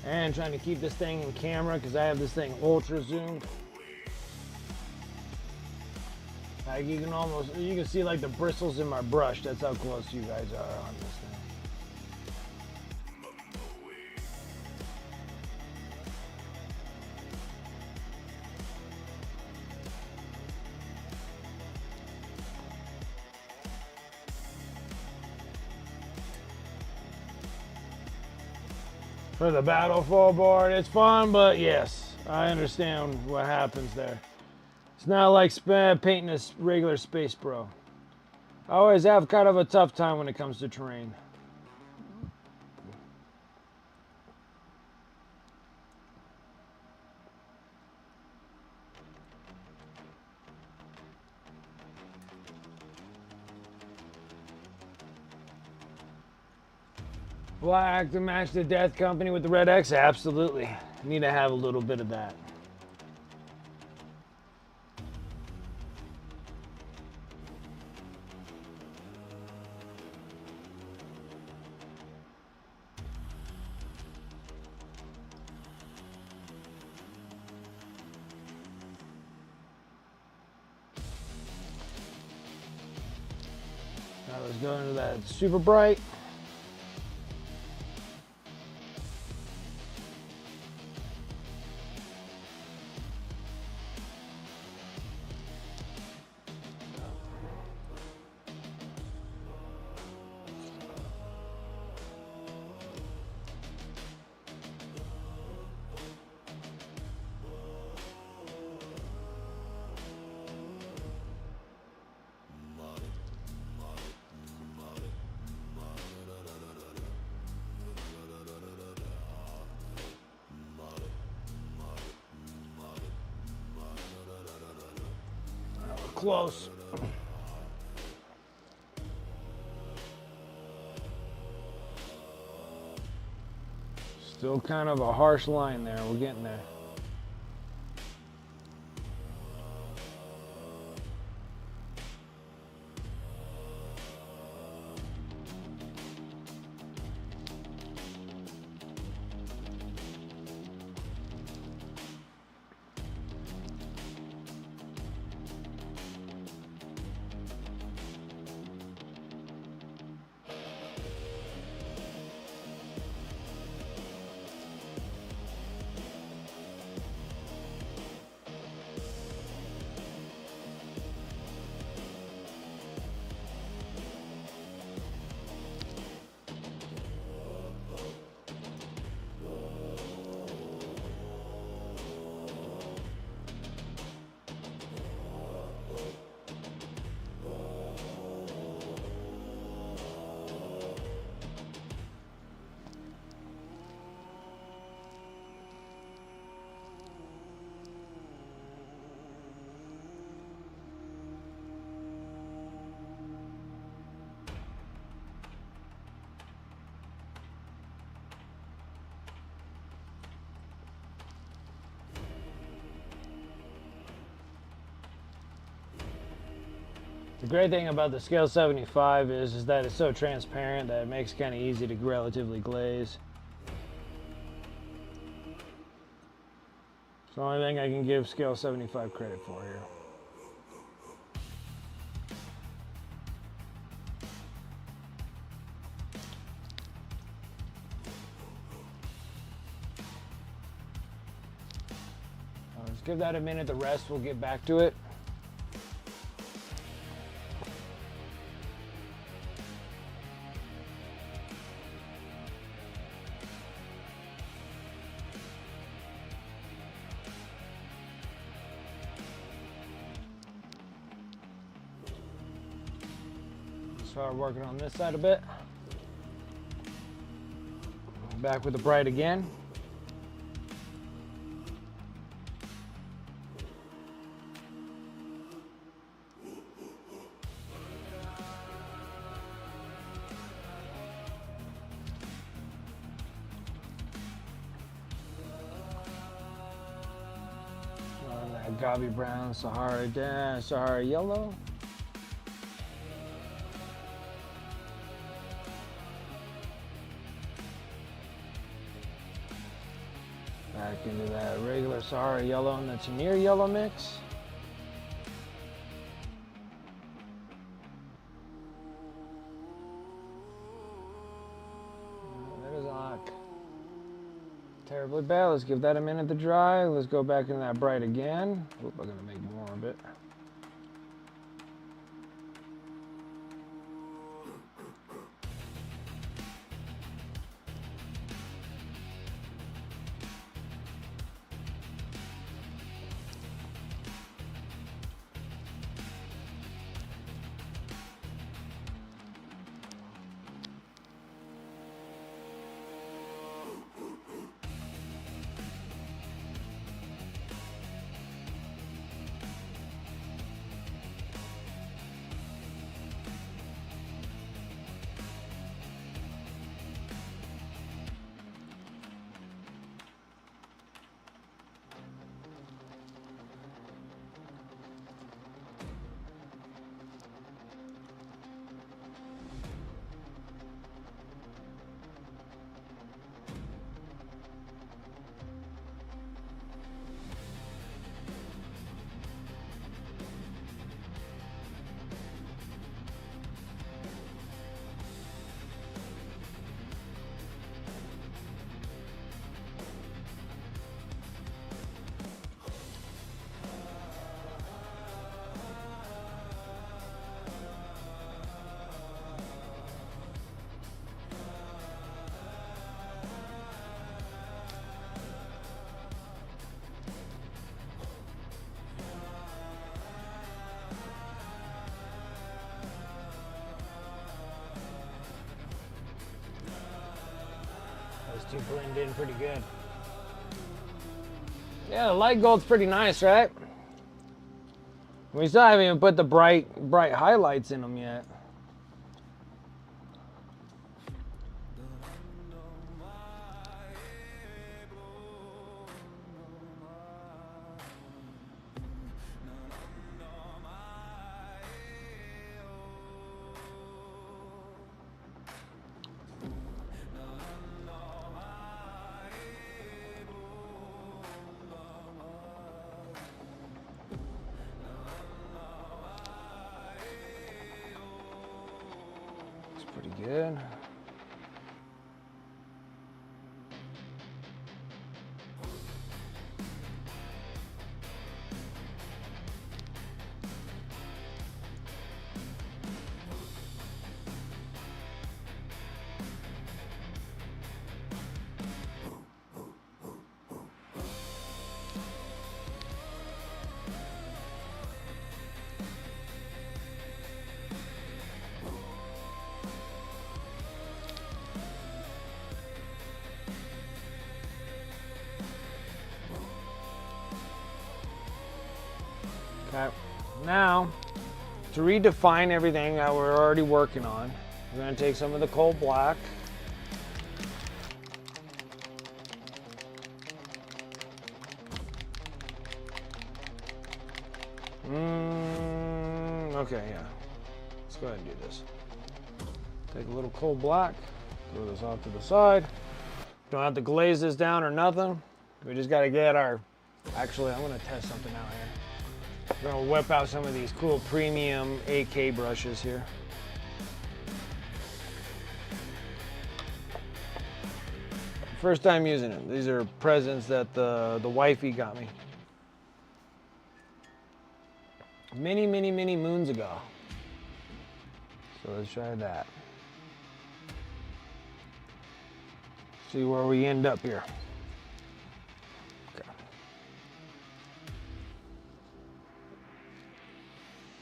And trying to keep this thing in camera because I have this thing ultra zoomed. Like you can see like the bristles in my brush. That's how close you guys are on this thing. For the battle full board, it's fun, but yes, I understand what happens there. It's not like painting a regular Space Bro. I always have kind of a tough time when it comes to terrain. Black to match the Death Company with the Red X? Absolutely. Need to have a little bit of that. Now let's go into that super bright. Close. Still kind of a harsh line there. We're getting there. The great thing about the Scale 75 is that it's so transparent that it makes it kind of easy to relatively glaze. It's the only thing I can give Scale 75 credit for here. Let's give that a minute. The rest we'll get back to it. Start working on this side a bit. Back with the bright again. Agave brown, Sahara yellow. Back into that regular Sahara yellow and the Tanir yellow mix. That is not terribly bad. Let's give that a minute to dry. Let's go back into that bright again. Oop, I'm gonna make more of it. Those two blend in pretty good. Yeah, the light gold's pretty nice, right? We still haven't even put the bright highlights in them yet. Pretty good. Okay, now to redefine everything that we're already working on, we're going to take some of the coal black. Okay, yeah. Let's go ahead and do this. Take a little coal black, throw this off to the side. Don't have to glaze this down or nothing. We just got to get our... Actually, I'm going to test something out here. We're gonna whip out some of these cool premium AK brushes here. First time using them. These are presents that the wifey got me. Many moons ago. So let's try that. See where we end up here.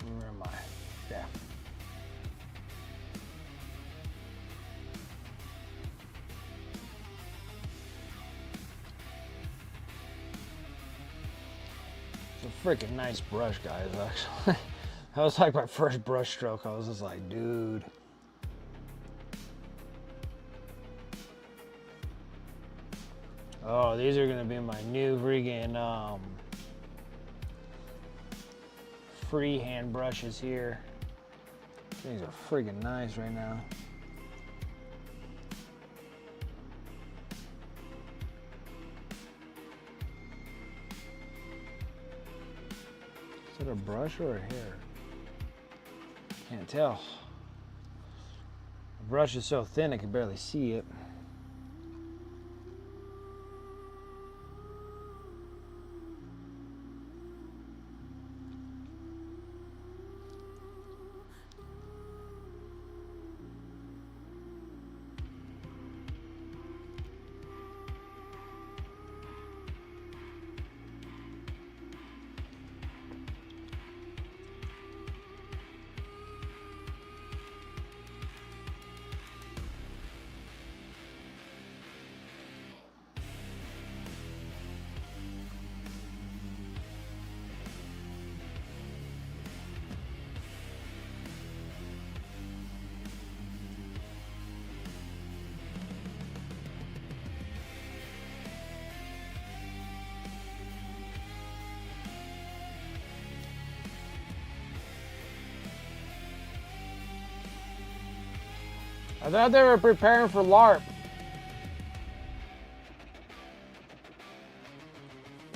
Where am I? Yeah. freaking nice brush, guys, actually. That was like my first brush stroke. I was just like, dude. Oh, these are gonna be my new freaking freehand brushes here. These are freaking nice right now. Is it a brush or a hair? Can't tell. The brush is so thin I can barely see it. I thought they were preparing for LARP.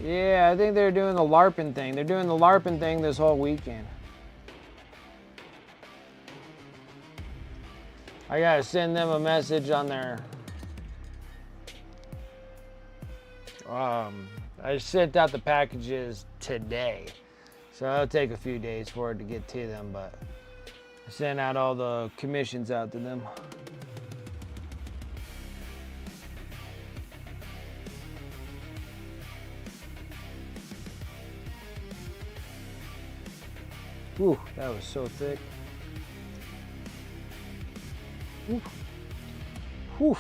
Yeah, I think they're doing the LARPing thing. They're doing the LARPing thing this whole weekend. I gotta send them a message on their... I sent out the packages today. So it'll take a few days for it to get to them, but I sent out all the commissions out to them. Whew, that was so thick. Whew. Whew.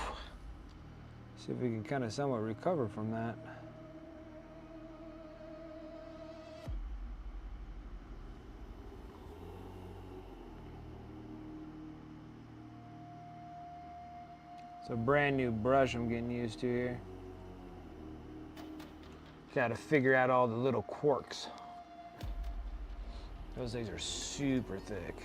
See if we can kind of somewhat recover from that. It's a brand new brush I'm getting used to here. Got to figure out all the little quirks. Those things are super thick.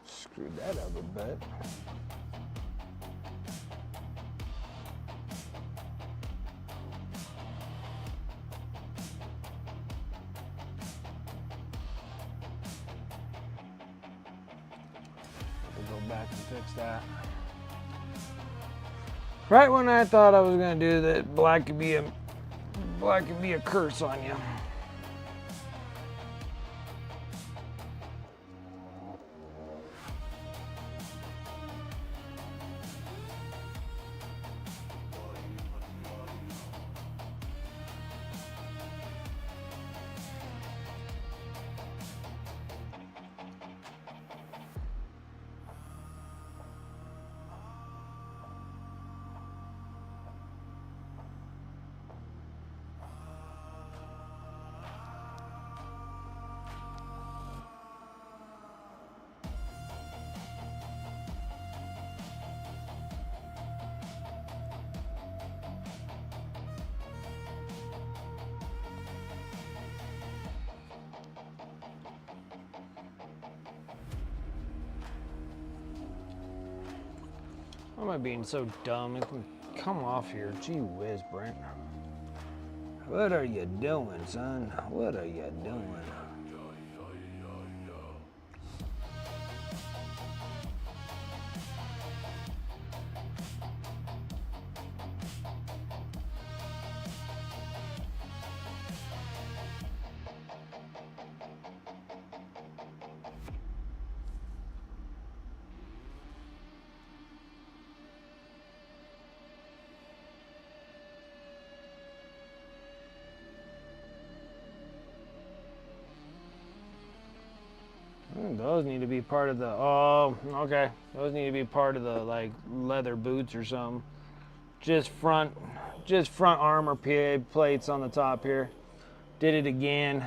Screwed that up a bit. We'll go back and fix that. Right when I thought I was gonna do that, black could be a curse on you. Why am I being so dumb? It can come off here. Gee whiz, Brent. What are you doing, son? What are you doing? Those need to be part of the, oh, okay. Those need to be part of the, like, leather boots or something. Just front armor plates on the top here. Did it again.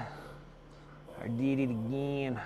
I did it again.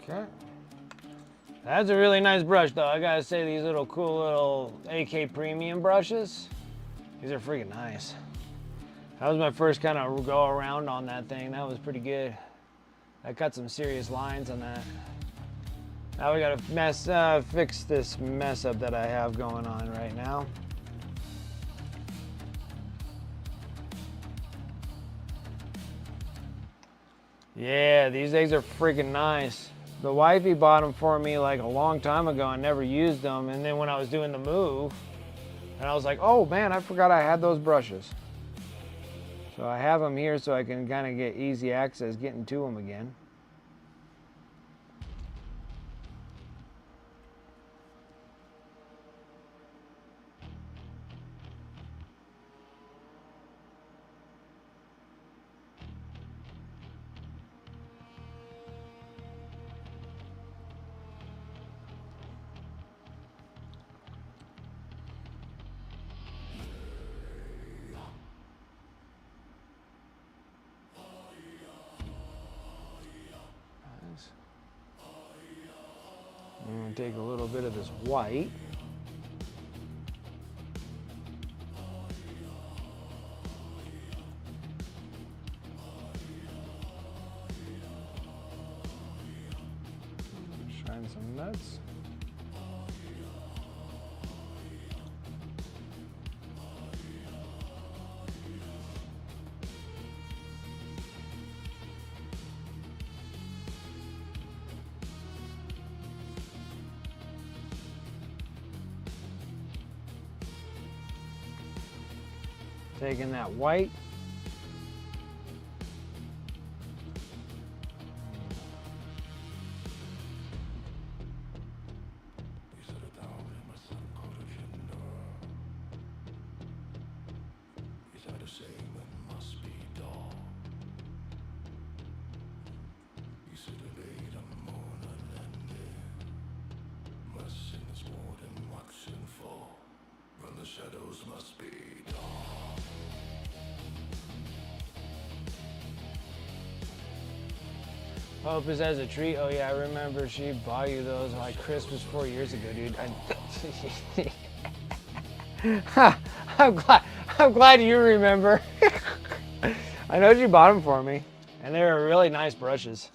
Okay. That's a really nice brush, though. I gotta say, these little cool little AK Premium brushes, these are freaking nice. That was my first kind of go around on that thing. That was pretty good. I cut some serious lines on that. Now we gotta fix this mess up that I have going on right now. Yeah, these things are freaking nice. The wifey bought them for me like a long time ago. I never used them. And then when I was doing the move, and I was like, oh man, I forgot I had those brushes. So I have them here so I can kind of get easy access getting to them again. I'm going to take a little bit of this white. Shine some nuts. Taking that white. Hope is as a treat. Oh yeah, I remember she bought you those like Christmas 4 years ago, dude. I'm glad you remember. I know she bought them for me, and they were really nice brushes.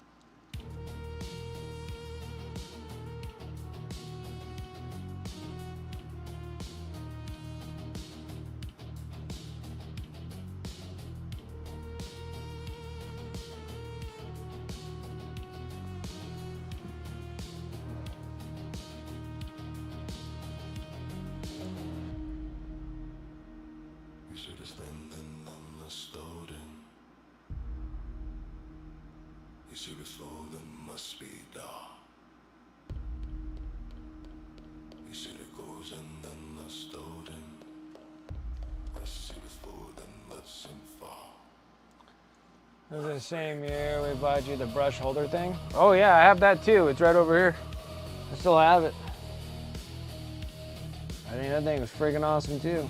It was the same year we bought you the brush holder thing. Oh yeah, I have that too. It's right over here. I still have it. I think that thing was freaking awesome too.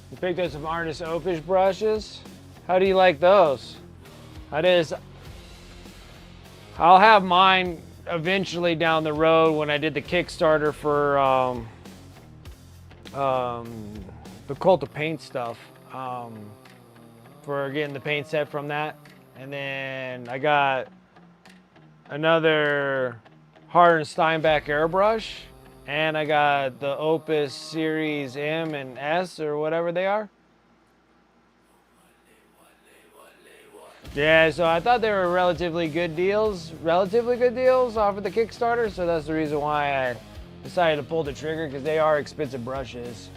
We picked up some Artist Opish brushes. How do you like those? I'll have mine eventually down the road when I did the Kickstarter for the Cult of Paint stuff. For getting the paint set from that. And then I got another Hard & Steinbeck airbrush. And I got the Opus Series M and S or whatever they are. Yeah, so I thought they were relatively good deals off of the Kickstarter. So that's the reason why I decided to pull the trigger, because they are expensive brushes.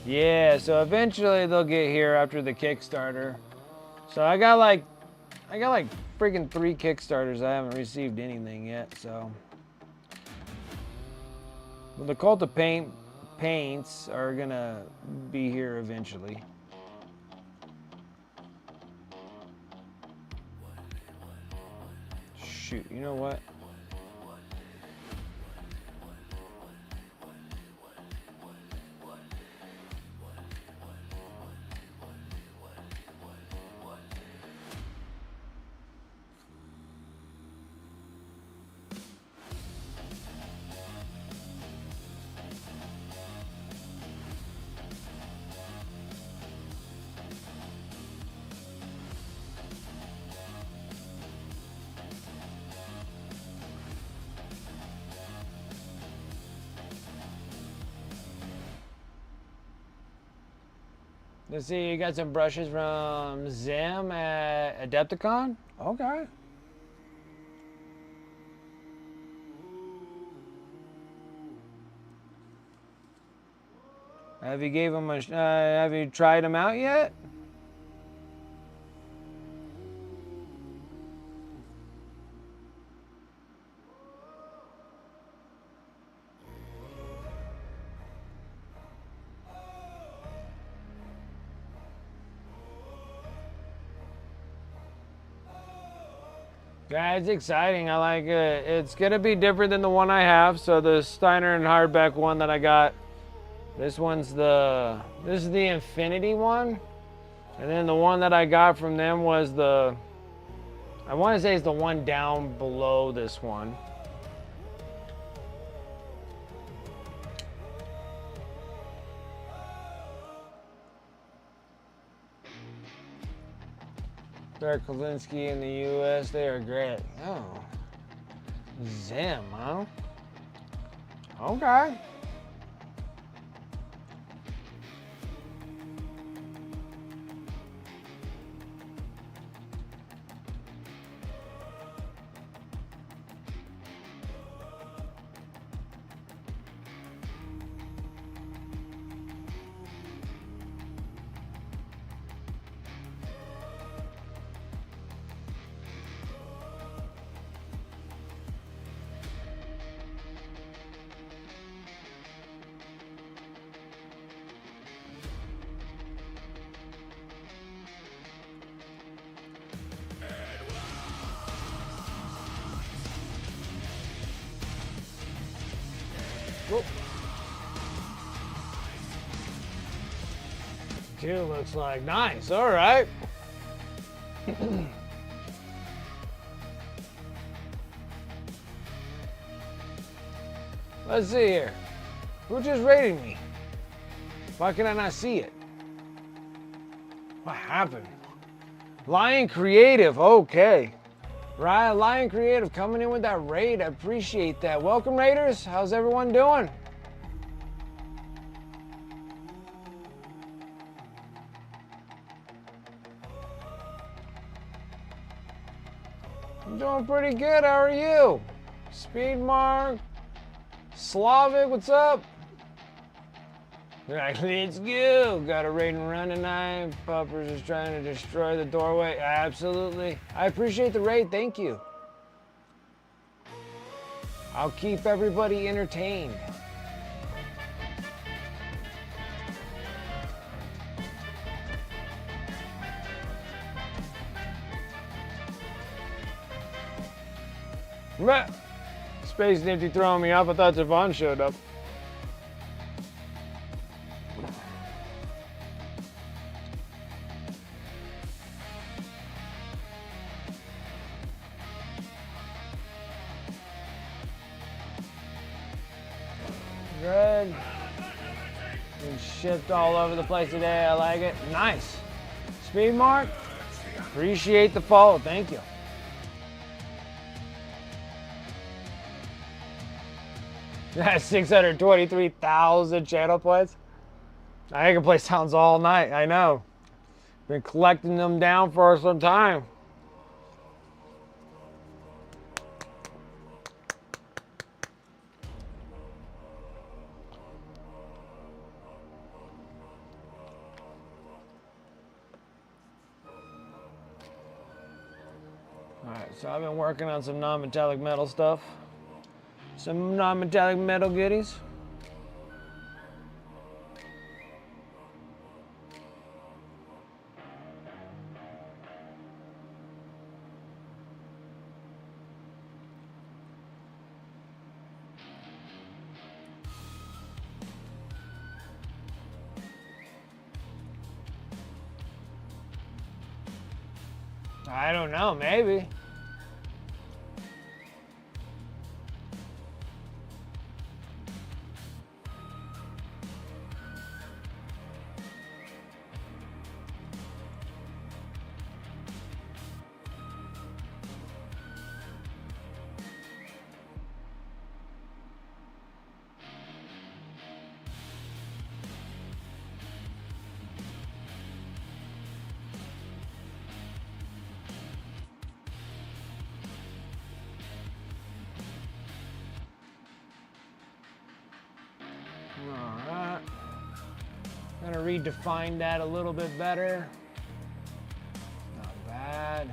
Yeah, so eventually they'll get here after the Kickstarter. So I got like freaking 3 Kickstarters. I haven't received anything yet, so. Well, the Cult of Paints are gonna be here eventually. Shoot, you know what? Let's see, you got some brushes from Zim at Adepticon? Okay. Have you tried them out yet? Yeah, it's exciting. I like it. It's gonna be different than the one I have. So the Steiner and Hardback one that I got, this is the Infinity one, and then the one that I got from them was I want to say it's the one down below this one. Barry Kolinsky in the U.S., they are great. Oh, Zim, huh? Okay. Whoop. Two looks like nice. All right. Let's see here. Who just rated me? Why can I not see it? What happened? Lion Creative. Okay. Right, Lion Creative coming in with that raid. I appreciate that. Welcome, Raiders. How's everyone doing? I'm doing pretty good. How are you? Speedmark. Slavic, what's up? You're like, let's go. Got a raid and run tonight. Puppers is trying to destroy the doorway. Absolutely. I appreciate the raid. Thank you. I'll keep everybody entertained. Meh. Space Nifty throwing me off. I thought Javon showed up. Good. Been shipped all over the place today. I like it. Nice. Speedmark. Appreciate the follow. Thank you. Yeah, 623,000 channel plays. I can play sounds all night. I know. Been collecting them down for some time. Alright, so I've been working on some non-metallic metal stuff. Some non-metallic metal goodies. I don't know, maybe. Alright. Gonna redefine that a little bit better. Not bad.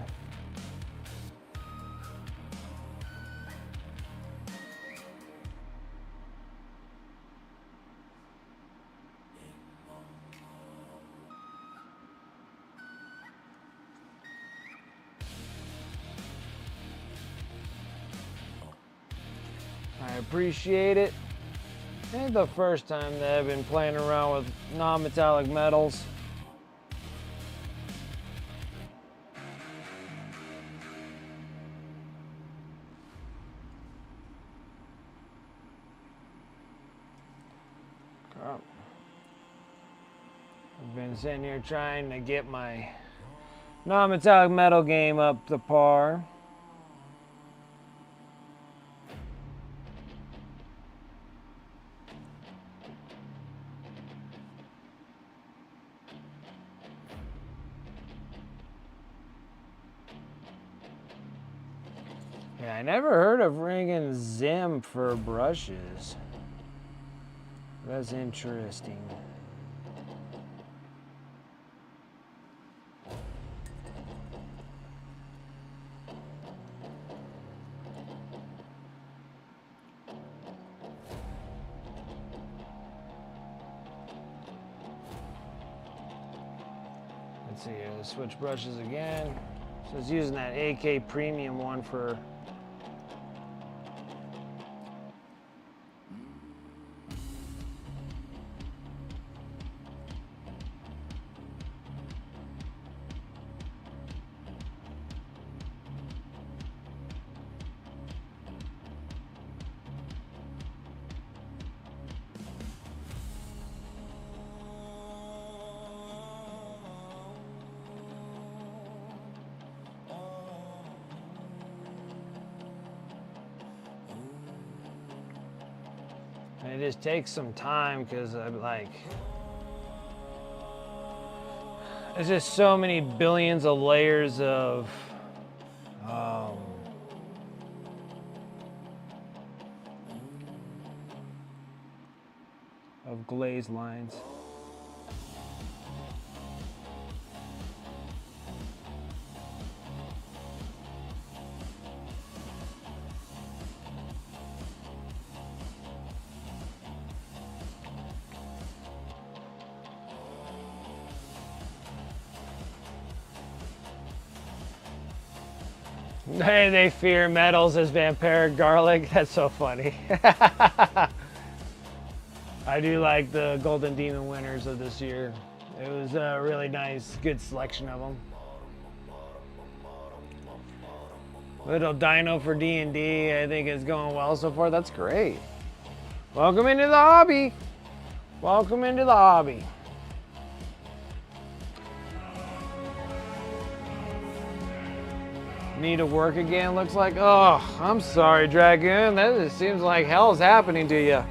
I appreciate it. Ain't the first time that I've been playing around with non-metallic metals. I've been sitting here trying to get my non-metallic metal game up to par. Yeah, I never heard of ringing Zim for brushes. That's interesting. Let's see here, let's switch brushes again. So it's using that AK premium one for and it just takes some time because I'm like, there's just so many billions of layers of of glazed lines. They fear metals as vampiric garlic. That's so funny. I do like the Golden Demon winners of this year. It was a really nice, good selection of them. Little dino for D&D, I think it's going well so far. That's great. Welcome into the hobby. Welcome into the hobby. Need to work again, looks like. Oh, I'm sorry, Dragoon. That just seems like hell's happening to you.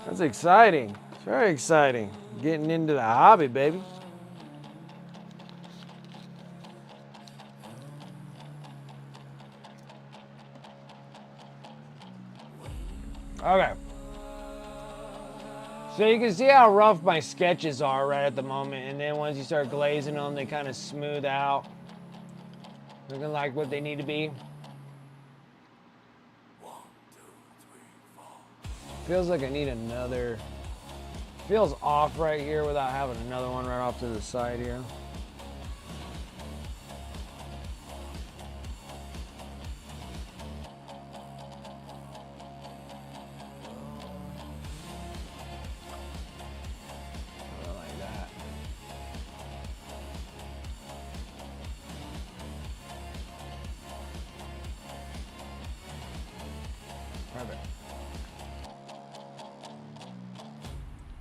That's exciting. It's very exciting. Getting into the hobby, baby. Okay. So you can see how rough my sketches are right at the moment, and then once you start glazing them, they kind of smooth out, looking like what they need to be. Feels like I need another, feels off right here without having another one right off to the side here.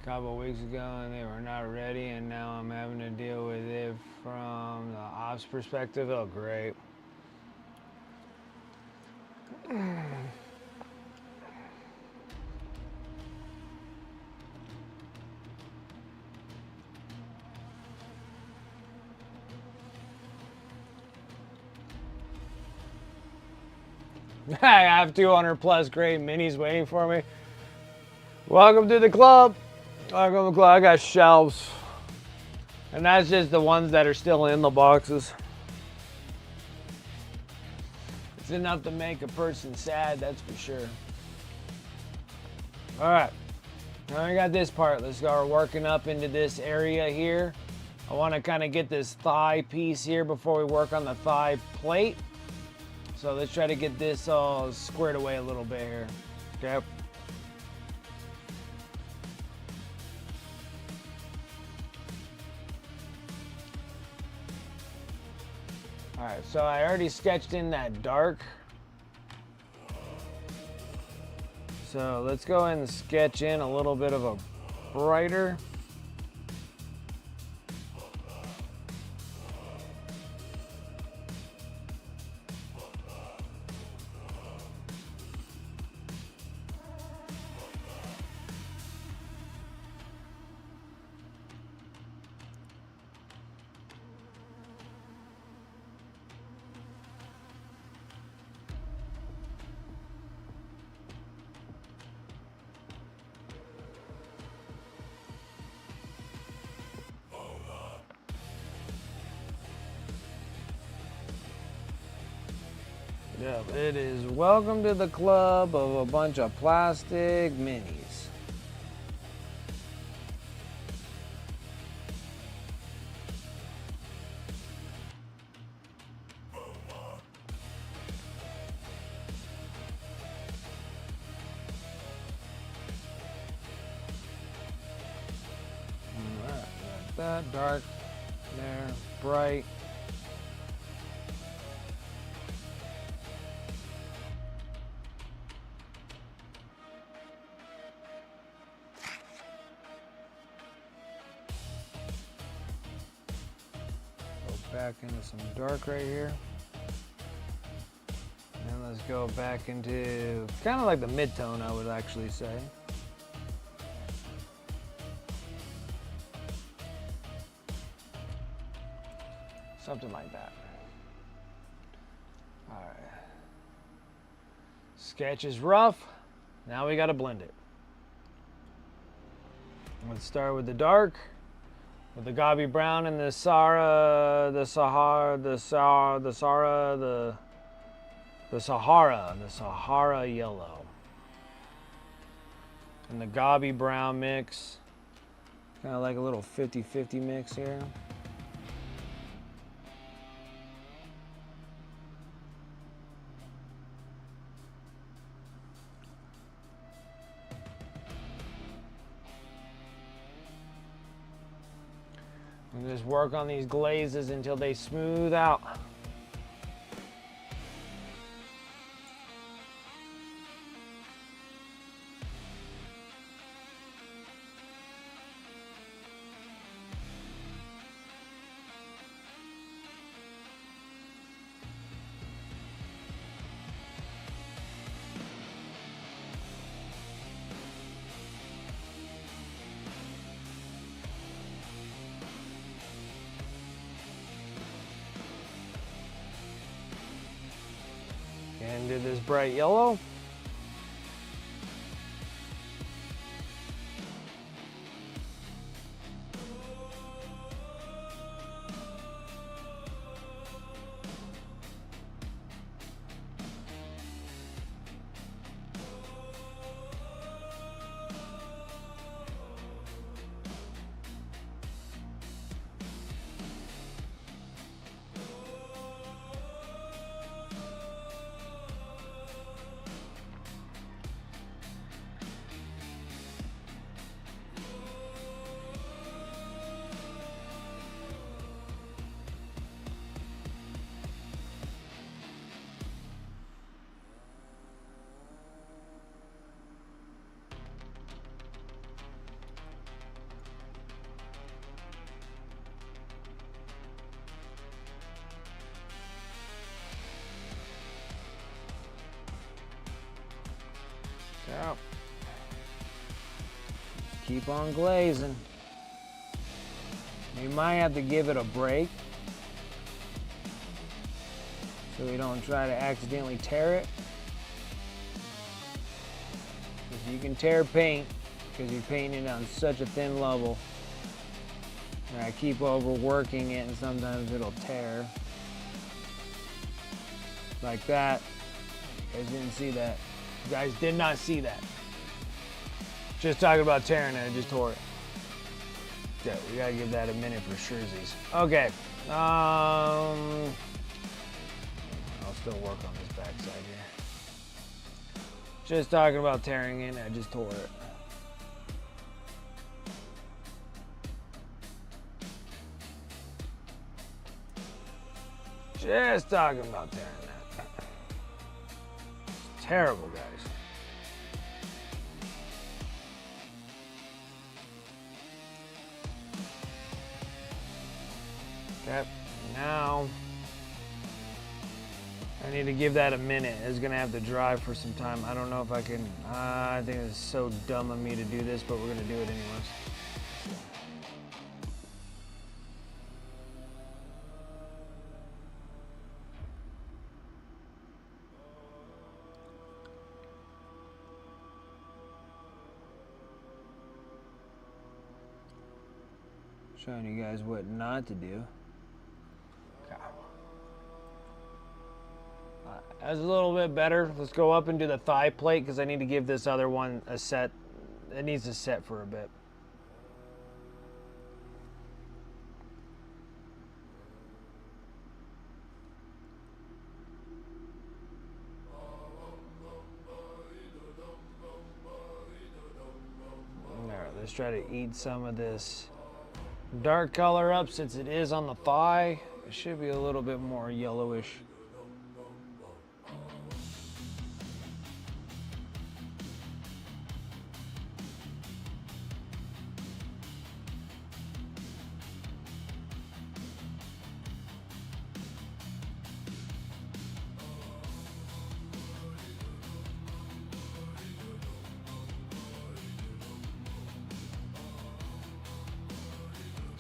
Couple weeks ago and they were not ready, and now I'm having to deal with it from the ops perspective. Oh, great. I have 200 plus great minis waiting for me. Welcome to the club. Welcome to the club. I got shelves. And that's just the ones that are still in the boxes. It's enough to make a person sad, that's for sure. All right. Now we got this part. Let's start working up into this area here. I want to kind of get this thigh piece here before we work on the thigh plate. So let's try to get this all squared away a little bit here. Okay. All right, so I already sketched in that dark. So let's go ahead and sketch in a little bit of a brighter. Yep, it is welcome to the club of a bunch of plastic minis. Alright, got that dark there, bright. Back into some dark right here. And let's go back into kind of like the mid-tone, I would actually say. Something like that. All right. Sketch is rough. Now we gotta blend it. Let's start with the dark, with the Gabi brown and the Sahara yellow. And the Gabi brown mix. Kind of like a little 50-50 mix here. And just work on these glazes until they smooth out. And do this bright yellow. Out. Keep on glazing. You might have to give it a break so we don't try to accidentally tear it. Because you can tear paint because you're painting it on such a thin level. And I keep overworking it and sometimes it'll tear. Like that. You guys didn't see that. You guys did not see that. Just talking about tearing it, I just tore it. Yeah, we gotta give that a minute for surezies. Okay. I'll still work on this backside here. Just talking about tearing it, I just tore it. Just talking about tearing that. It's terrible, guys. Okay, now I need to give that a minute. It's gonna have to dry for some time. I don't know if I can, I think it's so dumb of me to do this, but we're gonna do it anyways. Showing you guys what not to do. That's a little bit better. Let's go up and do the thigh plate because I need to give this other one a set. It needs to set for a bit. All right, let's try to eat some of this dark color up since it is on the thigh. It should be a little bit more yellowish.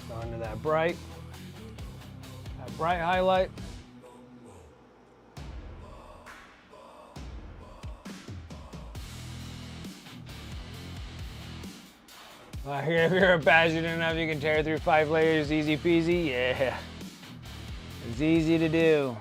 Onto that bright highlight. If you're passionate enough, you can tear through 5 layers easy peasy. Yeah. It's easy to do.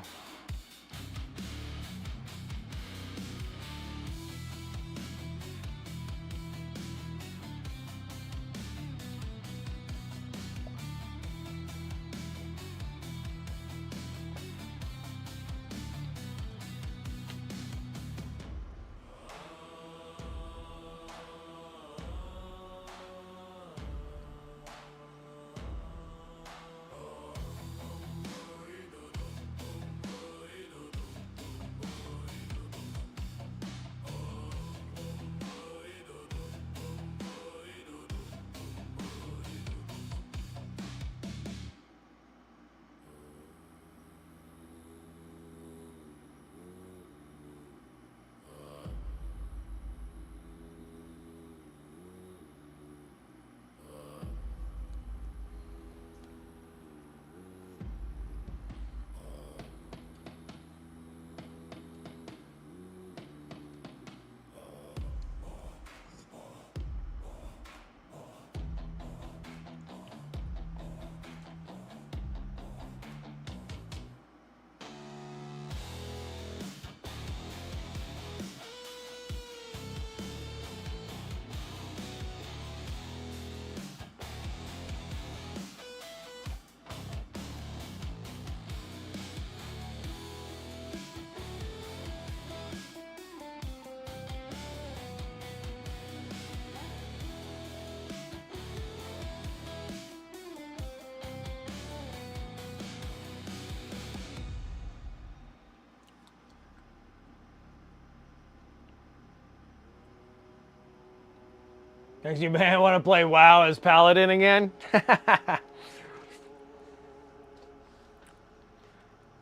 Thanks, you man. Want to play WoW as Paladin again?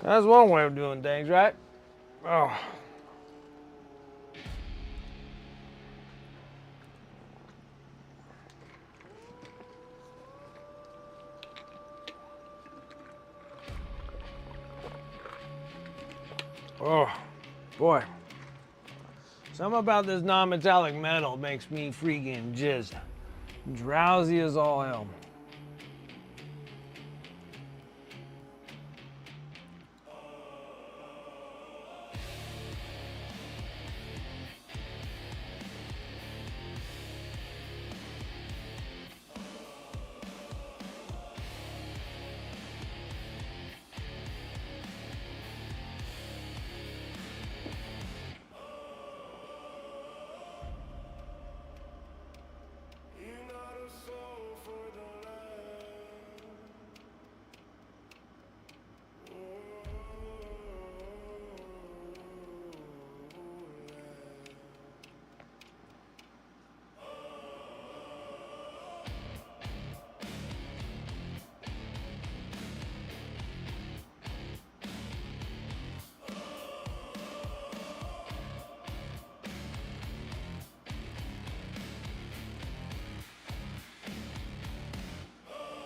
That's one way of doing things, right? Oh. Oh, boy. Something about this non-metallic metal makes me freaking just drowsy as all hell.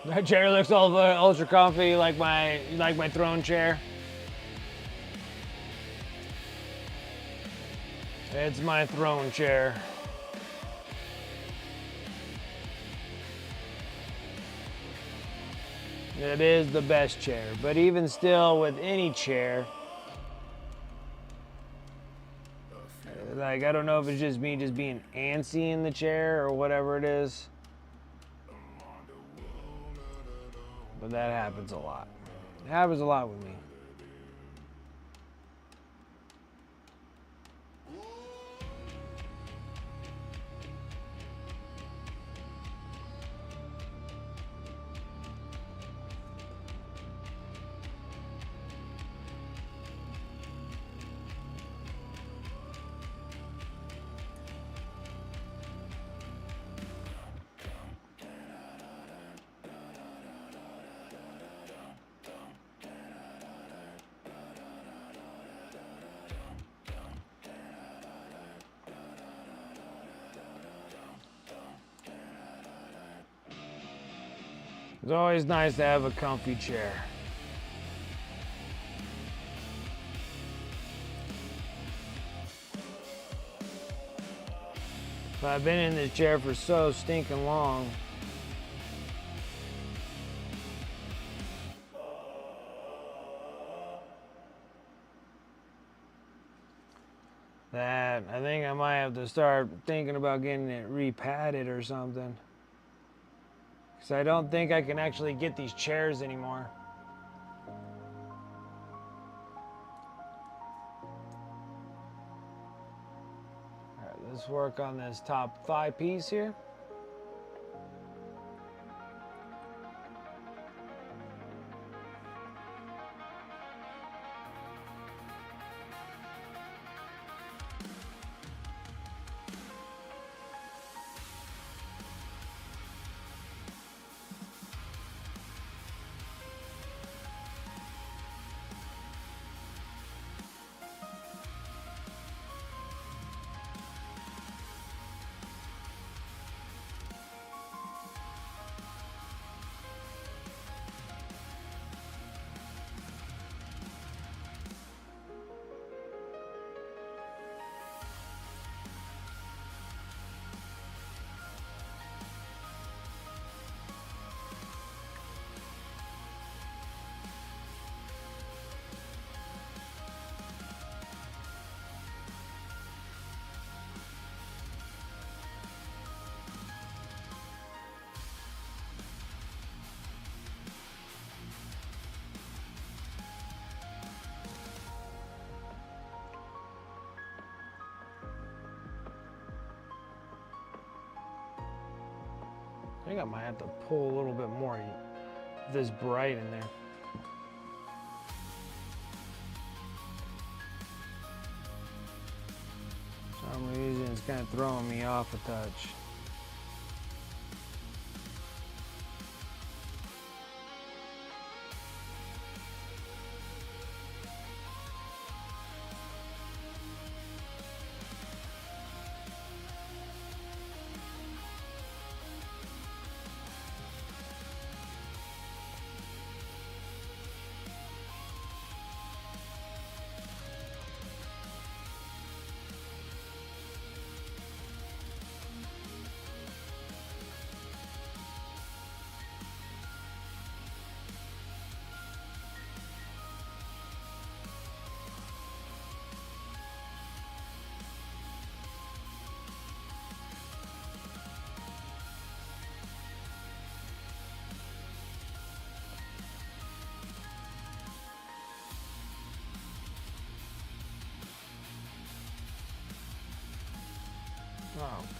That chair looks all ultra comfy, like my throne chair. It's my throne chair. It is the best chair, but even still, with any chair, like, I don't know if it's just me just being antsy in the chair or whatever it is, but that happens a lot. It happens a lot with me. It's always nice to have a comfy chair. But I've been in this chair for so stinking long. that I think I might have to start thinking about getting it repadded or something. Because I don't think I can actually get these chairs anymore. Alright, let's work on this top 5 piece here. I think I might have to pull a little bit more of this bright in there. For some reason it's kind of throwing me off a touch.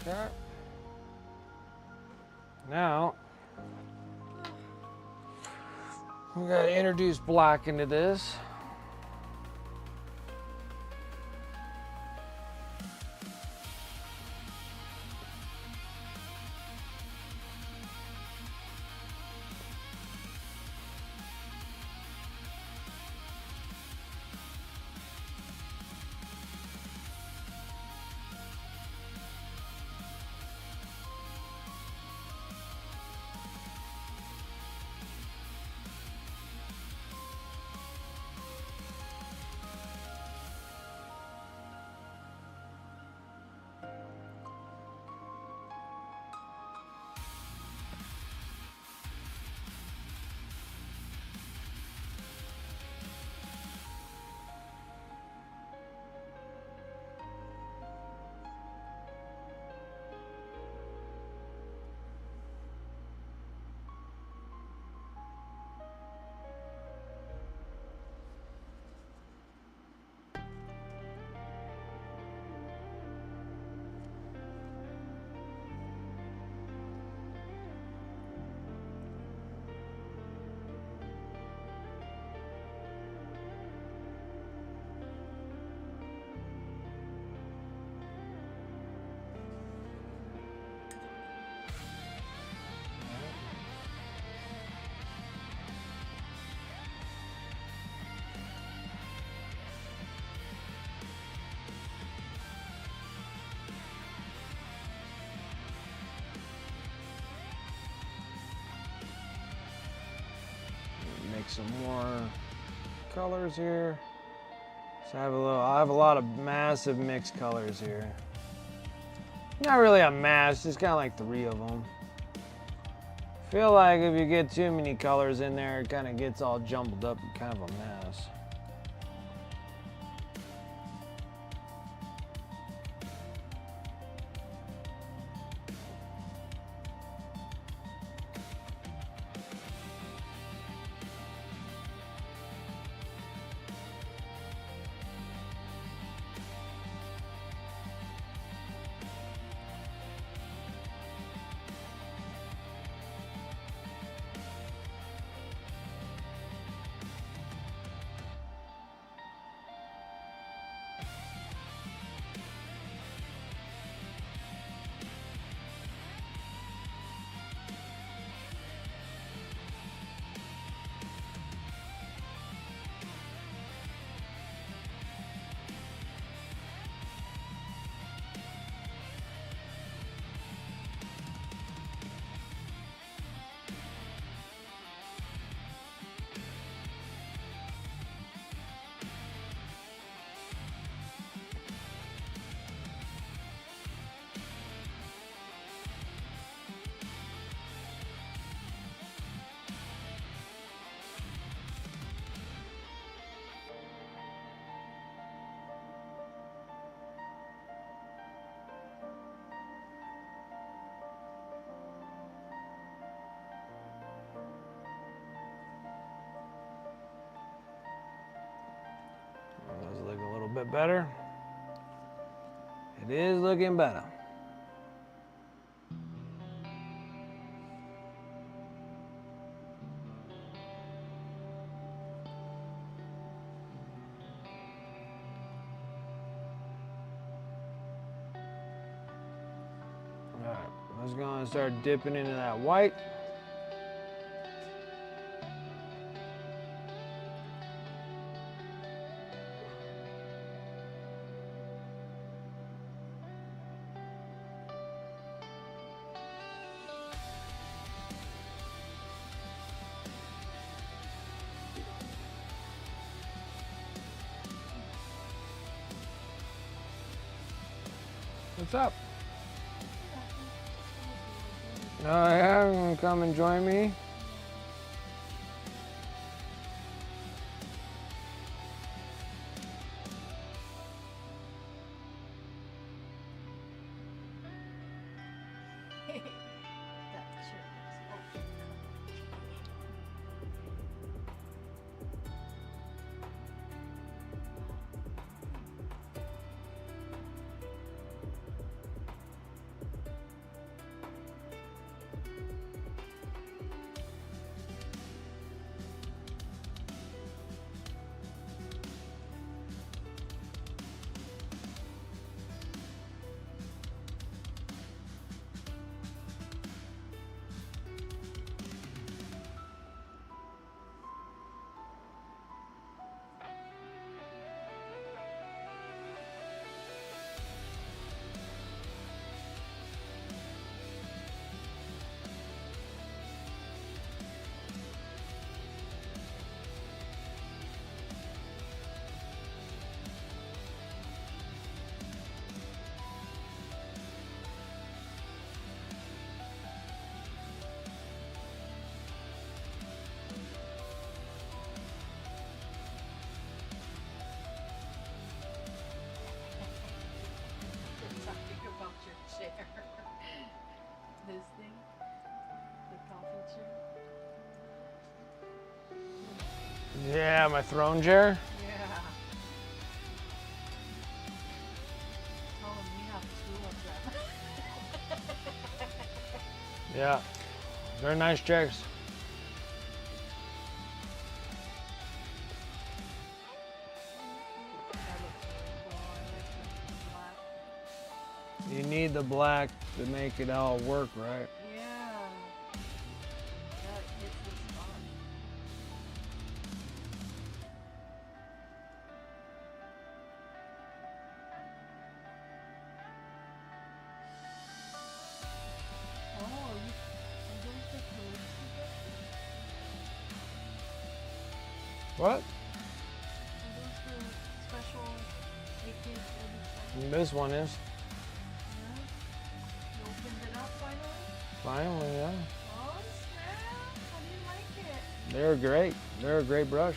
Okay. Now, we gotta introduce black into this. Make some more colors here. So I have a lot of massive mixed colors here. Not really a mass, just kind of like 3 of them. Feel like if you get too many colors in there, it kind of gets all jumbled up and kind of a mess. bit better. It is looking better. All right, let's go and start dipping into that white. What's up? Oh yeah, you wanna come and join me? This thing? The coffee chair? Yeah, my throne chair. Yeah. Tell them we have 2 of them. Yeah, they're nice chairs. You need the black to make it all work, right? Yeah. That hits the spot. Oh, are those the clothes you What? Are those the special AK-47? This one is. Yeah. You opened it up finally? Finally, yeah. Oh, snap! How do you like it? They're great. They're a great brush.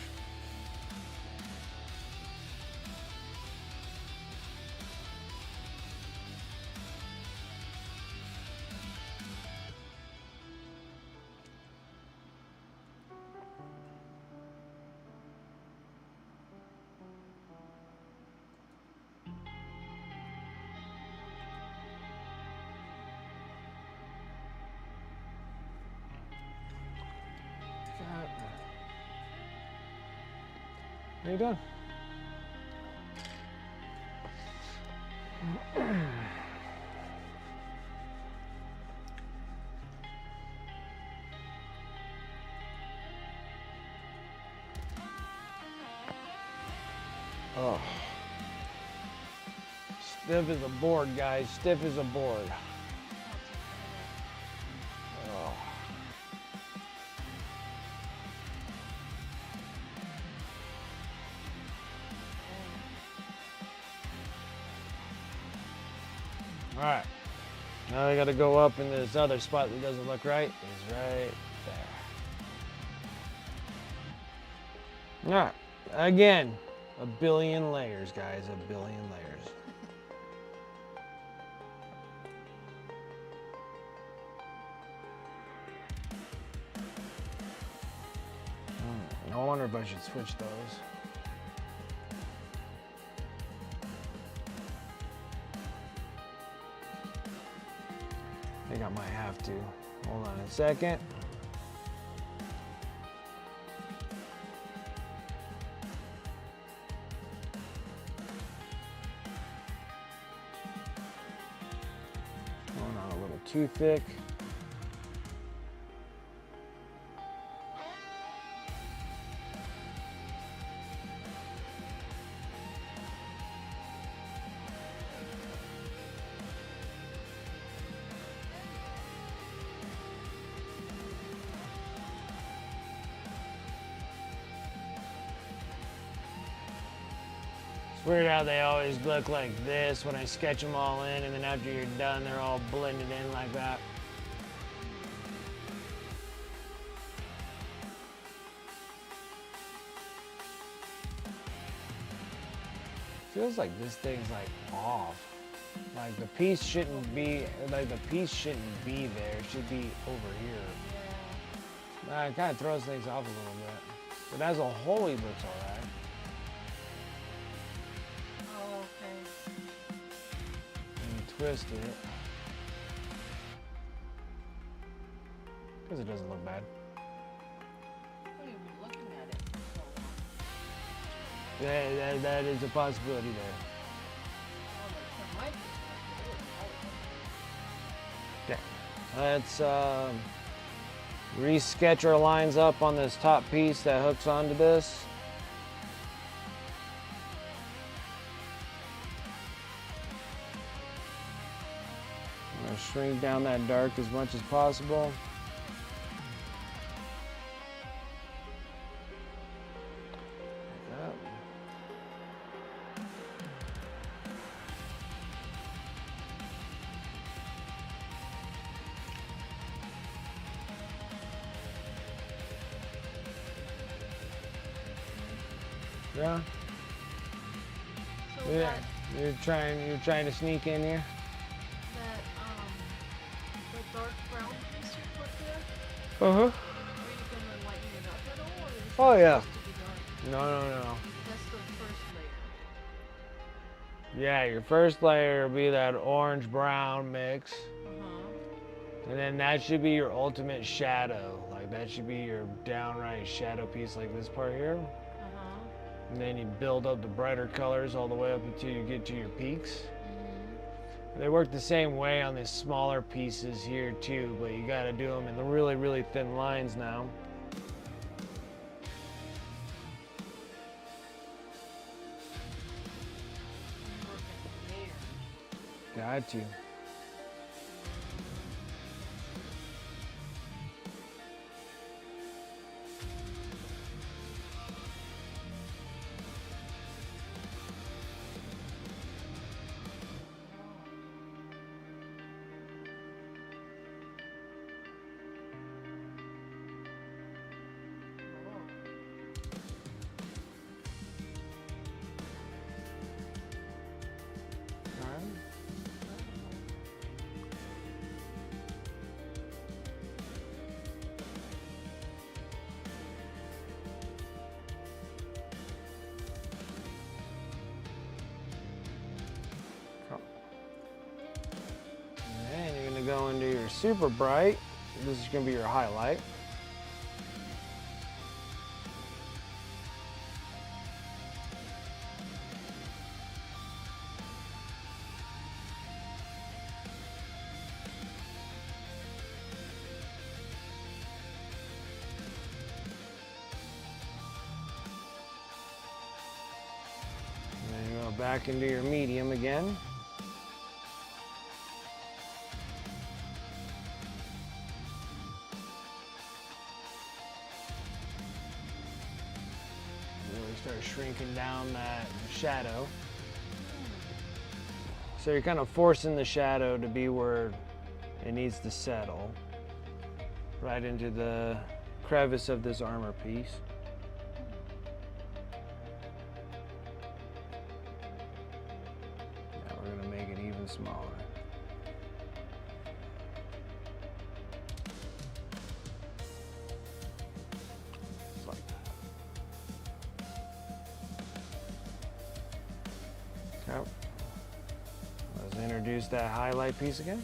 How you doing? Oh. Stiff as a board, guys. Stiff as a board. Oh. All right. Now I got to go up in this other spot that doesn't look right. It's right there. All right. Again, a billion layers, guys. A billion layers. I wonder if I should switch those. might have to. Hold on a second. Going on a little too thick. It's weird how they always look like this when I sketch them all in, and then after you're done, they're all blended in like that. Feels like this thing's like off. Like the piece shouldn't be there. It should be over here. It kind of throws things off a little bit. But as a whole, he looks all right. Oh, okay. And you twist it. Because it doesn't look bad. I've been looking at it for so long. Yeah, that is a possibility there. Well, like, Let's re-sketch our lines up on this top piece that hooks onto this. I'm going to shrink down that dark as much as possible. Like that. Yeah. So Yeah. You're trying to sneak in here. the dark brown piece you put there, Uh-huh. are you gonna lighten it up at all, or is it Oh, yeah. supposed to be dark? No. That's the first layer. Yeah, your first layer will be that orange brown mix. And then that should be your ultimate shadow. Like that should be your downright shadow piece like this part here. And then you build up the brighter colors all the way up until you get to your peaks. They work the same way on these smaller pieces here too, but you gotta do them in the really, really thin lines now. Got to. And you're gonna go into your super bright. This is gonna be your highlight. And then you go back into your medium again. Really start shrinking down that shadow. So you're kind of forcing the shadow to be where it needs to settle. Right into the crevice of this armor piece. Now we're gonna make it even smaller. Just like that. Okay. Let's introduce that highlight piece again.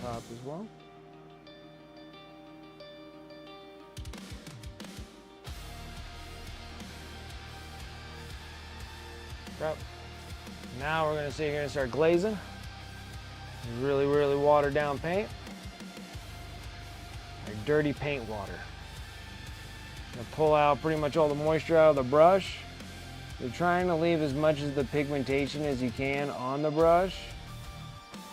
top as well. Yep. Now we're gonna see here and start glazing. Really, really watered down paint. Like dirty paint water. Gonna pull out pretty much all the moisture out of the brush. You're trying to leave as much of the pigmentation as you can on the brush.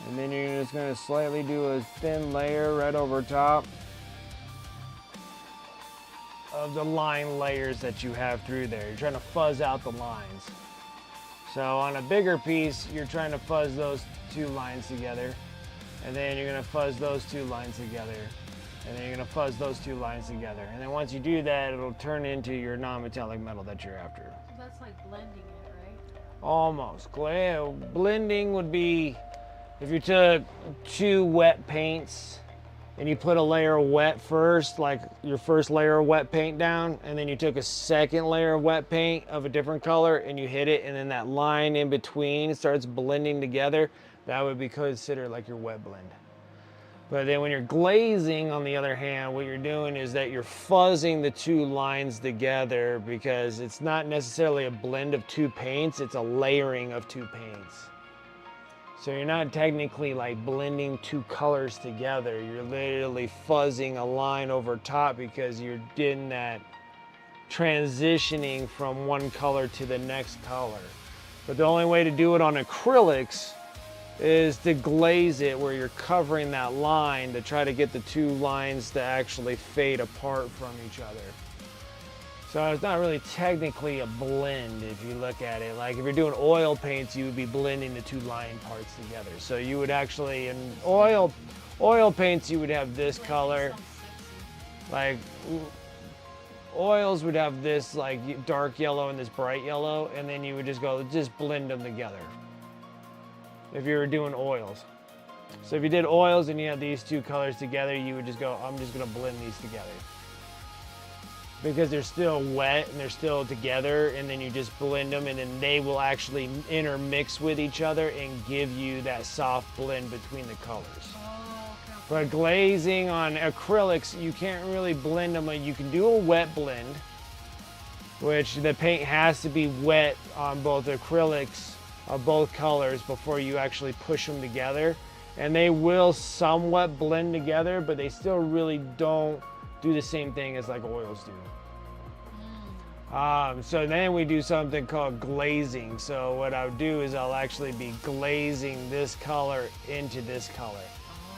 And then you're just gonna slightly do a thin layer right over top of the line layers that you have through there. You're trying to fuzz out the lines. So on a bigger piece, you're trying to fuzz those two lines together. And then you're gonna fuzz those two lines together. And then you're gonna fuzz those two lines together. And then once you do that, it'll turn into your non-metallic metal that you're after. So that's like blending it, right? Almost. Blending would be if you took two wet paints and you put a layer of wet first, like your first layer of wet paint down, and then you took a second layer of wet paint of a different color and you hit it, and then that line in between starts blending together, that would be considered like your wet blend. But then when you're glazing, on the other hand, what you're doing is that you're fuzzing the two lines together, because it's not necessarily a blend of two paints, it's a layering of two paints. So you're not technically like blending two colors together. You're literally fuzzing a line over top because you're doing that transitioning from one color to the next color. But the only way to do it on acrylics is to glaze it where you're covering that line to try to get the two lines to actually fade apart from each other. So it's not really technically a blend if you look at it. Like if you're doing oil paints, you would be blending the two line parts together. So you would actually, in oil paints, you would have this color. Like oils would have this like dark yellow and this bright yellow, and then you would just blend them together if you were doing oils. So if you did oils and you had these two colors together, you would just go, I'm just gonna blend these together. Because they're still wet and they're still together, and then you just blend them, and then they will actually intermix with each other and give you that soft blend between the colors. Oh, okay. But glazing on acrylics, you can't really blend them. You can do a wet blend, which the paint has to be wet on both acrylics of both colors before you actually push them together. And they will somewhat blend together, but they still really don't do the same thing as like oils do. So then we do something called glazing. So what I would do is I'll actually be glazing this color into this color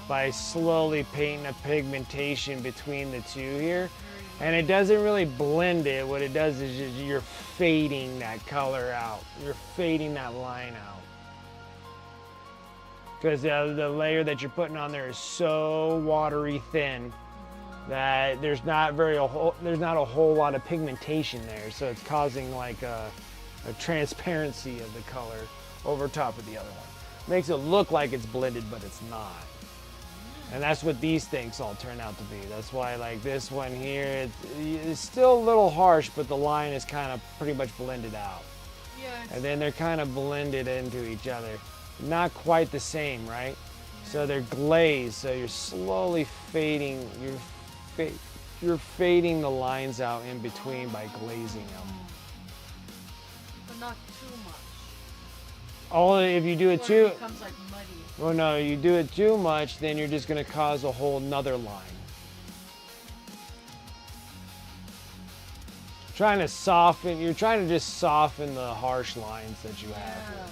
by slowly painting a pigmentation between the two here. And it doesn't really blend it. What it does is you're fading that color out. You're fading that line out. Because the layer that you're putting on there is so watery thin that there's not a whole lot of pigmentation there, so it's causing like a transparency of the color over top of the other one. Makes it look like it's blended, but it's not. And that's what these things all turn out to be. That's why like this one here, it's still a little harsh, but the line is kind of pretty much blended out. Yes. And then they're kind of blended into each other. Not quite the same, right? So they're glazed, so you're slowly fading, you're fading the lines out in between by glazing them. But not too much. Only if you do it Or too, it becomes like muddy. well no, you do it too much, then you're just gonna cause a whole nother line. You're trying to just soften the harsh lines that you have here.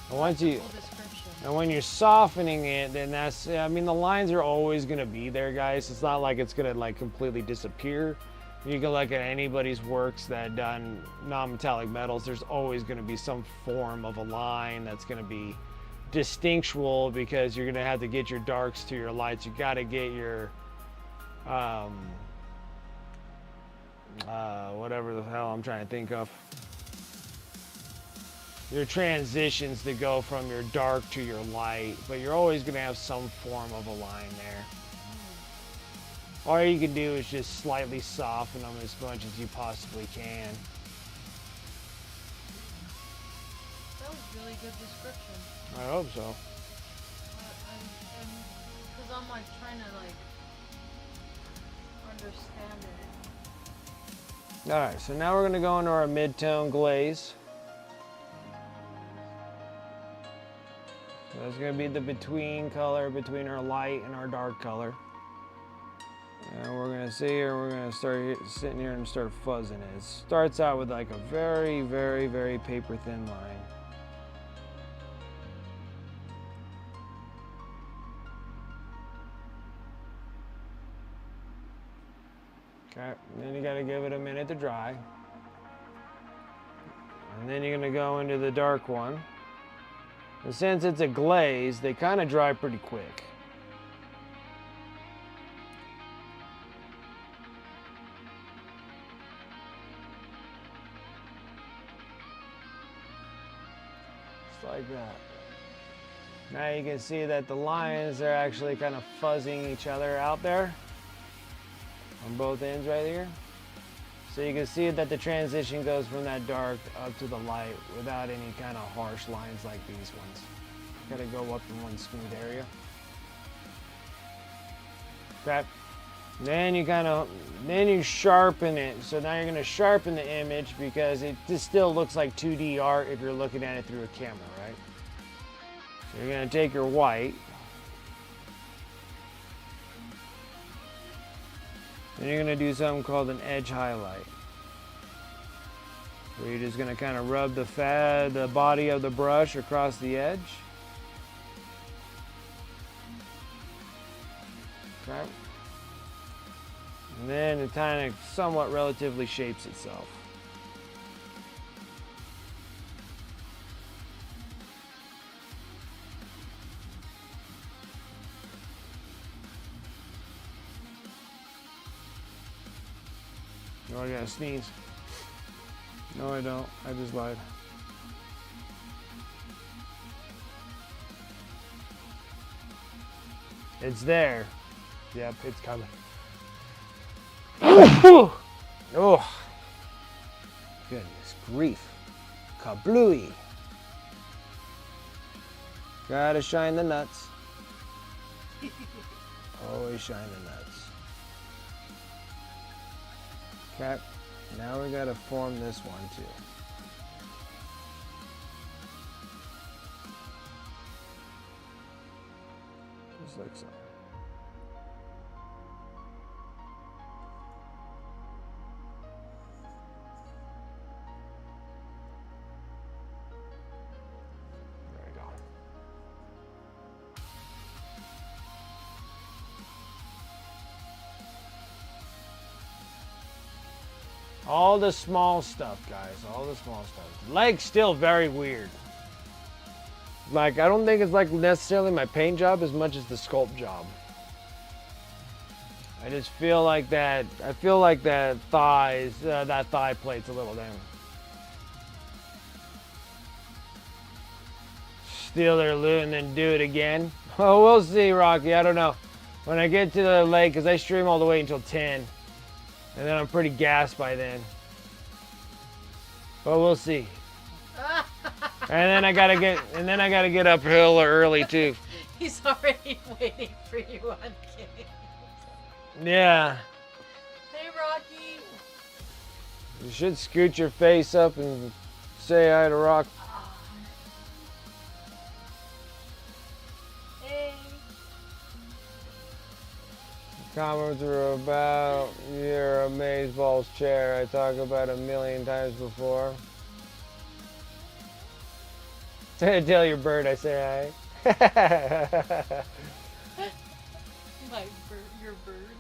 And once you, Full description. and when you're softening it, then I mean, the lines are always gonna be there, guys. It's not like it's gonna like completely disappear. You can look at anybody's works that done non-metallic metals, there's always gonna be some form of a line that's gonna be distinctual, because you're gonna have to get your darks to your lights. You gotta get your, whatever the hell I'm trying to think of. Your transitions to go from your dark to your light, but you're always going to have some form of a line there. All you can do is just slightly soften them as much as you possibly can. That was really good description. I hope so. Because I'm trying to like understand it. All right, so now we're gonna go into our mid-tone glaze. So that's gonna be the between color between our light and our dark color. And we're gonna see here, we're gonna start sitting here and start fuzzing it. It starts out with like a very, very, very paper thin line. Okay, and then you gotta give it a minute to dry. And then you're gonna go into the dark one. And since it's a glaze, they kind of dry pretty quick. Just like that. Now you can see that the lines are actually kind of fuzzing each other out there on both ends right here. So you can see that the transition goes from that dark up to the light without any kind of harsh lines like these ones. Gotta go up in one smooth area. Okay. Then you sharpen it. So now you're gonna sharpen the image because it just still looks like 2D art if you're looking at it through a camera, right? So you're gonna take your white. And you're gonna do something called an edge highlight. Where you're just gonna kind of rub the body of the brush across the edge. Okay. And then it kind of somewhat relatively shapes itself. No, I gotta sneeze. No, I don't. I just lied. It's there. Yep, it's coming. Oh, goodness grief. Kablooey. Gotta shine the nuts. Always shine the nuts. Okay, now we gotta form this one too. Just like so. There we go. All the small stuff, guys. All the small stuff. Leg's still very weird. Like, I don't think it's like necessarily my paint job as much as the sculpt job. I just feel like that. I feel like that thigh plate's a little down. Steal their loot and then do it again. Oh, we'll see, Rocky. I don't know. When I get to the lake, because I stream all the way until 10. And then I'm pretty gassed by then. But we'll see. And then I gotta get uphill early too. He's already waiting for you on game. Yeah. Hey, Rocky. You should scoot your face up and say hi to Rock. Hey. Comments are about your amazeballs chair I talk about 1,000,000 times before. Tell your bird I say hi. Your bird.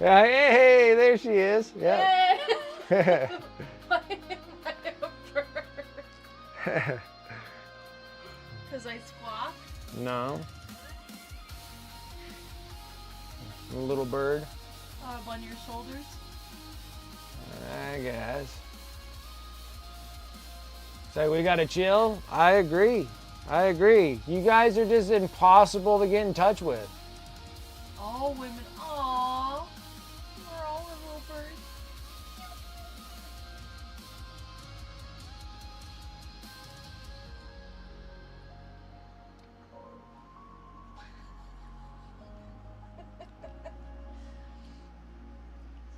Yeah, hey, there she is. Yeah. Hey. Why am I a bird? Because I squawk? No. A little bird. On your shoulders? I guess. So we gotta chill? I agree. I agree. You guys are just impossible to get in touch with. All women. Aww. We're all a little bird.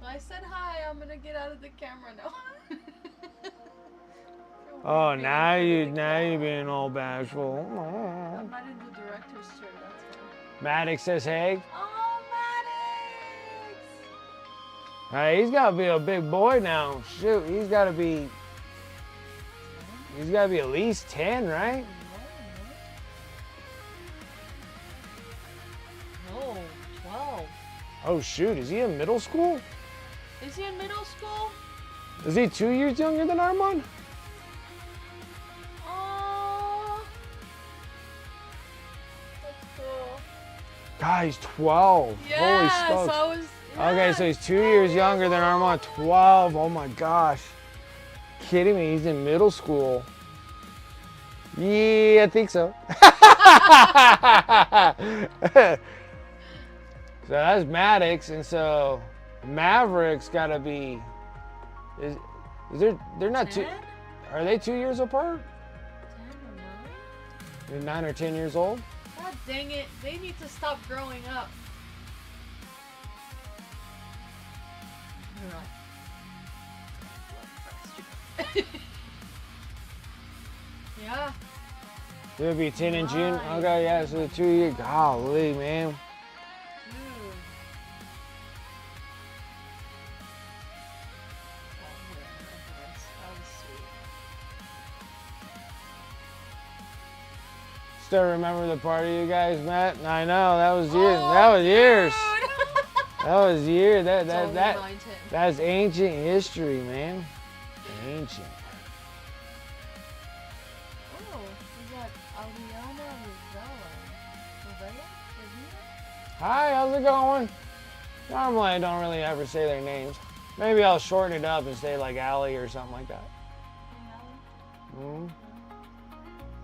I said hi. I'm gonna get out of the camera now. Oh, now you're being all bashful. I'm not in the director's chair. That's why. Maddox says hey. Oh, Maddox! Hey, he's gotta be a big boy now. Shoot, he's gotta be at least 10, right? No, 12. Oh shoot, is he in middle school? Is he in middle school? Is he 2 years younger than Armand? Oh, that's cool. God, he's 12. Yes, Holy smokes. I was. Okay, so he's 2 years younger than Armand. 12. Oh my gosh. Kidding me? He's in middle school. Yeah, I think so. So that's Maddox, and so Maverick's gotta be. Is they're not 10? 2? Are they 2 years apart? 10 or 9? They're 9 or 10 years old. God dang it! They need to stop growing up. Yeah. It'll be 10 in June. Right. Okay, yeah, so 2 years. Golly, man. Dude. Oh, yeah, that was sweet. Still remember the party you guys met? I know, that was years. That was years. That was years. That's ancient history, man. Ancient. Oh, we got Aliana Rivera. Hi, how's it going? Normally I don't really ever say their names. Maybe I'll shorten it up and say like Allie or something like that. Hmm?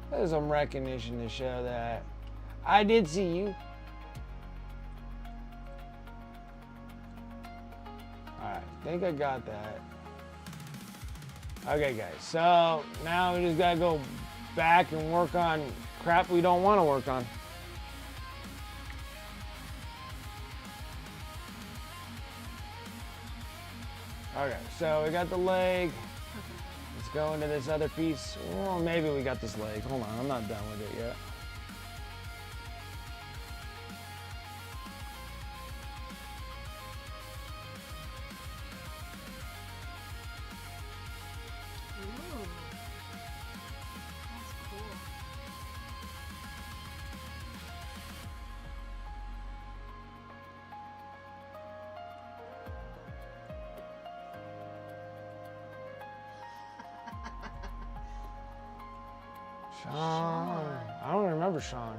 There's some recognition to show that I did see you. Alright, I think I got that. Okay guys, so now we just gotta go back and work on crap we don't want to work on. Okay, so we got the leg. Let's go into this other piece. Well, maybe we got this leg. Hold on, I'm not done with it yet. Ooh. That's cool. Sean. I don't remember Sean.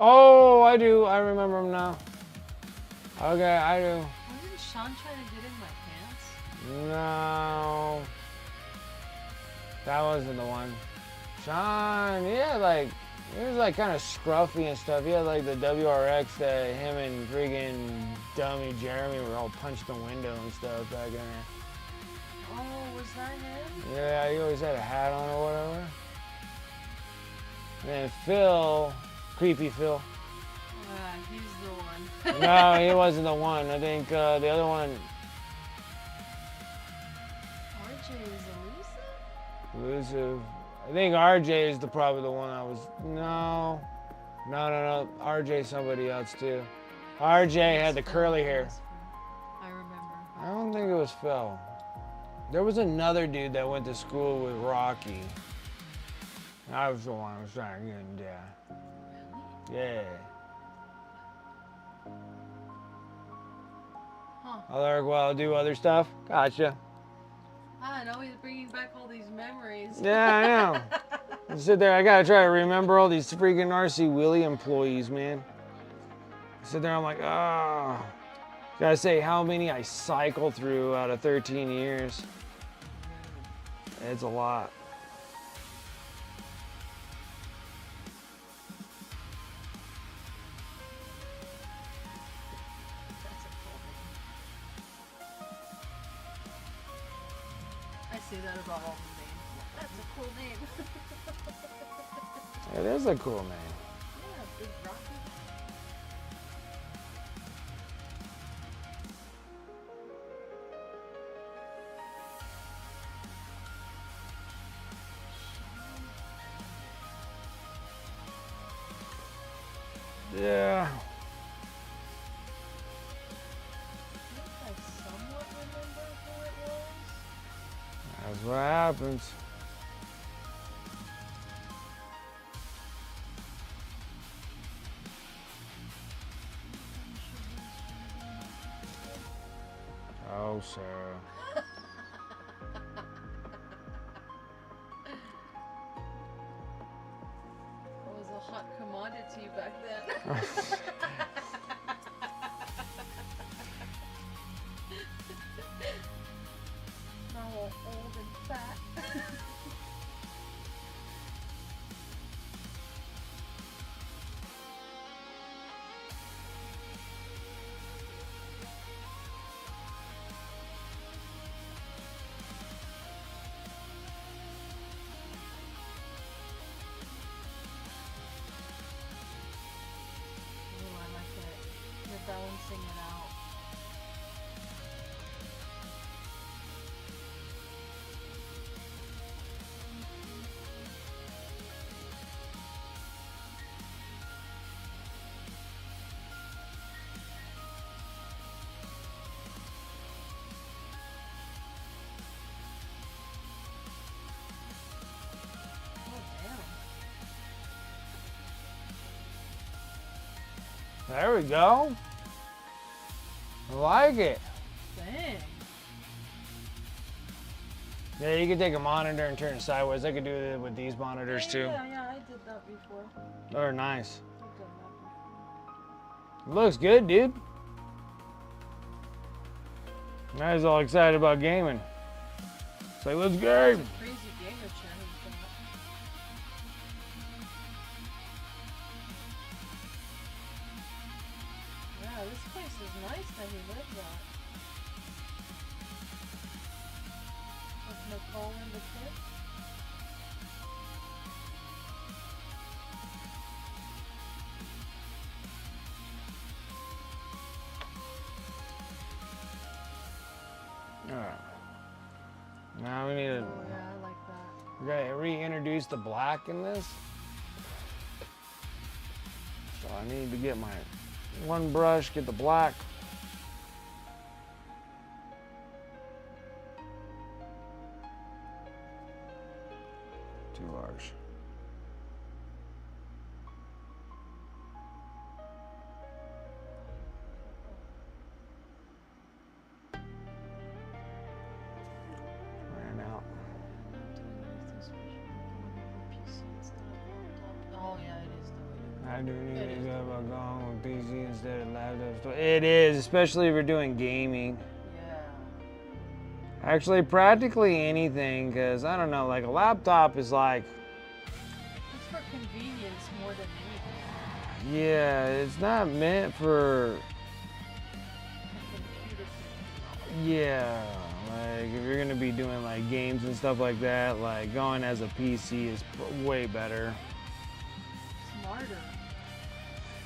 Oh, I do. I remember him now. Okay, I do. Wasn't Sean trying to get in my pants? No. That wasn't the one. Sean, yeah, like, he was like kind of scruffy and stuff. He had like the WRX that him and friggin' dummy Jeremy were all punched the window and stuff back in there. Oh, was that him? Yeah, he always had a hat on or whatever. And then Phil, creepy Phil. He's the one. No, he wasn't the one. I think the other one, RJ is elusive? elusive. I think RJ is probably the one I was. No. RJ somebody else too. RJ had the curly hair. I remember. I don't think it was Phil. There was another dude that went to school with Rocky. I was the one I was trying to get him down. Really? Yeah. Huh. Other, well, do other stuff. Gotcha. I know he's bringing back all these memories. Yeah, I know. I sit there, I gotta try to remember all these freaking RC Willie employees, man. I sit there, I'm like, ah. Gotta say how many I cycle through out of 13 years. It's a lot. That's a cool name. I say that about all the names. That's a cool name. It is a cool name. Yeah, Big Rocky. Yeah. I somewhat remember who it was. That's what happens. Oh, Sarah. It was a hot commodity back then. Now we're old and fat. Ooh, I like it. You're balancing it out. Oh, damn. There we go. I like it. Dang. Yeah, you can take a monitor and turn it sideways. I could do it with these monitors too. Yeah, I did that before. They're nice. I've done that before. Looks good, dude. I was all excited about gaming. It's like, let's game. Crazy gamer chair he's got. Yeah, this place is nice that he lives at. With Nicole and the kid. Alright. Now we need to, Oh yeah, I like that. we gotta reintroduce the black in this. So I need to get my one brush, get the black. Too large. Ran out. Oh yeah, it is the way I do need It to is. go about going with PC instead of laptop. It is, especially if you're doing gaming. to. Yeah. Actually, practically anything, because I don't know, like a laptop is like, It's for convenience more than anything. yeah, it's not meant for, A computer thing. yeah, like if you're going to be doing like games and stuff like that, like going as a PC is way better. Smarter.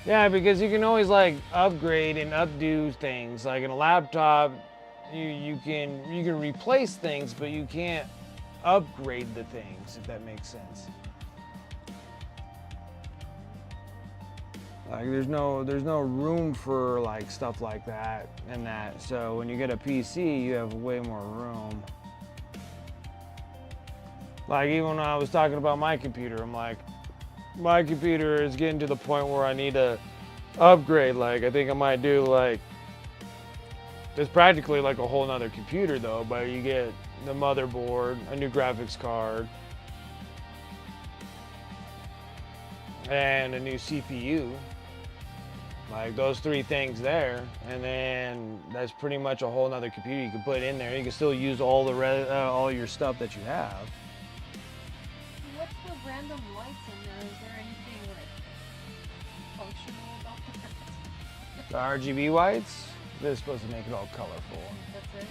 Yeah, because you can always like upgrade and updo things. Like in a laptop, you can replace things, but you can't upgrade the things, if that makes sense. Like there's no room for like stuff like that and that. So when you get a PC, you have way more room. Like even when I was talking about my computer, I'm like, my computer is getting to the point where I need to upgrade. Like I think I might do like, it's practically like a whole nother computer though, but you get the motherboard, a new graphics card, and a new CPU. Like those three things there, and then that's pretty much a whole nother computer you can put in there. You can still use all the all your stuff that you have. What's the random lights in there? Is there anything like functional about that? The RGB lights, they're supposed to make it all colorful. That's it.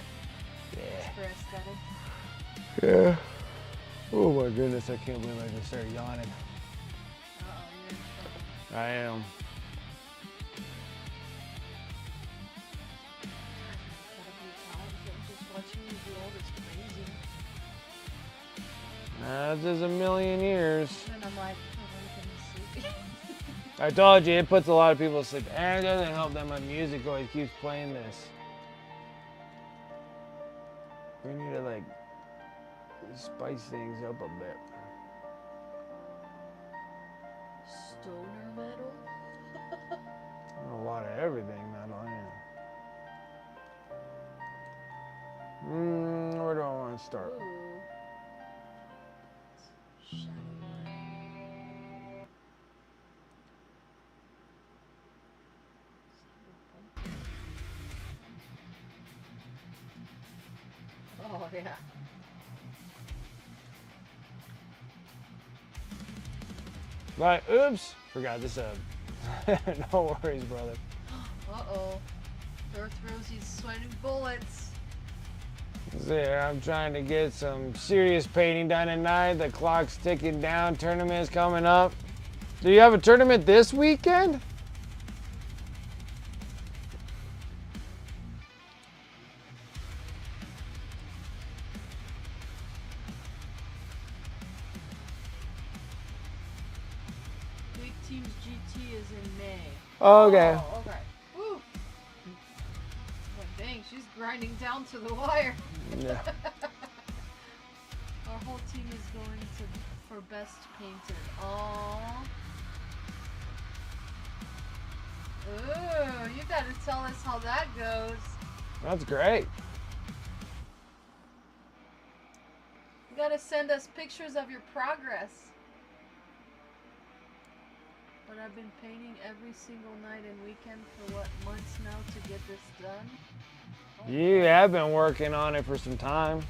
Yeah. For aesthetic. Yeah. Oh my goodness, I can't believe I just started yawning. Uh-oh, you're in trouble. I am. Gotta be talented. Just watching you do all this crazy. That's just a million years. And I'm like, oh, I'm gonna sleep. I told you, it puts a lot of people to sleep. And it doesn't help that my music always keeps playing this. We need to, like, spice things up a bit. Stoner metal? A lot of everything, metal, yeah. Where do I want to start? Ooh. Shadow Oh, yeah. Right, oops. Forgot this up. No worries, brother. Uh-oh. Darth Rosie's sweating bullets. There, I'm trying to get some serious painting done tonight. The clock's ticking down. Tournament's coming up. Do you have a tournament this weekend? Big Teams GT is in May. Okay. Oh, okay. Woo. But dang, she's grinding down to the wire. Yeah. Our whole team is going to for best painted. Aww. Ooh, you gotta tell us how that goes. That's great. You gotta send us pictures of your progress. But I've been painting every single night and weekend for what, months now to get this done? Oh, You have been working on it for some time.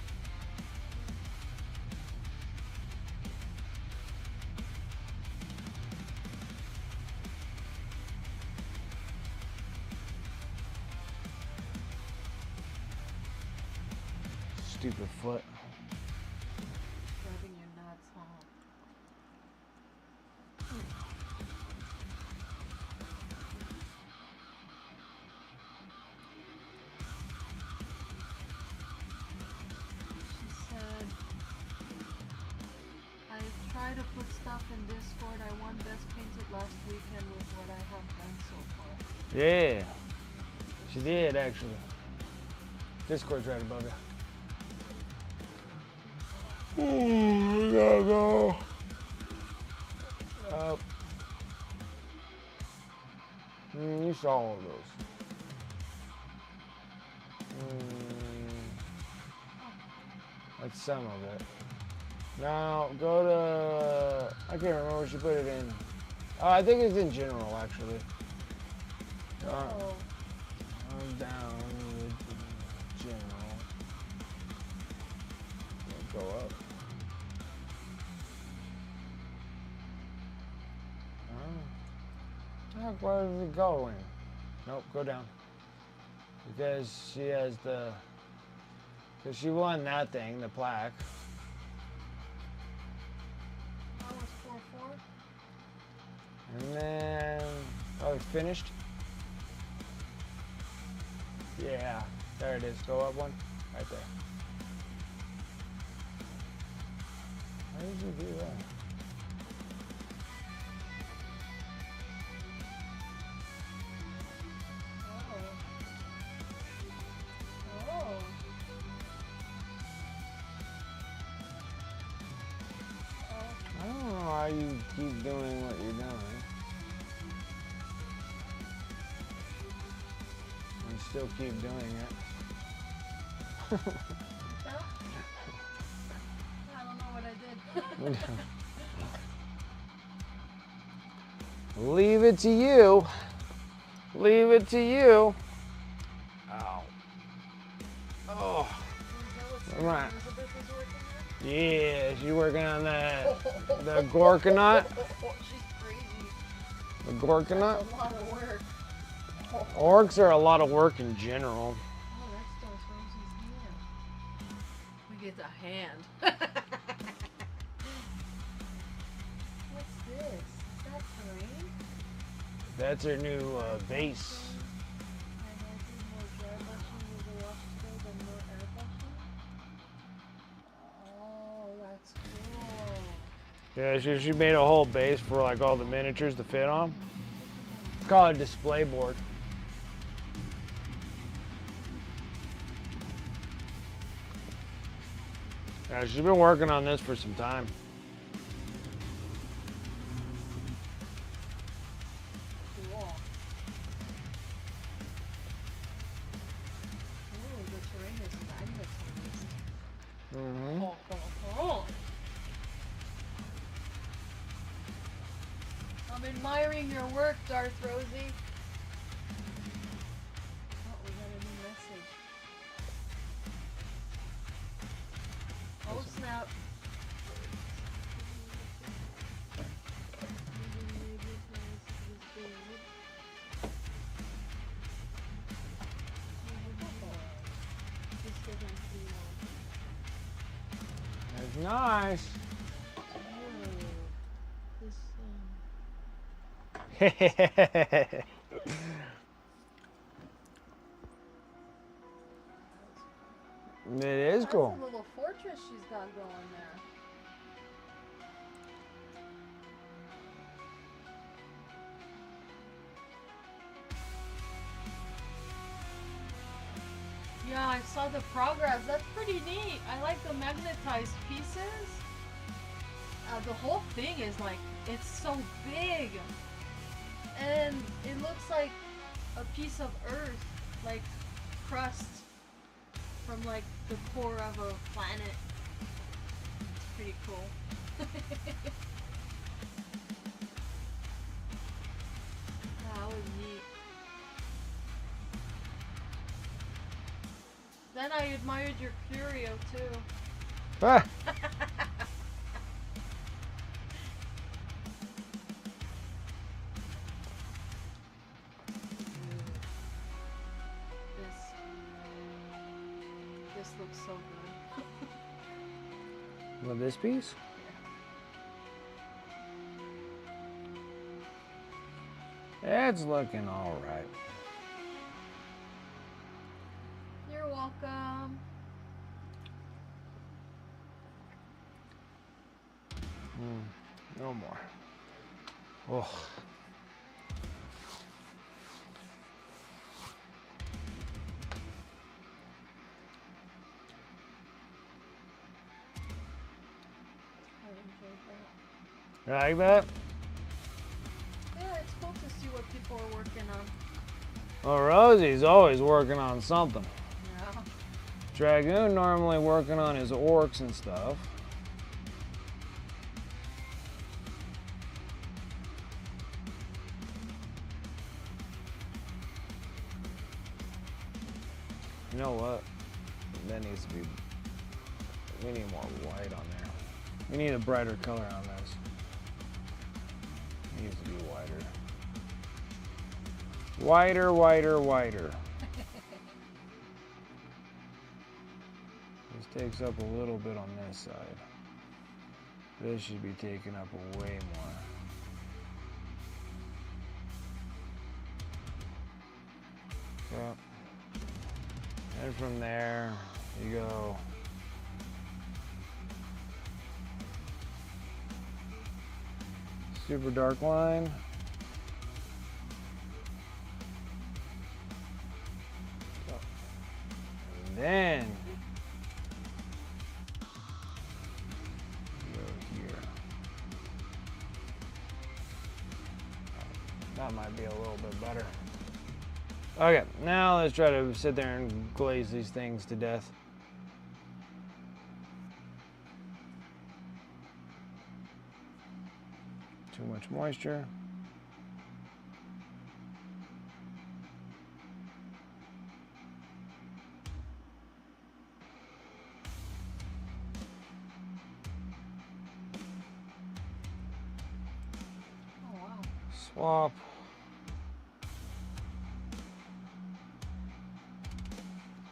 Stupid foot. Rubbing your nuts, huh? She said, I tried to put stuff in Discord. I won Best Painted last weekend with what I have done so far. Yeah. She did, actually. Discord's right above you. Ooh, we gotta go. Up. You saw all of those. That's some of it. Now, go to... I can't remember where she put it in. Oh, I think it's in general, actually. Oh. I'm down with general. Go up. Oh, where is it going? Nope, go down. Because she has the... Because she won that thing, the plaque. That was 4-4. And then... Oh, it's finished? Yeah, there it is. Go up one. Right there. How did you do that? I don't know how you keep doing what you're doing. And still keep doing it. I don't know what I did. Leave it to you. Leave it to you. Ow. Oh. Come on. Yeah, she's working on that. The Gorkanut. She's crazy. The Gorkanut. That's a lot of work. Orcs are a lot of work in general. Oh, that's Darth Rosie's hand. We get the hand. What's this? Is that terrain? That's her new base. I noticed more dry brushing with the wash spray than more air brushing. Oh, that's cool. Yeah, she made a whole base for like all the miniatures to fit on. call it a display board. Yeah, she's been working on this for some time. Cool. Ooh, the terrain is magnetized. Mm-hmm. Oh. I'm admiring your work, Darth Rosie. Oh, we got a new message. Oh, snap. That's nice. It is cool. That's a little fortress she's got going there. Yeah, I saw the progress. That's pretty neat. I like the magnetized pieces. The whole thing is like, it's so big. And it looks like a piece of earth, like crust from like the core of a planet. It's pretty cool. That was neat. Then I admired your curio too. Ah, This looks so good. well, this piece? It's looking all right. You're welcome. No more. Oh. I enjoyed that. You like that? Yeah, it's cool to see what people are working on. Well, Rosie's always working on something. Yeah. Dragoon normally working on his orcs and stuff. You know what? That needs to be. We need more white on there. We need a brighter color on this. It needs to be whiter. Whiter, whiter, whiter. This takes up a little bit on this side. This should be taking up way more. Yep. And from there, you go. Super dark line. And then go here. That might be a little bit better. Okay, now let's try to sit there and glaze these things to death. Too much moisture. Oh wow. Swap.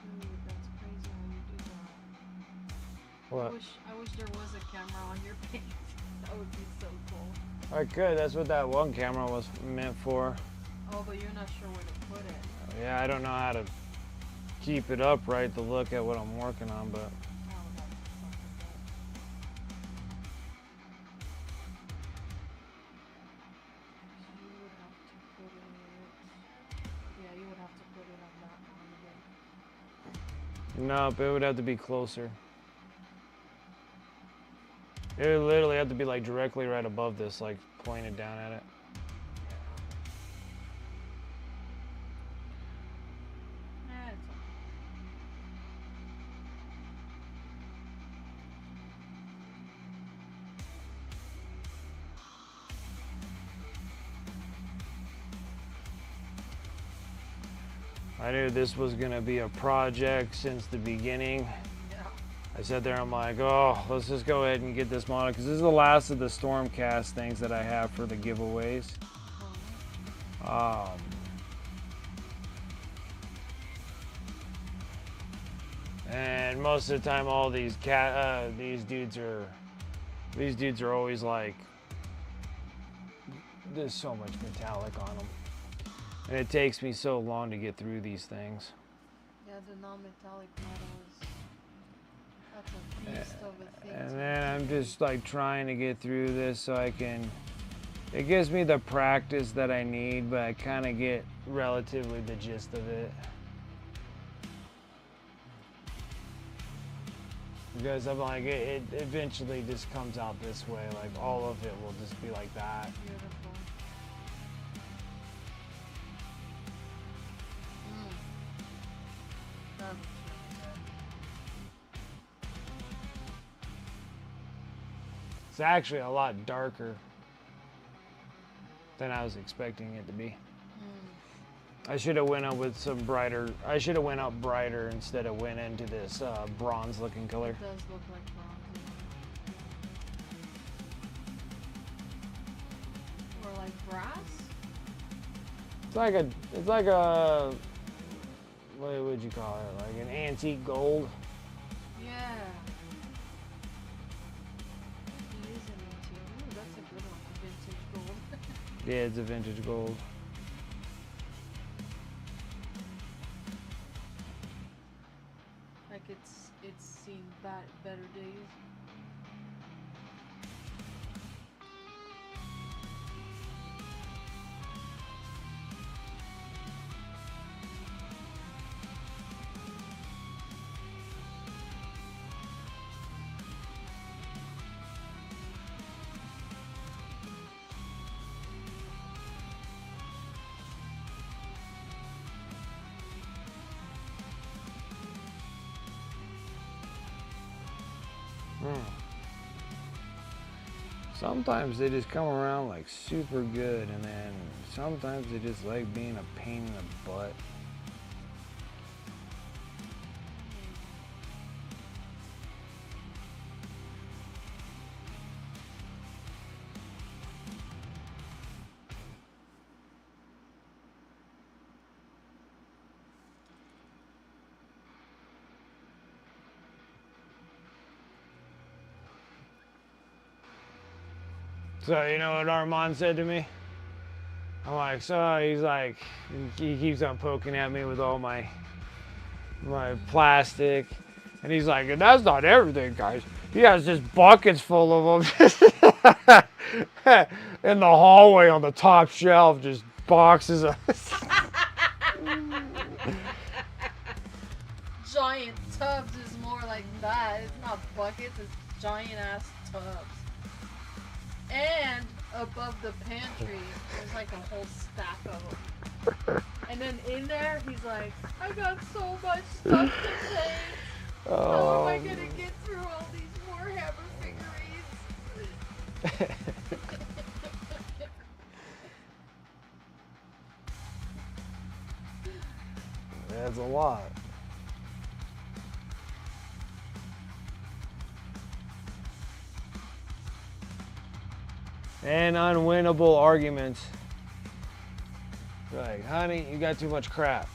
Dude, that's crazy when you do that. What? I wish there was a camera on your paint. That would be so cool. I could. That's what that one camera was meant for. Oh, but you're not sure where to put it. Yeah, I don't know how to keep it upright to look at what I'm working on, but Oh, that's fucking good. You would have to put it. Nope, it would have to be closer. It would literally have to be like directly right above this, like pointed down at it. Eh, it's okay. I knew this was gonna be a project since the beginning. Yeah. I sat there, I'm like, oh, let's just go ahead and get this model, because this is the last of the Stormcast things that I have for the giveaways. And most of the time, all these these dudes are always like, there's so much metallic on them, and it takes me so long to get through these things. Yeah, the non-metallic metal is that's a beast of a thing. And then I'm just like trying to get through this so I can. It gives me the practice that I need, but I kind of get relatively the gist of it. Because I'm like, it eventually just comes out this way. Like all of it will just be like that. Beautiful. That's really good. It's actually a lot darker than I was expecting it to be. I should have went up with some brighter. I should have went up brighter instead of went into this bronze-looking color. It does look like bronze. Or like brass? It's like a. What would you call it? Like an antique gold. Yeah. It is an antique. Ooh, that's a good one. A vintage gold. Yeah, it's a vintage gold. Like it's seen better days. Sometimes they just come around like super good, and then sometimes they just like being a pain in the butt. So you know what Armand said to me? I'm like, he's like, he keeps on poking at me with all my plastic, and he's like, and that's not everything, guys. He has just buckets full of them in the hallway on the top shelf, just boxes of. Giant tubs is more like that. It's not buckets, it's giant ass tubs. And above the pantry, there's like a whole stack of them. And then in there, he's like, I got so much stuff to say. How am I gonna get through all these Warhammer figurines? That's a lot. And unwinnable arguments. Like, honey, you got too much crap.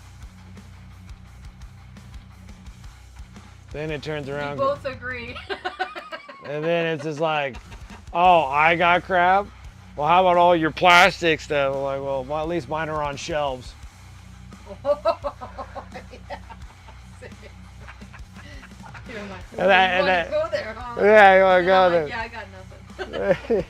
Then it turns We around. both agree. And then it's just like, oh, I got crap? Well, how about all your plastic stuff? I'm like, well, at least mine are on shelves. You're like, And that- and that- go there, huh? Yeah, you want to And go I'm there. like, yeah, I got nothing.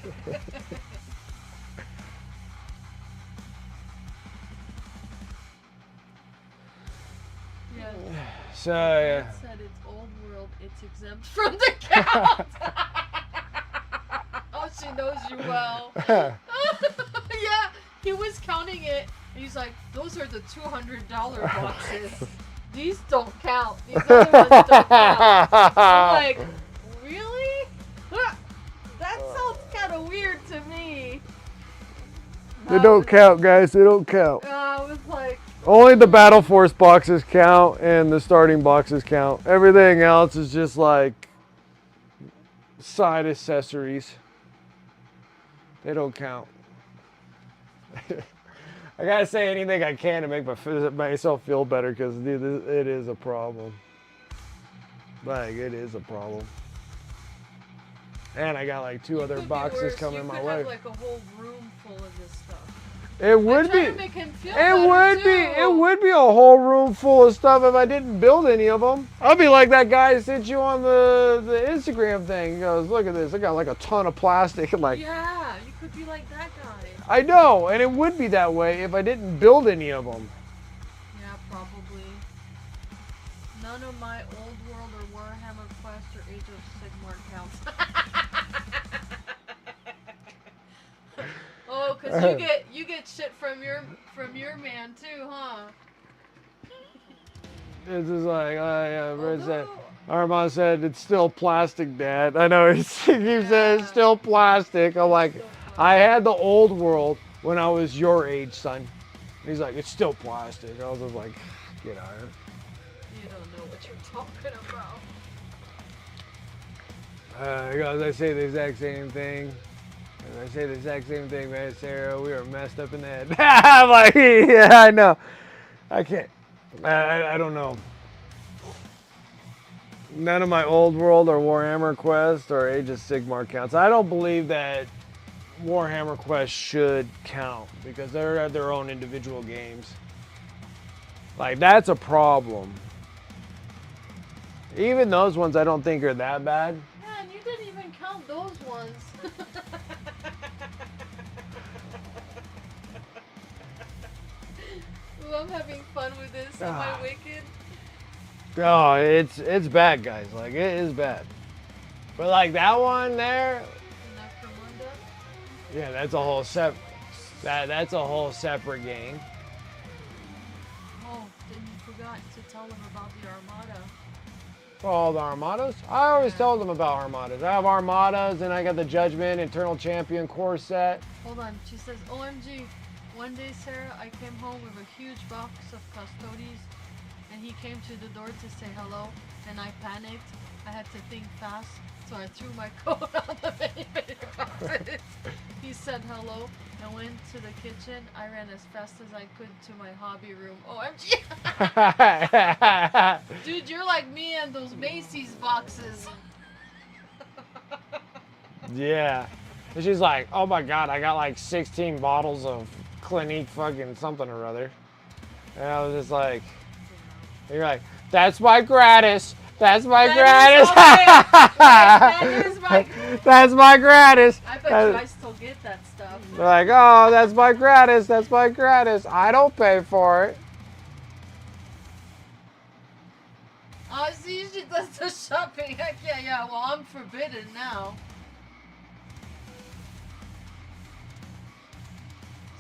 So yeah. Brent said it's old world. It's exempt from the count. Oh, she knows you well. Yeah, he was counting it. He's like, those are the $200 boxes. These don't count. These other ones don't count. I'm like, really? That sounds kind of weird to me. They don't count, guys. They don't count. I was like, Only the Battle Force boxes count and the starting boxes count. Everything else is just like side accessories. They don't count. I gotta say anything I can to make myself feel better because it is a problem. Like, it is a problem. And I got like 2 other boxes coming my way. You could have like a whole room full of this stuff. It would be. To make him feel better It would be a whole room full of stuff if I didn't build any of them. I'll be like that guy who sent you on the Instagram thing. He goes, look at this. I got like a ton of plastic. Like, yeah, you could be like that guy. I know, and it would be that way if I didn't build any of them. Yeah, probably. None of my Old World or Warhammer Quest or Age of Sigmar counts. Oh, cause you get shit from your man too, huh? It's just like, yeah, Brett said. Armand said it's still plastic, Dad. I know he keeps saying it's still plastic. I'm like, I had the Old World when I was your age, son. He's like, it's still plastic. I was just like, get out of here. You don't know what you're talking about. Because I say the exact same thing. I say the exact same thing, man, Sarah. We are messed up in the head. I'm like, yeah, I know. I can't. I don't know. None of my Old World or Warhammer Quest or Age of Sigmar counts. I don't believe that Warhammer Quest should count because they're their own individual games. Like, that's a problem. Even those ones I don't think are that bad. Man, you didn't even count those ones. Ooh, I'm having fun with this. Am I wicked? Oh, it's bad, guys. Like, it is bad. But like that one there, yeah, that's a whole that's a whole separate game. Oh, then you forgot to tell them about the Armada. Oh, the Armadas? I always told them about Armadas. I have Armadas, and I got the Judgment Eternal Champion core set. Hold on, she says, OMG, one day, Sarah, I came home with a huge box of Custodes, and he came to the door to say hello, and I panicked. I had to think fast, so I threw my coat on the mini boxes. He said hello, and went to the kitchen. I ran as fast as I could to my hobby room. OMG! Dude, you're like me and those Macy's boxes. Yeah. And she's like, oh my God, I got like 16 bottles of Clinique fucking something or other. And I was just like, you're like, that's my gratis. That's my gratis. That's my gratis. I bet you I still get that stuff. They're like, oh, that's my gratis. That's my gratis. I don't pay for it. Oh, see, she does the shopping. Heck yeah. Well, I'm forbidden now.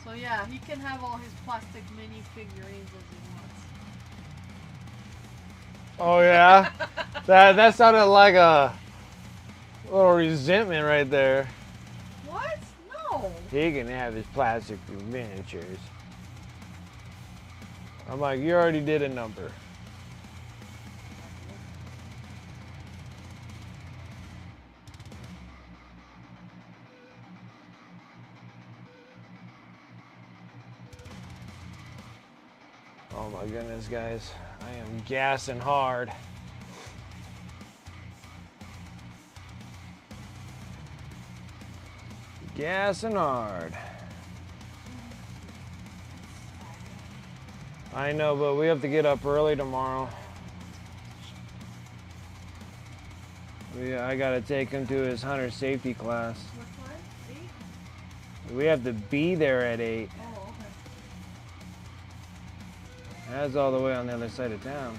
So yeah, he can have all his plastic mini figurines as he wants. Oh yeah, that sounded like a little resentment right there. What? No. He can have his plastic miniatures. I'm like, you already did a number. Oh my goodness, guys. I am gassing hard. Gassing hard. I know, but we have to get up early tomorrow. I gotta take him to his hunter safety class. What time? 8? We have to be there at 8. Oh, okay. That's all the way on the other side of town.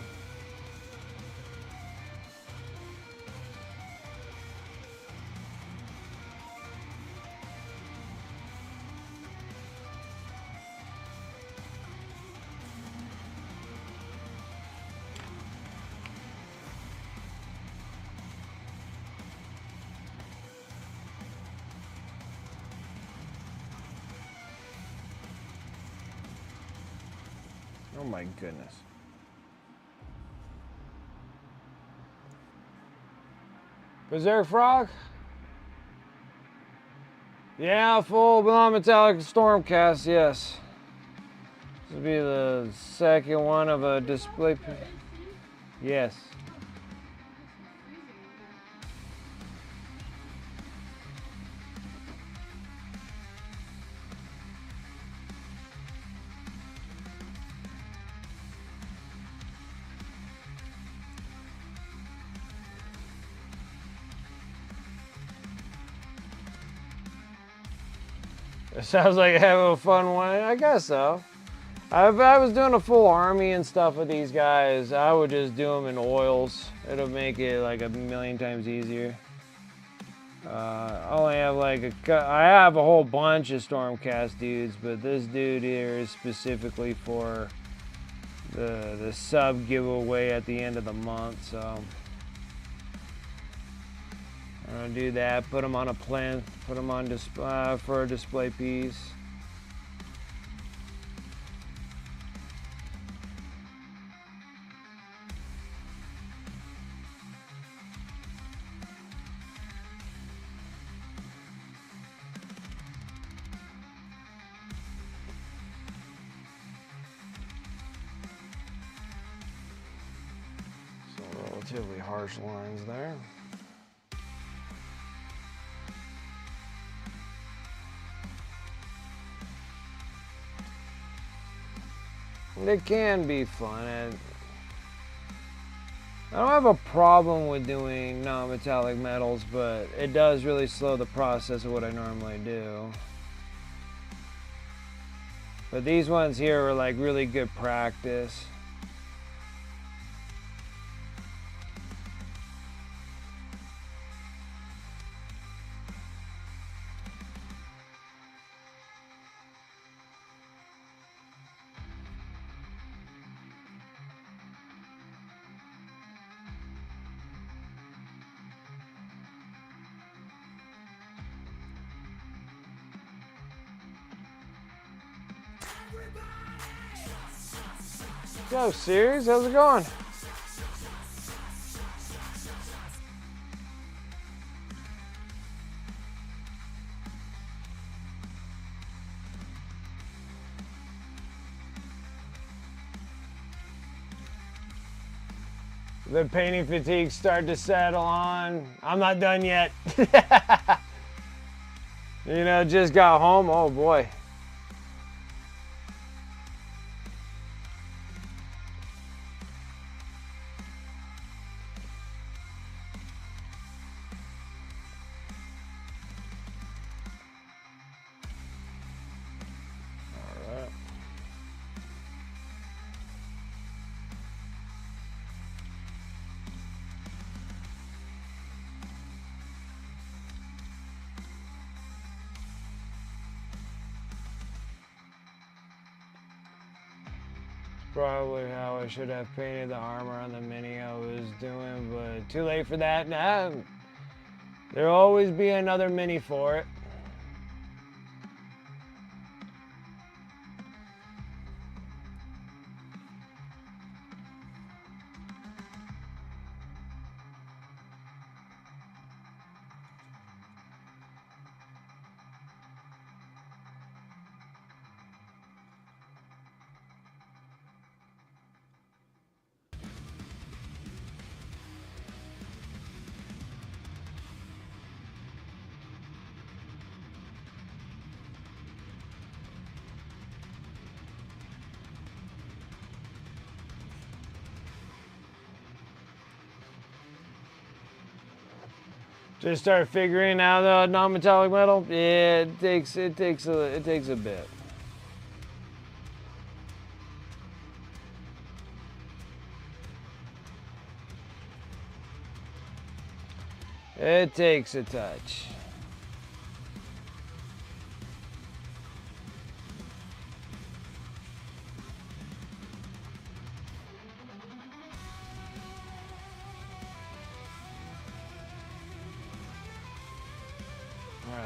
Oh my goodness. Berserk Frog? Yeah, full blown metallic Stormcast, yes. This will be the second one of a display. Yes. It sounds like having a fun one. I guess so. If I was doing a full army and stuff with these guys, I would just do them in oils. It'll make it like a million times easier. I only have I have a whole bunch of Stormcast dudes, but this dude here is specifically for the sub giveaway at the end of the month, so I'm gonna do that. Put them on a plinth, put them on for a display piece. Some relatively harsh lines there. It can be fun. I don't have a problem with doing non-metallic metals, but it does really slow the process of what I normally do. But these ones here are like really good practice. Yo, Series, how's it going? The painting fatigue start to settle on. I'm not done yet. You know, just got home. Oh boy. Probably how I should have painted the armor on the mini I was doing, but too late for that. Nah, there'll always be another mini for it. Just start figuring out the non-metallic metal. Yeah, it takes a bit. It takes a touch.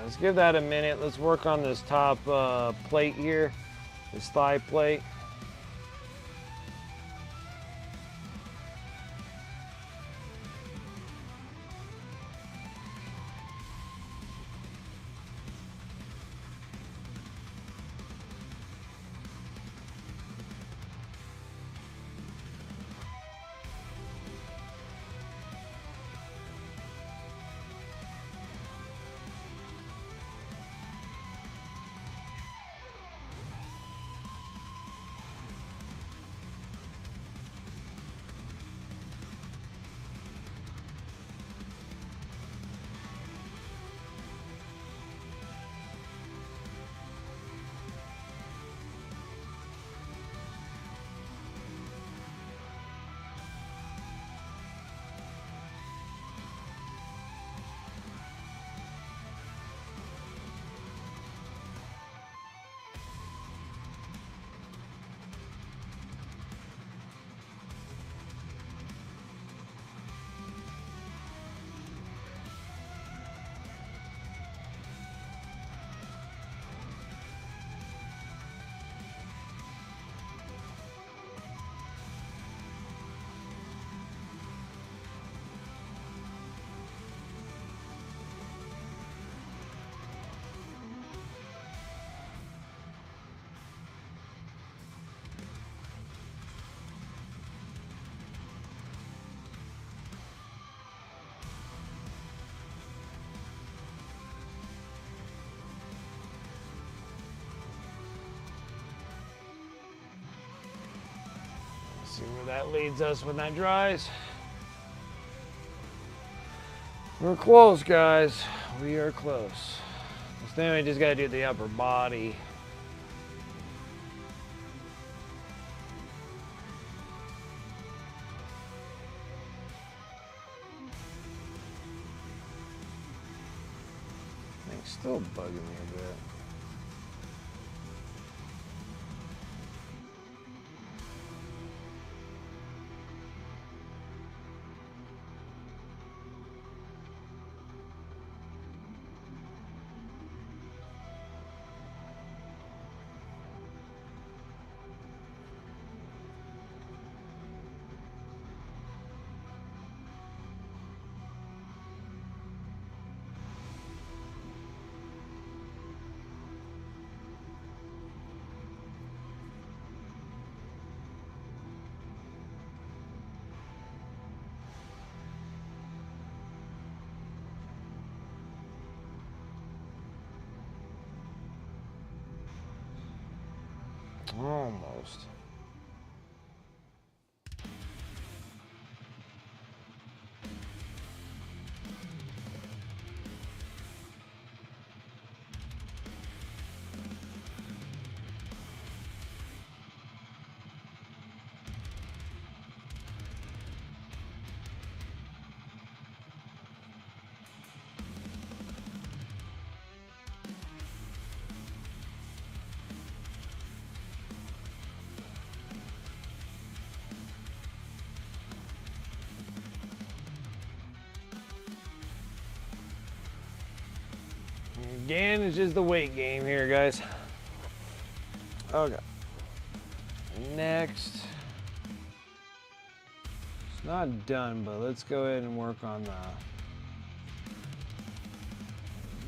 Let's give that a minute. Let's work on this top plate here, this thigh plate. See where that leads us when that dries. We're close, guys. We are close. So then we just gotta do the upper body. Thing's still bugging me a bit. Almost. Again, it's just the weight game here, guys. Okay. Next. It's not done, but let's go ahead and work on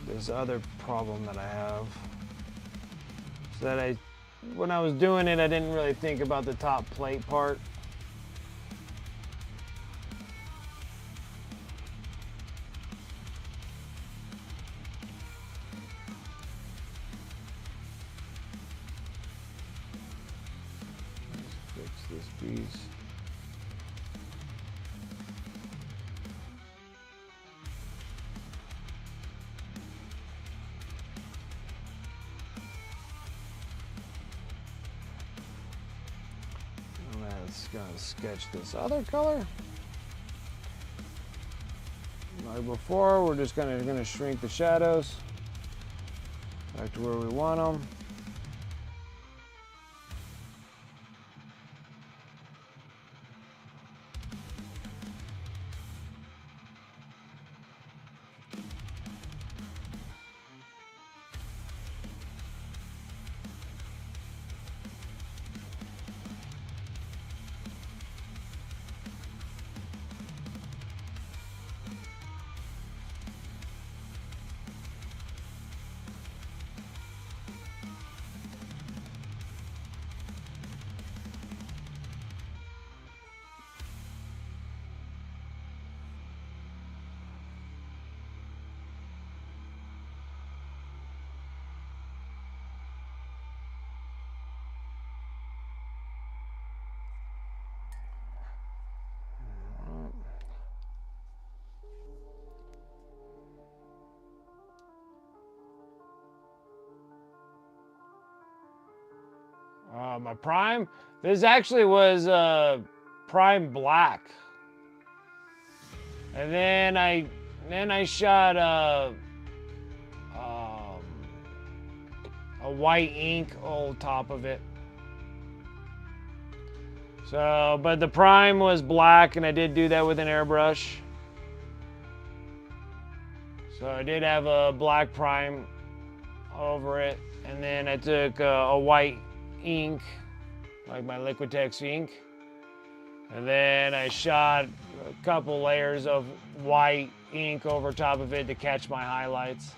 this other problem that I have. So that when I was doing it, I didn't really think about the top plate part. This piece. And that's gonna sketch this other color. Like before, we're just gonna shrink the shadows back to where we want them. My prime, this actually was prime black, and then I shot a white ink on top of it. So, but the prime was black, and I did do that with an airbrush. So I did have a black prime over it, and then I took a white ink, like my Liquitex ink, and then I shot a couple layers of white ink over top of it to catch my highlights.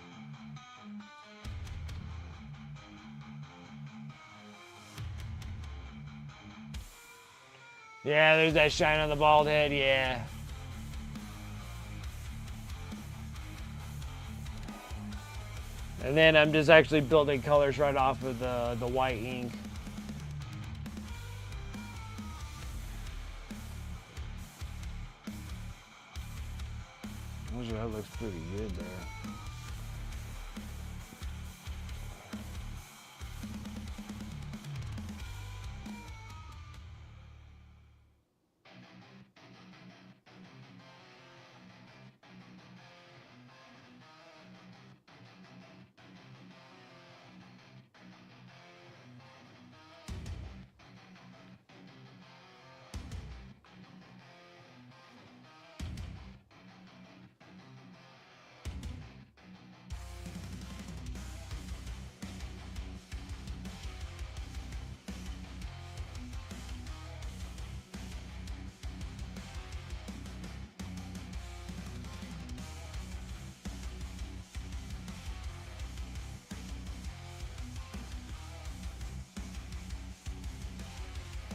Yeah, there's that shine on the bald head, yeah. And then I'm just actually building colors right off of the white ink. Actually, that looks pretty good there.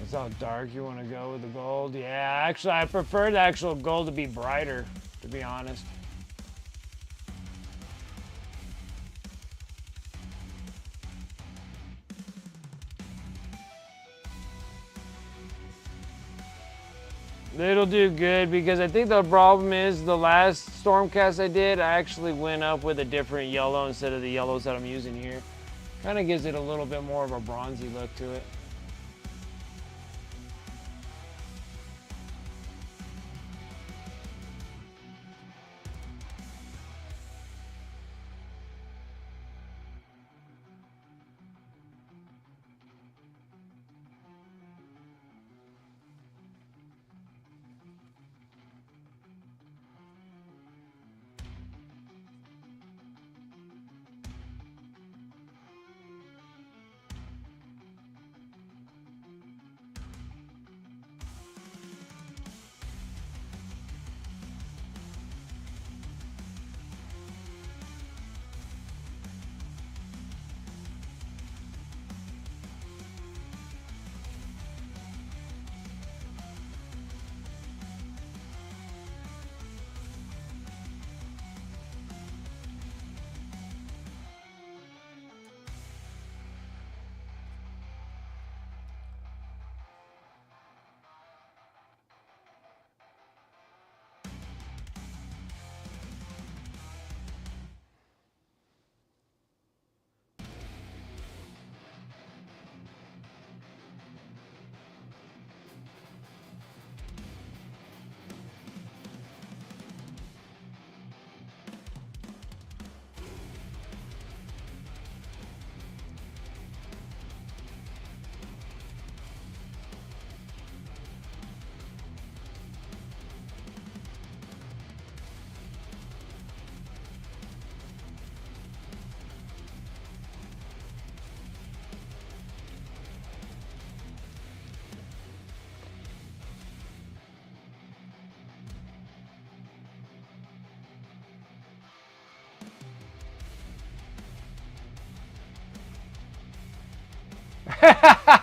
That's how dark you want to go with the gold. Yeah, actually, I prefer the actual gold to be brighter, to be honest. It'll do good because I think the problem is the last Stormcast I did, I actually went up with a different yellow instead of the yellows that I'm using here. Kind of gives it a little bit more of a bronzy look to it.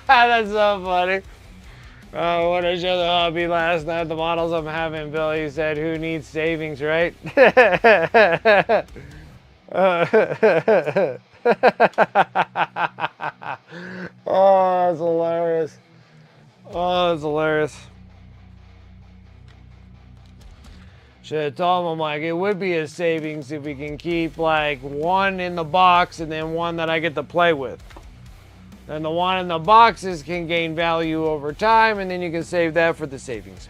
That's so funny. When I showed the hobby last night, the models I'm having, Billy said, "Who needs savings, right?" Oh, that's hilarious. Oh, that's hilarious. Should have told him, I'm like, it would be a savings if we can keep like one in the box and then one that I get to play with. Then the one in the boxes can gain value over time, and then you can save that for the savings.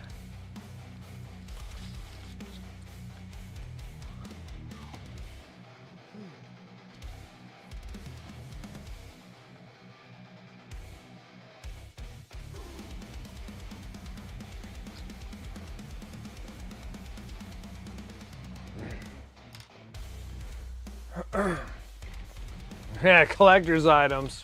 Yeah, collector's items.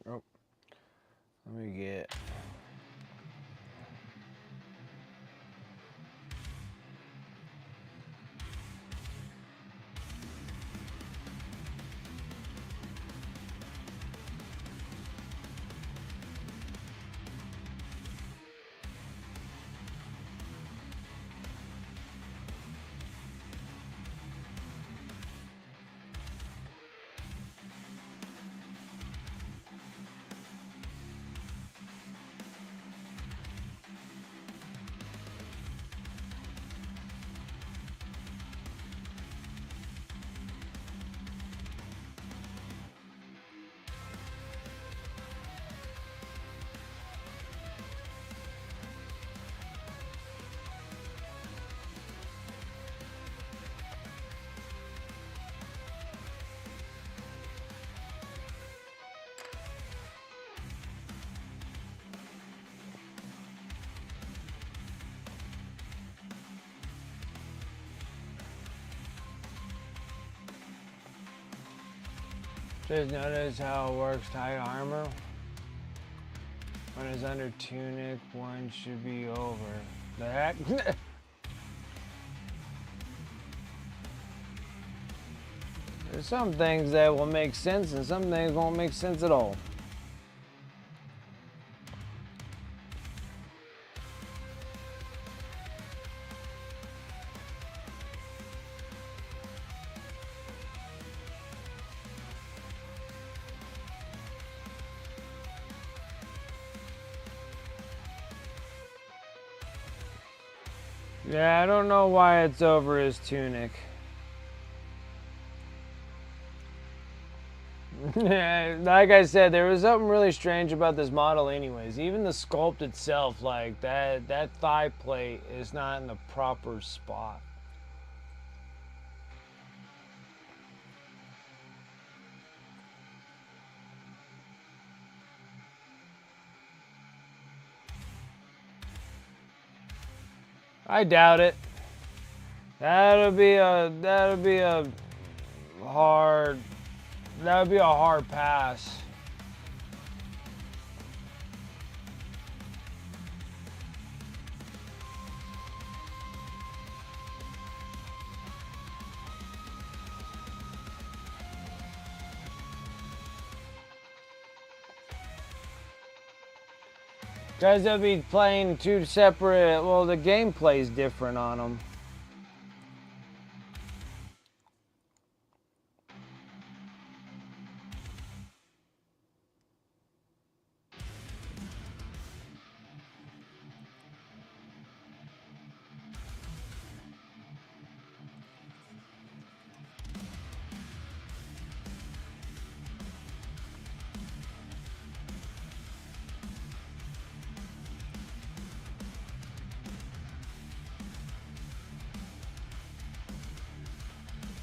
Oh, let me get. Just notice how it works tight armor. When it's under tunic, one should be over. The heck? There's some things that will make sense and some things won't make sense at all. Yeah, I don't know why it's over his tunic. Like I said, there was something really strange about this model anyways. Even the sculpt itself, like that thigh plate is not in the proper spot. I doubt it. That would be a hard pass. Guys, they'll be playing two separate. Well, the gameplay's different on them.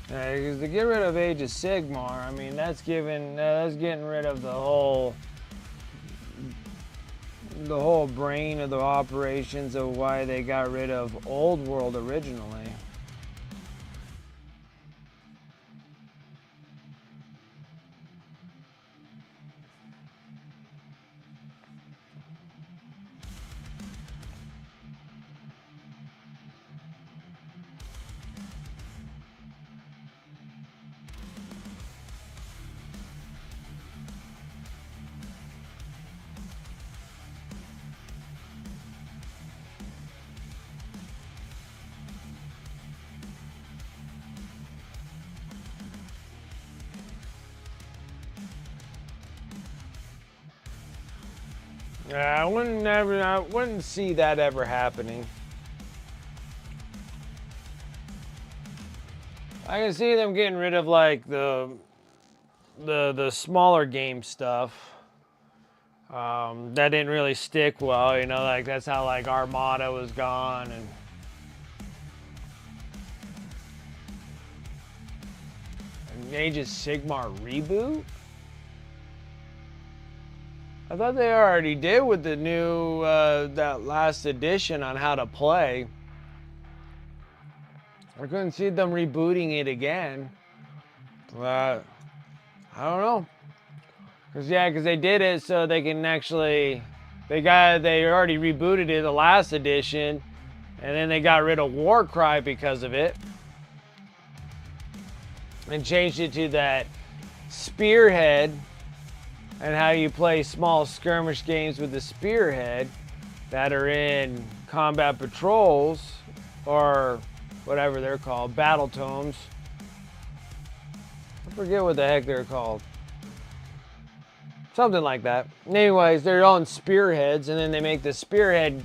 Because to get rid of Age of Sigmar, I mean, that's getting rid of the whole brain of the operations of why they got rid of Old World originally. I wouldn't see that ever happening. I can see them getting rid of like the smaller game stuff. That didn't really stick well, you know, like that's how like Armada was gone and Age of Sigmar reboot? I thought they already did with the new, that last edition on how to play. I couldn't see them rebooting it again. But, I don't know. Because they did it so they can actually, they already rebooted it the last edition. And then they got rid of Warcry because of it. And changed it to that Spearhead. And how you play small skirmish games with the Spearhead that are in combat patrols or whatever they're called, battle tomes. I forget what the heck they're called. Something like that. Anyways, they're on Spearheads, and then they make the Spearhead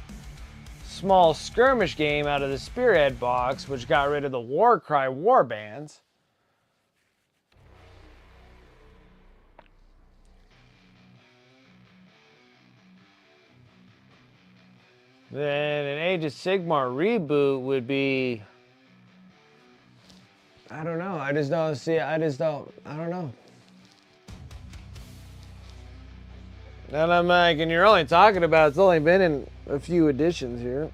small skirmish game out of the Spearhead box, which got rid of the Warcry warbands. Then an Age of Sigmar reboot would be, I don't know. I don't know. And I'm like, and you're only talking about, it's only been in a few editions here.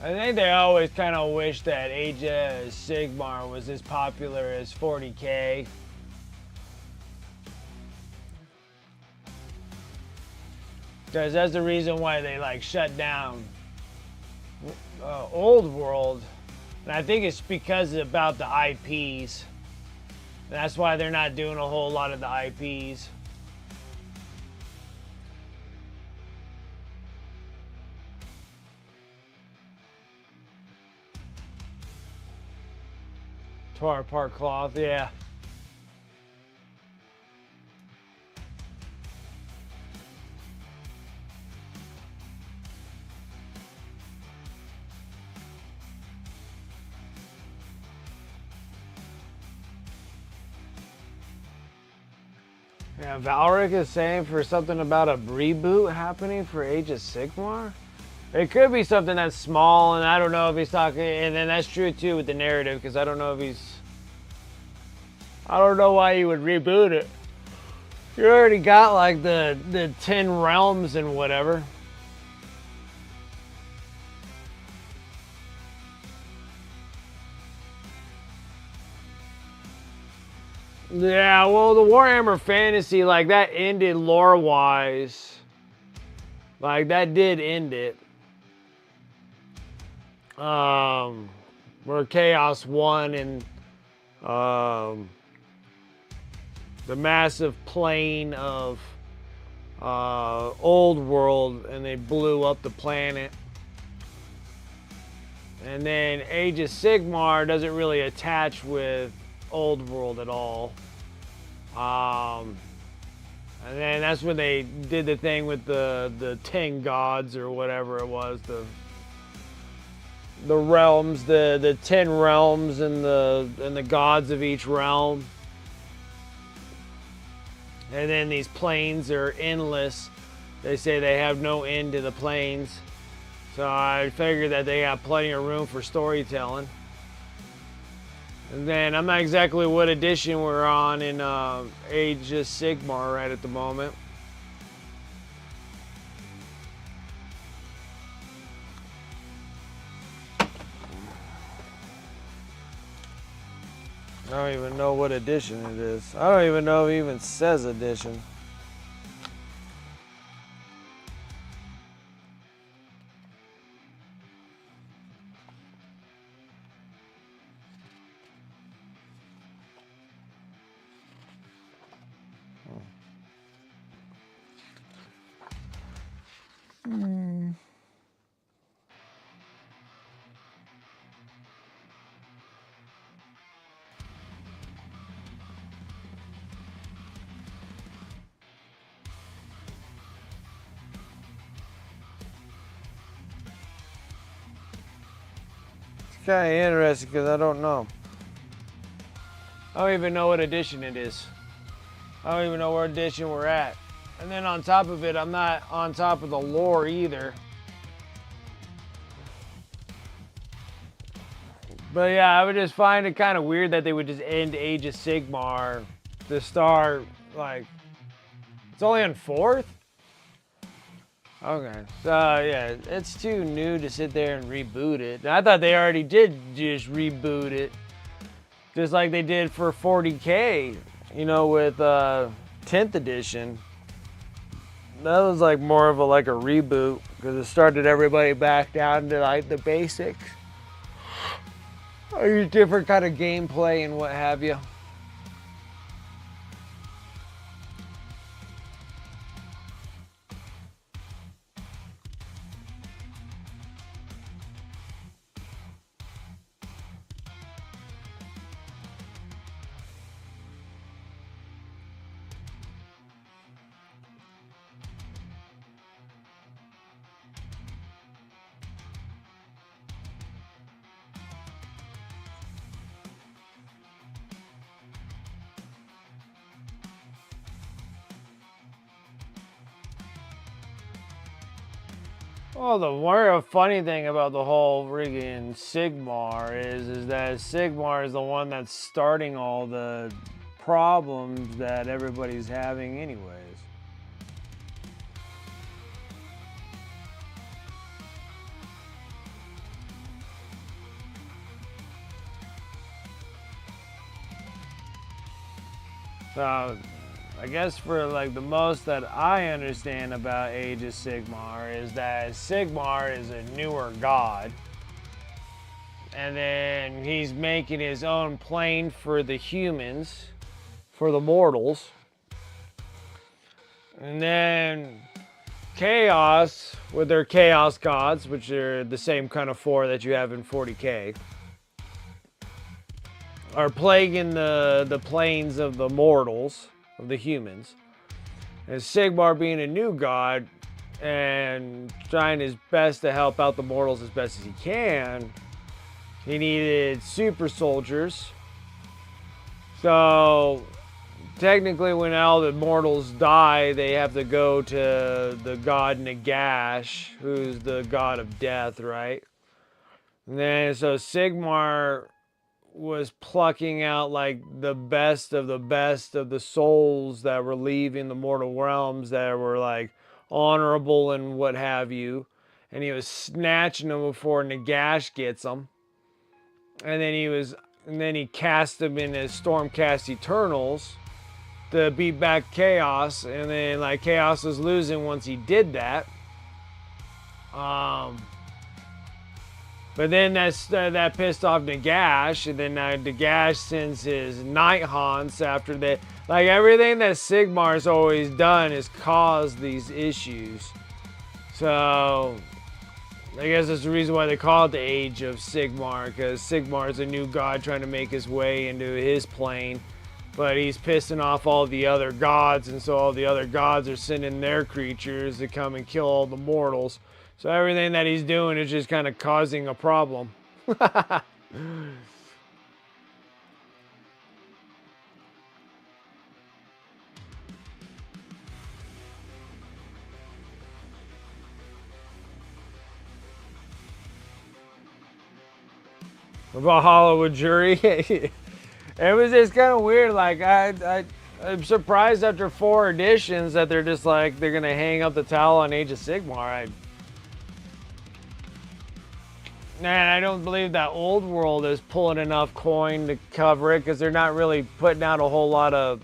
I think they always kind of wish that Age of Sigmar was as popular as 40K. Because that's the reason why they like shut down Old World. And I think it's because about the IPs. That's why they're not doing a whole lot of the IPs. Tore apart cloth, yeah. Yeah, Valric is saying for something about a reboot happening for Age of Sigmar. It could be something that's small, and I don't know if he's talking, and then that's true too with the narrative, because I don't know if he's, I don't know why you would reboot it. You already got like the 10 realms and whatever. Yeah, well, the Warhammer Fantasy, like, that ended lore-wise. Like, that did end it. Where Chaos won and the massive plain of Old World, and they blew up the planet. And then Age of Sigmar doesn't really attach with Old World at all. And then that's when they did the thing with the 10 gods or whatever it was, the realms, the 10 realms and the gods of each realm. And then these planes are endless. They say they have no end to the planes. So I figured that they have plenty of room for storytelling. And then I'm not exactly what edition we're on in Age of Sigmar right at the moment. I don't even know what edition it is. I don't even know if it even says edition. It's kind of interesting because I don't know. I don't even know what edition it is. I don't even know what edition we're at. And then on top of it, I'm not on top of the lore either. But yeah, I would just find it kind of weird that they would just end Age of Sigmar to start, like, it's only on 4th? Okay, so yeah, it's too new to sit there and reboot it. I thought they already did just reboot it, just like they did for 40K, you know, with 10th edition. That was like more of a like a reboot because it started everybody back down to like the basics. Or different kind of gameplay and what have you. Well, the more funny thing about the whole friggin' Sigmar is that Sigmar is the one that's starting all the problems that everybody's having anyways. So, I guess for like the most that I understand about Age of Sigmar is that Sigmar is a newer god. And then he's making his own plane for the humans, for the mortals. And then Chaos, with their Chaos gods, which are the same kind of 4 that you have in 40k, are plaguing the planes of the mortals, of the humans. And Sigmar, being a new god and trying his best to help out the mortals as best as he can, he needed super soldiers. So technically when all the mortals die, they have to go to the god Nagash, who's the god of death, right? And then so Sigmar was plucking out like the best of the souls that were leaving the mortal realms, that were like honorable and what have you, and he was snatching them before Nagash gets them. And then he cast them in his Stormcast Eternals to beat back Chaos, and then like Chaos was losing once he did that. But then that pissed off Nagash, and then Nagash sends his Night Haunts after that. Like everything that Sigmar's always done is caused these issues. So I guess that's the reason why they call it the Age of Sigmar, because Sigmar is a new god trying to make his way into his plane. But he's pissing off all the other gods, and so all the other gods are sending their creatures to come and kill all the mortals. So everything that he's doing is just kind of causing a problem. Valhalla with Jury. It was just kind of weird. Like I'm surprised after 4 editions that they're just like they're gonna hang up the towel on Age of Sigmar. Man, I don't believe that Old World is pulling enough coin to cover it, because they're not really putting out a whole lot of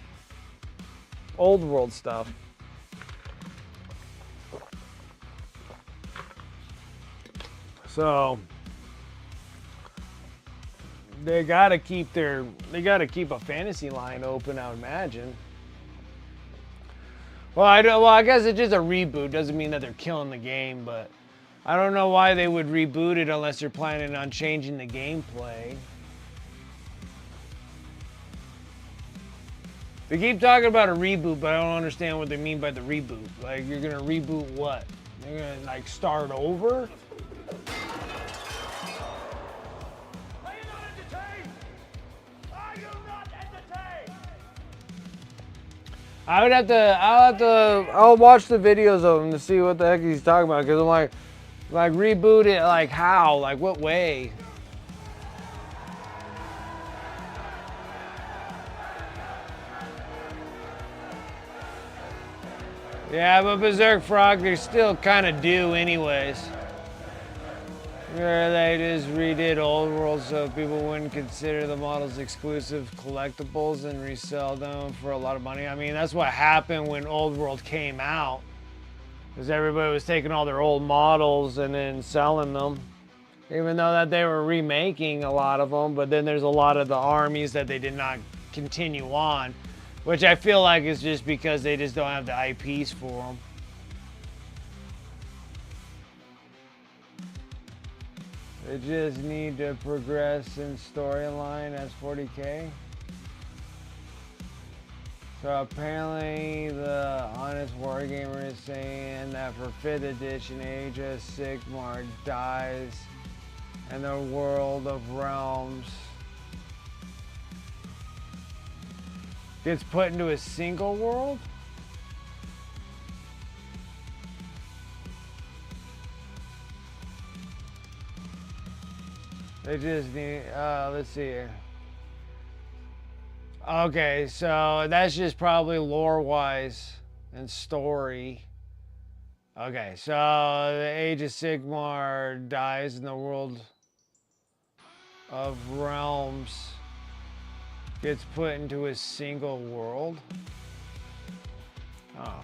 Old World stuff. So they gotta keep a fantasy line open, I would imagine. Well, I guess it's just a reboot. Doesn't mean that they're killing the game, but I don't know why they would reboot it unless they're planning on changing the gameplay. They keep talking about a reboot, but I don't understand what they mean by the reboot. Like, you're gonna reboot what? You're gonna like start over? Are you not entertained? Are you not entertained? I'll watch the videos of him to see what the heck he's talking about, because I'm like reboot it, like how? Like what way? Yeah, but Berserk Frog, they're still kind of due anyways. Yeah, they just redid Old World so people wouldn't consider the models exclusive collectibles and resell them for a lot of money. I mean, that's what happened when Old World came out. Because everybody was taking all their old models and then selling them. Even though that they were remaking a lot of them, but then there's a lot of the armies that they did not continue on. Which I feel like is just because they just don't have the IPs for them. They just need to progress in storyline as 40k. So apparently the Honest Wargamer is saying that for 5th edition Age of Sigmar dies and the World of Realms gets put into a single world? They just need, let's see here. Okay, so that's just probably lore-wise and story. Okay, so the Age of Sigmar dies in the World of Realms. gets put into a single world. Oh.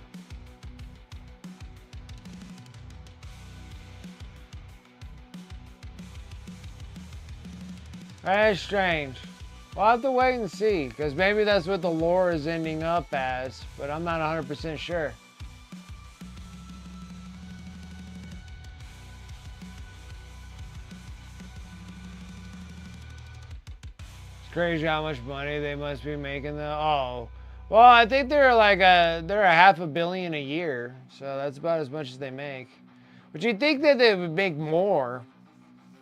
That's strange. We'll have to wait and see, because maybe that's what the lore is ending up as, but I'm not 100% sure. It's crazy how much money they must be making though. Oh. Well, I think they're a $500 million a year, so that's about as much as they make. But you'd think that they would make more,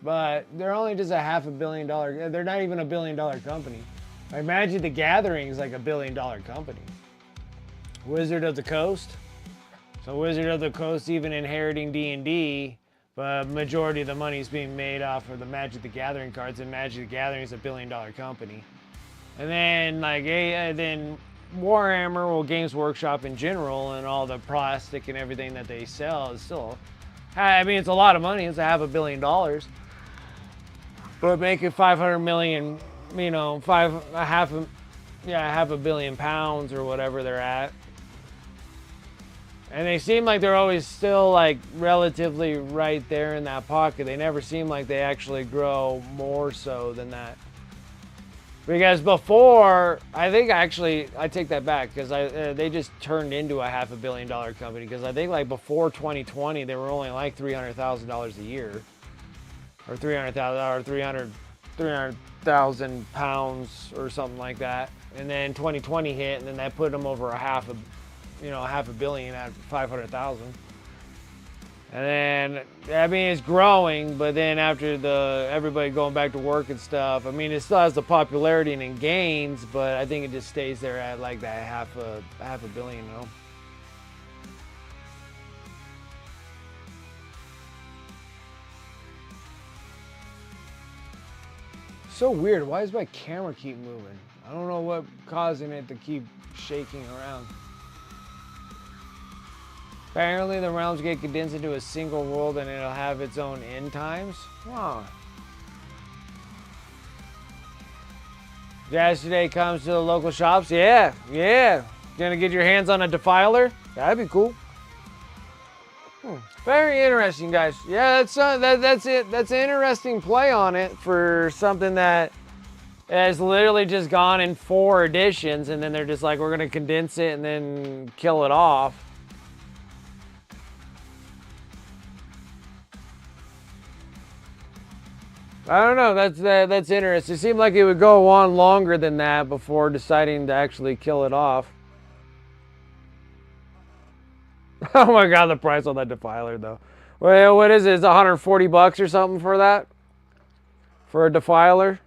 but they're only just a $500 million. They're not even a $1 billion company. Like, Magic the Gathering is like a $1 billion company. Wizard of the Coast. So Wizard of the Coast even inheriting D&D, but majority of the money is being made off of the Magic the Gathering cards, and Magic the Gathering is a $1 billion company. And then then Warhammer, well, Games Workshop in general, and all the plastic and everything that they sell is still, I mean, it's a lot of money. It's a $500 million. But making 500 million, you know, half a billion pounds or whatever they're at. And they seem like they're always still like relatively right there in that pocket. They never seem like they actually grow more so than that. Because before, I think actually, I take that back, because they just turned into a $500 million company. Because I think like before 2020, they were only like $300,000 a year, or 300,000 pounds or something like that. And then 2020 hit, and then that put them over $500 million at 500,000. And then, I mean, it's growing, but then after everybody going back to work and stuff, I mean, it still has the popularity and it gains, but I think it just stays there at like that half a billion, you know? So weird. Why does my camera keep moving? I don't know what's causing it to keep shaking around. Apparently the realms get condensed into a single world and it'll have its own end times. Wow. Yesterday comes to the local shops. Yeah. Gonna get your hands on a defiler? That'd be cool. Very interesting, guys. Yeah, that's it. That's an interesting play on it for something that has literally just gone in 4 editions, and then they're just like, we're gonna condense it and then kill it off. I don't know. That's interesting. It seemed like it would go on longer than that before deciding to actually kill it off. Oh my god, the price on that defiler though. Well, what is it? It's 140 bucks or something for that? For a defiler?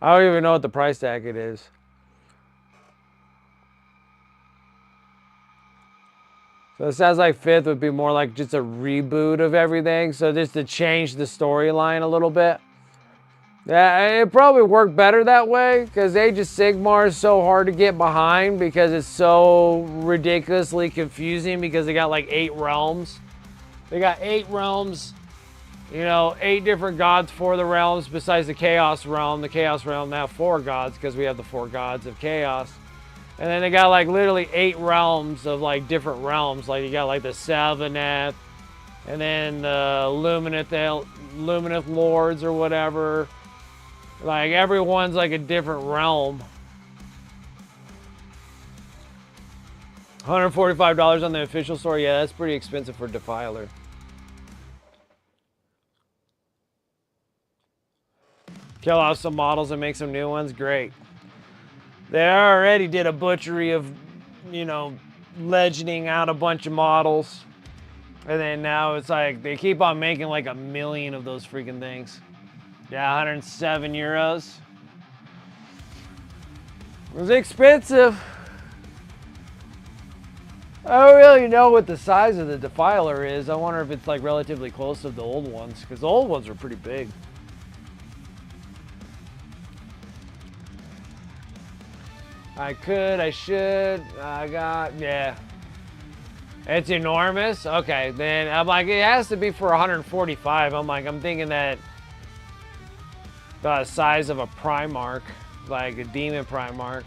I don't even know what the price tag it is. So it sounds like 5th would be more like just a reboot of everything. So just to change the storyline a little bit. Yeah, it probably worked better that way, because Age of Sigmar is so hard to get behind because it's so ridiculously confusing, because they got like 8 realms. They got 8 realms, you know, 8 different gods for the realms besides the Chaos realm. The Chaos realm now 4 gods, because we have the 4 gods of Chaos. And then they got like literally 8 realms of like different realms. Like you got like the Salvaneth, and then the Lumineth Lords or whatever. Like everyone's like a different realm. $145 on the official store. Yeah, that's pretty expensive for Defiler. Kill off some models and make some new ones. Great. They already did a butchery of, you know, legending out a bunch of models. And then now it's like they keep on making like 1 million of those freaking things. Yeah, 107 euros. It was expensive. I don't really know what the size of the Defiler is. I wonder if it's like relatively close to the old ones, because the old ones are pretty big. I could, I should, yeah. It's enormous? Okay, then I'm like, it has to be for 145. I'm thinking that the size of a Primarch. like a demon Primarch.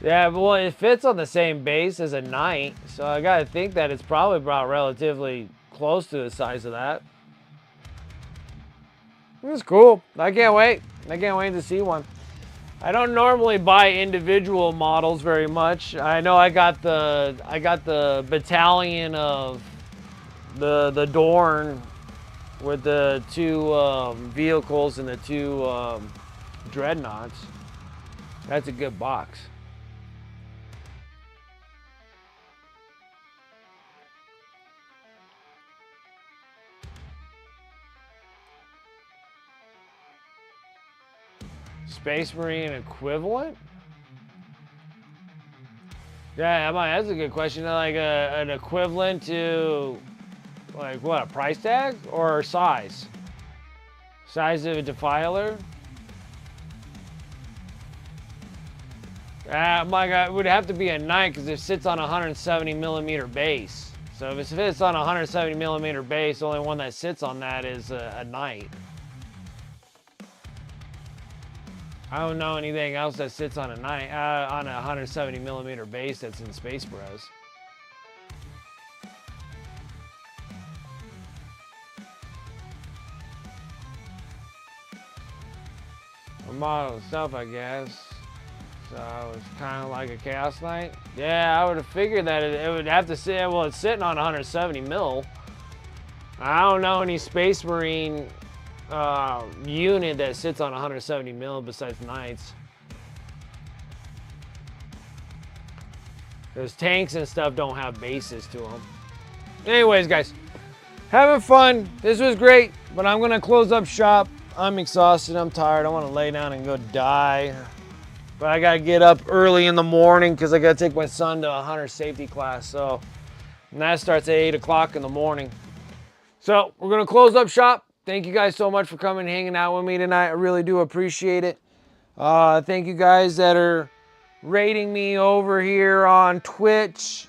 Yeah, well, it fits on the same base as a knight, so I gotta think that it's probably about relatively close to the size of that. It's cool. I can't wait. I can't wait to see one. I don't normally buy individual models very much. I know I got the battalion of the Dorn with the two vehicles and the two dreadnoughts. That's a good box. Space Marine equivalent? Yeah, that's a good question. Like an equivalent to, like what, a price tag or size? Size of a defiler? My God, it would have to be a knight because it sits on a 170 millimeter base. So if it sits on a 170 millimeter base, the only one that sits on that is a knight. I don't know anything else that sits on a knight on a 170 millimeter base that's in Space Bros. A model stuff, I guess. So it's kind of like a Chaos Knight. Yeah, I would have figured that it would have to sit. Well, it's sitting on 170 mil. I don't know any Space Marine unit that sits on 170 mil besides knights. Because tanks and stuff don't have bases to them. Anyways, guys, having fun. This was great, but I'm gonna close up shop. I'm exhausted. I'm tired. I want to lay down and go die. But I gotta get up early in the morning because I gotta take my son to a hunter safety class. So, and that starts at 8 o'clock in the morning. So we're gonna close up shop. Thank you guys so much for coming and hanging out with me tonight. I really do appreciate it. Thank you guys that are rating me over here on Twitch.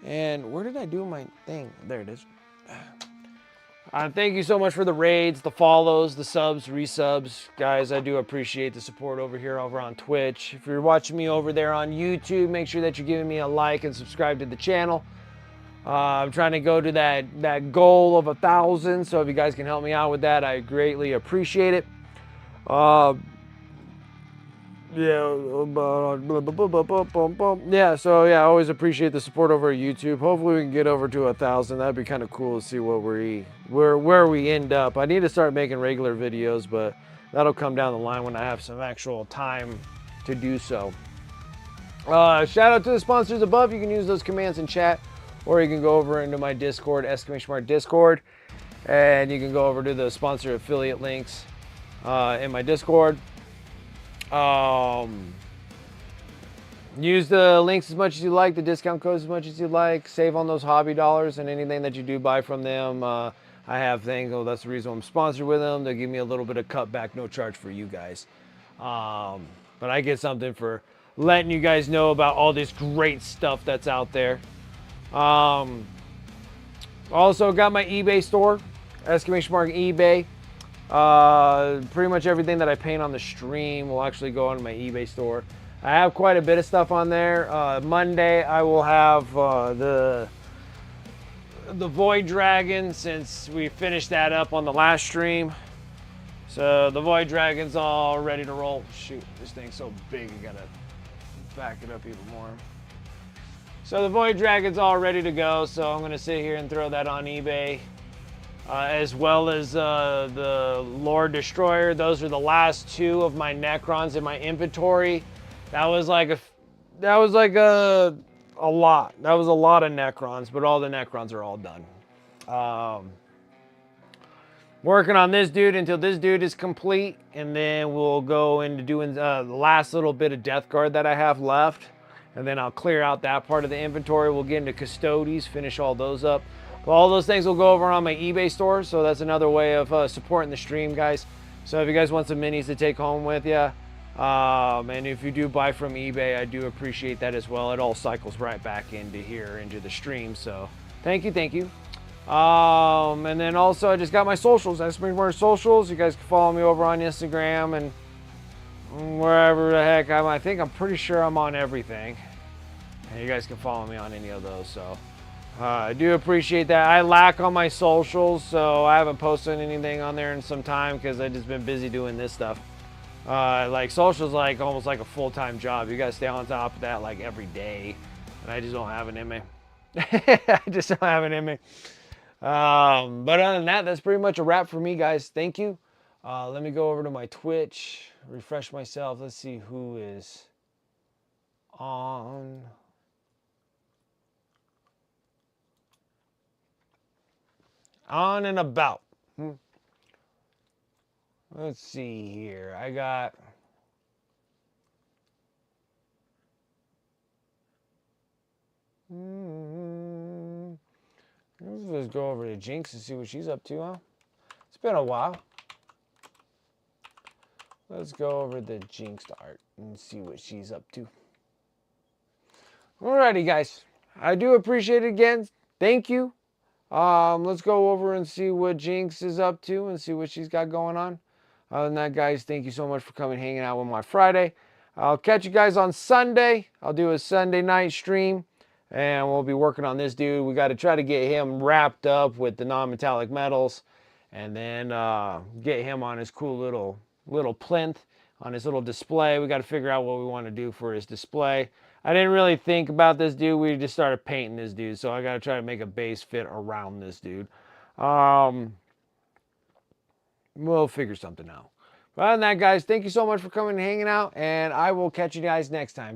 And where did I do my thing? There it is. Thank you so much for the raids, the follows, the subs, resubs. Guys, I do appreciate the support over here over on Twitch. If you're watching me over there on YouTube, make sure that you're giving me a like and subscribe to the channel. I'm trying to go to that goal of 1,000, so if you guys can help me out with that, I greatly appreciate it. So I always appreciate the support over at YouTube. Hopefully we can get over to 1,000. That'd be kind of cool to see where we end up. I need to start making regular videos, but that'll come down the line when I have some actual time to do so. Shout out to the sponsors above. You can use those commands in chat. Or you can go over into my Discord, !Mart Discord, and you can go over to the sponsor affiliate links in my Discord. Use the links as much as you like, the discount codes as much as you like. Save on those hobby dollars and anything that you do buy from them. I have things, that's the reason I'm sponsored with them. They give me a little bit of cutback, no charge for you guys. But I get something for letting you guys know about all this great stuff that's out there. Also got my eBay store, ! eBay. Pretty much everything that I paint on the stream will actually go on my eBay store. I have quite a bit of stuff on there. Monday I will have the Void Dragon, since we finished that up on the last stream. So the Void Dragon's all ready to roll. Shoot, this thing's so big, I gotta back it up even more. So the Void Dragon's all ready to go, so I'm going to sit here and throw that on eBay. As well as the Lord Destroyer. Those are the last two of my Necrons in my inventory. That was like a lot. That was a lot of Necrons, but all the Necrons are all done. Working on this dude until this dude is complete, and then we'll go into doing the last little bit of Death Guard that I have left. And then I'll clear out that part of the inventory. We'll get into Custodes, finish all those up. But all those things will go over on my eBay store, so that's another way of supporting the stream, guys. So if you guys want some minis to take home with you, and if you do buy from eBay, I do appreciate that as well. It all cycles right back into here, into the stream. So thank you, thank you. And then also I just got my socials. That's my socials. You guys can follow me over on Instagram and wherever the heck I think I'm pretty sure I'm on everything. And you guys can follow me on any of those. So I do appreciate that. I lack on my socials, so I haven't posted anything on there in some time because I've just been busy doing this stuff. Like socials, like almost like a full-time job. You gotta stay on top of that like every day, and I just don't have it in me. I just don't have it in me. But other than that, that's pretty much a wrap for me, guys. Thank you. Let me go over to my Twitch, refresh myself. Let's see who is on. On and about. Let's see here. I got. Let's go over to Jinx and see what she's up to, huh? It's been a while. Let's go over to Jinx art and see what she's up to. Alrighty, guys. I do appreciate it again. Thank you. Let's go over and see what Jinx is up to and see what she's got going on. Other than that, guys, thank you so much for coming hanging out with my Friday. I'll catch you guys on Sunday. I'll do a Sunday night stream, and we'll be working on this dude. We got to try to get him wrapped up with the non-metallic metals, and then get him on his cool little plinth on his little display. We got to figure out what we want to do for his display. I didn't really think about this dude. We just started painting this dude, so I got to try to make a base fit around this dude. We'll figure something out. But other than that, guys, thank you so much for coming and hanging out, and I will catch you guys next time.